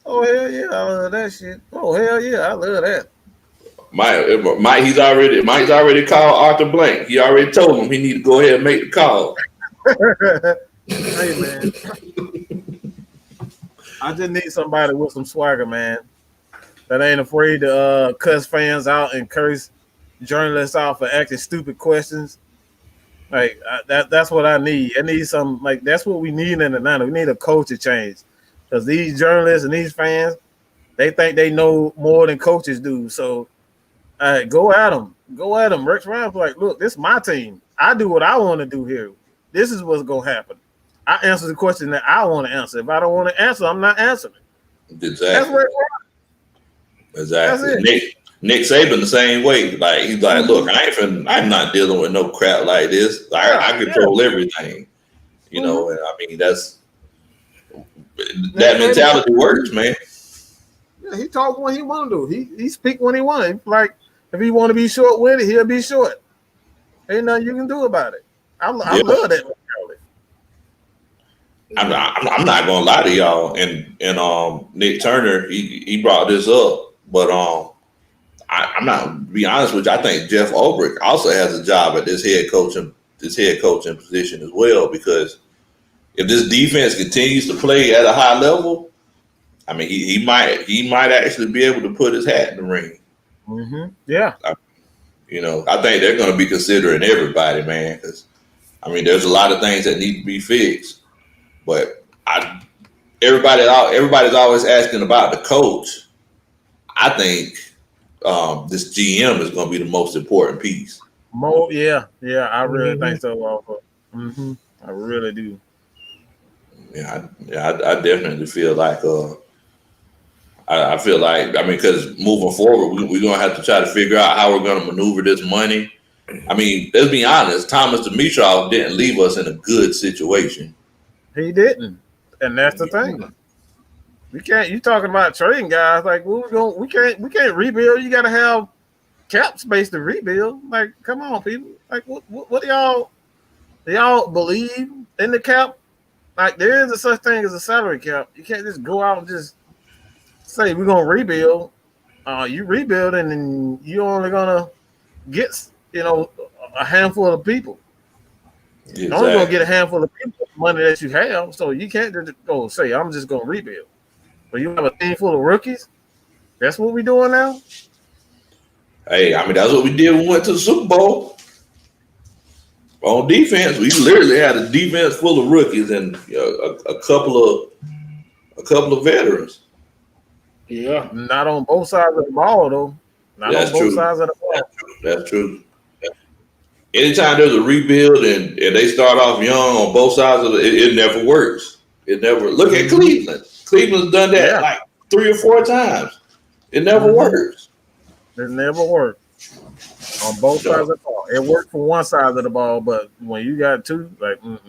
Oh hell yeah, I love that shit. Oh hell yeah, I love that. Mike's already called Arthur Blank. He already told him he need to go ahead and make the call. Hey man, I just need somebody with some swagger, man, that ain't afraid to cuss fans out and curse journalists out for asking stupid questions. Like that's what I need. I need some, like, that's what we need in Atlanta. We need a culture change because these journalists and these fans, they think they know more than coaches do. So. Go at him. Rex Ryan's like, look, this is my team. I do what I want to do here. This is what's going to happen. I answer the question that I want to answer. If I don't want to answer, I'm not answering it. Exactly. That's Rex Ryan. Exactly. Nick Saban the same way. Like he's like, look, I'm not dealing with no crap like this. I control everything. And I mean that mentality works, man. Yeah, he talk what he want to do. He speak when he want. Like if he want to be short with it, he'll be short. Ain't nothing you can do about it. I love that. I'm not gonna lie to y'all, and Nick Turner he brought this up, but I'm not, to be honest with you, I think Jeff Ulbrich also has a job at this head coaching position as well, because if this defense continues to play at a high level, I mean he might actually be able to put his hat in the ring. Mm-hmm. Yeah. I think they're going to be considering everybody, man, because I mean there's a lot of things that need to be fixed. But everybody's always asking about the coach. I think this GM is going to be the most important piece. Yeah, I really think so. Also, I really do. Yeah, I definitely feel like I feel like, I mean, because moving forward, we're going to have to try to figure out how we're going to maneuver this money. I mean, let's be honest. Thomas Dimitrov didn't leave us in a good situation. He didn't, and that's the thing. We can't. You talking about trading guys? Like we can't rebuild. You got to have cap space to rebuild. Like, come on, people. Like, what do y'all believe in the cap? Like, there is a such thing as a salary cap. You can't just go out and just say we're gonna rebuild. You rebuild, and then you're only gonna get a handful of people. Exactly. You're only gonna get a handful of people with the money that you have. So you can't just go say I'm just gonna rebuild. But you have a team full of rookies. That's what we're doing now. Hey, I mean that's what we did when we went to the Super Bowl. On defense, we literally had a defense full of rookies and a couple of veterans. Yeah, not on both sides of the ball though. Not on both sides of the ball. That's true. Anytime there's a rebuild and they start off young on both sides of it never works. It never. Look at Cleveland. Cleveland's done that like 3 or 4 times. It never works. It never worked on both sides of the ball. It worked for one side of the ball, but when you got two, like, a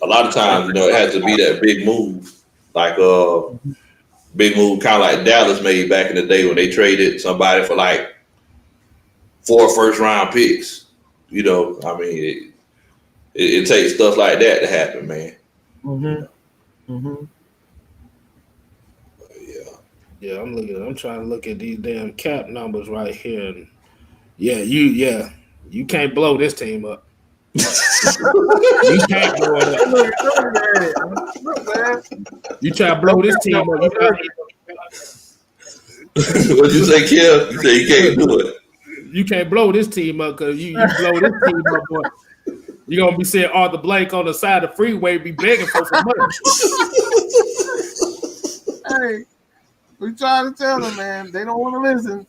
lot of times, it has to be that big move, like big move, kind of like Dallas made back in the day when they traded somebody for like 4 first-round picks. I mean, it takes stuff like that to happen, man. Yeah, I'm trying to look at these damn cap numbers right here. And you can't blow this team up. You can't blow it up. You try to blow this team up. What'd you say, Kev? You say you can't do it. You can't blow this team up because you blow this team up, boy. You're going to be seeing Arthur Blank on the side of the freeway be begging for some money. Hey, we trying to tell them, man. They don't want to listen.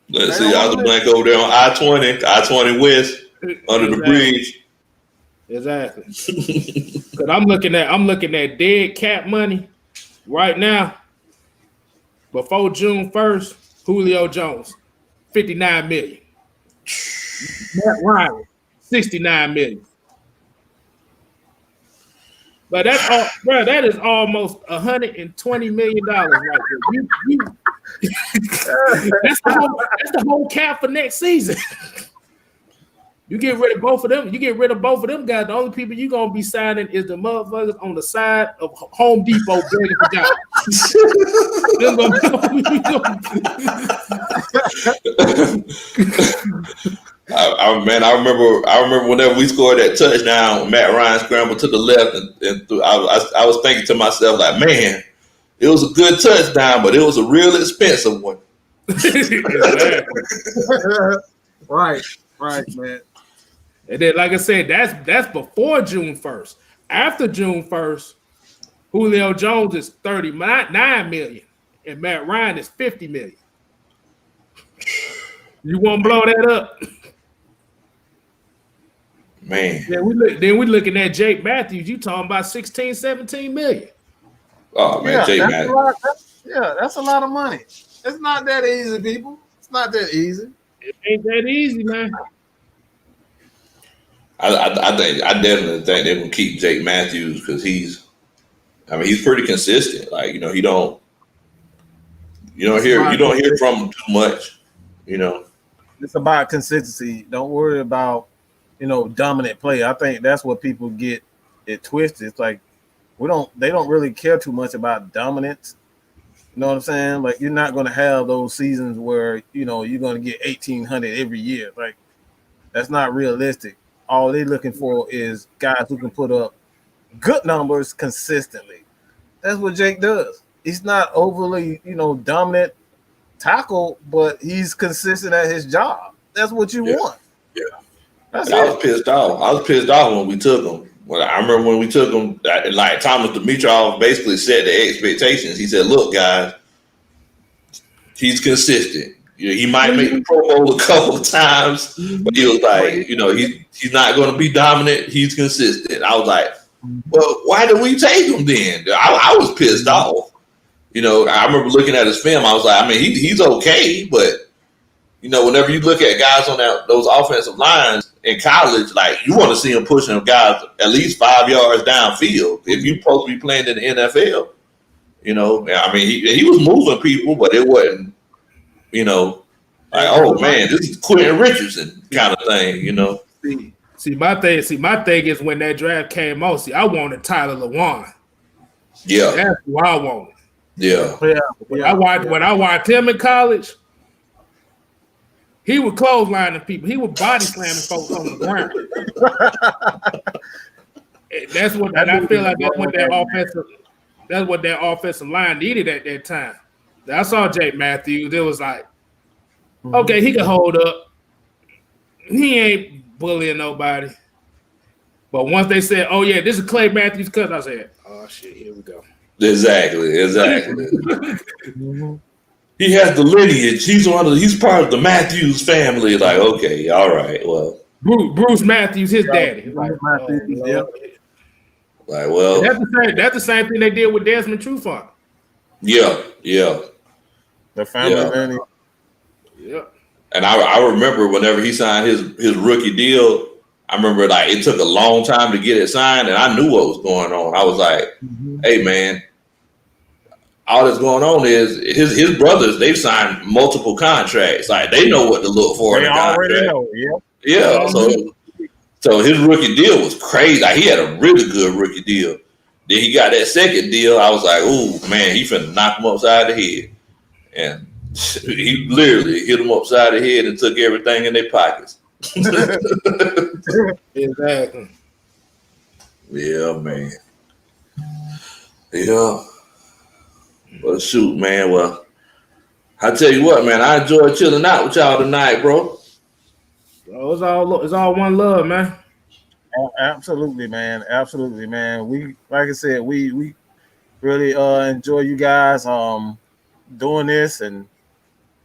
Let's see Arthur Blank over there on I-20 West, under the bridge. Exactly. Because I'm looking at dead cap money right now. Before June 1st, Julio Jones, $59 million. Matt Ryan, $69 million. But that's all, bro. That is almost $120 million right there. That's the whole cap for next season. You get rid of both of them. You get rid of both of them guys. The only people you're gonna be signing is the motherfuckers on the side of Home Depot begging for jobs. I remember whenever we scored that touchdown, Matt Ryan scrambled to the left, and I was thinking to myself, like, man, it was a good touchdown, but it was a real expensive one. Right, man. And then, like I said, that's before June 1st. After June 1st, Julio Jones is $39 million, and Matt Ryan is $50 million. You want to blow that up? Man. Then we looking at Jake Matthews. You talking about 16, 17 million. Oh, man, Jake Matthews. That's a lot of money. It's not that easy, people. It's not that easy. It ain't that easy, man. I definitely think they're gonna keep Jake Matthews because he's pretty consistent. Like, you don't hear from him too much. It's about consistency. Don't worry about dominant play. I think that's what people get it twisted. It's like they don't really care too much about dominance. You know what I'm saying? Like, you're not going to have those seasons where you're going to get 1,800 every year. Like, that's not realistic. All they're looking for is guys who can put up good numbers consistently. That's what Jake does. He's not overly, dominant tackle, but he's consistent at his job. That's what you want. Yeah. I was pissed off. I was pissed off when we took him. Well, I remember when we took him, like Thomas Dimitrov basically set the expectations. He said, look, guys, he's consistent. He might make the Pro Bowl a couple of times, but he was like, he's not going to be dominant. He's consistent. I was like, well, why did we take him then? I was pissed off. I remember looking at his film. I was like, I mean, he's okay, but whenever you look at guys on those offensive lines in college, like you want to see them pushing guys at least 5 yards downfield. If you're supposed to be playing in the NFL, I mean, he was moving people, but it wasn't, like, oh man, this is Quentin Richardson kind of thing, See, my thing is when that draft came out. See, I wanted Tyler Lewan. Yeah, that's what I wanted. Yeah. When I watched him in college, he would clotheslining people. He would body slamming folks on the ground. That's what, and I feel like that's what that offensive line needed at that time. I saw Jake Matthews. It was like, okay, he can hold up. He ain't bullying nobody. But once they said, "Oh yeah, this is Clay Matthews' cousin," I said, "Oh shit, here we go." Exactly. He has the lineage. He's part of the Matthews family. Like, okay, all right, well, Bruce Matthews, his daddy. Like, yeah. Like, well, that's the same thing they did with Desmond Trufant. Yeah. The family nanny. Yeah. And I remember whenever he signed his rookie deal, I remember like it took a long time to get it signed, and I knew what was going on. I was like, hey man, all that's going on is his brothers, they've signed multiple contracts. Like they know what to look for in a contract. They already know, yeah. So his rookie deal was crazy. Like he had a really good rookie deal. Then he got that second deal. I was like, ooh, man, he finna knock him upside the head. And he literally hit him upside the head and took everything in their pockets. Exactly. Yeah, man. Yeah. Well, shoot, man. Well, I tell you what, man, I enjoyed chilling out with y'all tonight, bro. It's all one love, man. Absolutely, man. Absolutely, man. We, like I said, we really enjoy you guys doing this, and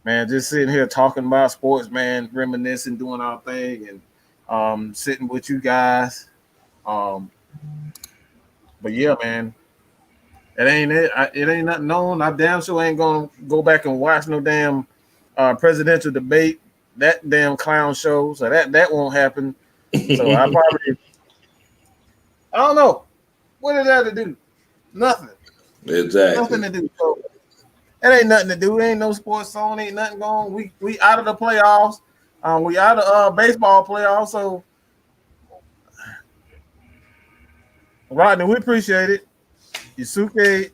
man, just sitting here talking about sports, man, reminiscing, doing our thing, and sitting with you guys. But yeah, man, it ain't nothing known. I damn sure ain't gonna go back and watch no damn presidential debate, that damn clown show. So that won't happen. So I don't know. What did that to do? Nothing. Exactly. Nothing to do. So it ain't nothing to do. Ain't no sports on. Ain't nothing going. We out of the playoffs. We out of baseball playoffs. So Rodney, we appreciate it. Yusuke,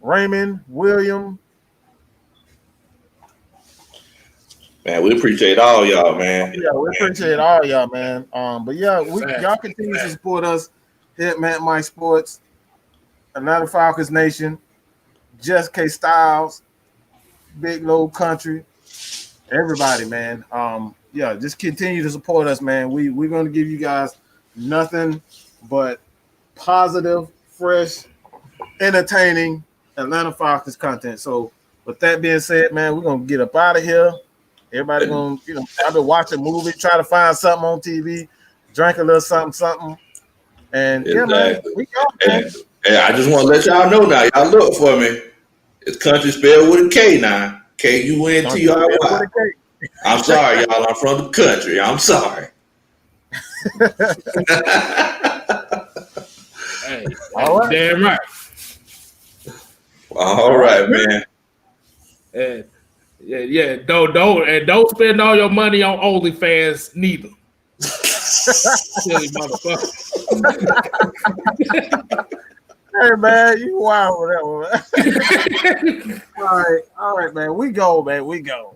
Raymond, William. Man, we appreciate all y'all, man. Yeah, we appreciate all y'all, man. But yeah, y'all continue to support us here at Matt Mike Sports, Atlanta Falcons Nation, Just K Styles, Big Low Country, everybody, man. Yeah, just continue to support us, man. We're gonna give you guys nothing but positive, fresh, entertaining Atlanta Falcons content. So with that being said, man, we're gonna get up out of here. Everybody gonna, I've been watching a movie, try to find something on TV, drink a little something, and yeah, man, we go. Man. And I just want to let y'all know now. Y'all look for me. It's country spelled with a K now. K-U-N-T-R-Y. I'm sorry, y'all. I'm from the country. I'm sorry. Hey, all right. Damn right. All right, man. And yeah. Don't spend all your money on OnlyFans neither. Silly motherfucker. Hey man, you wild with that one. All right, man. We go, man. We go.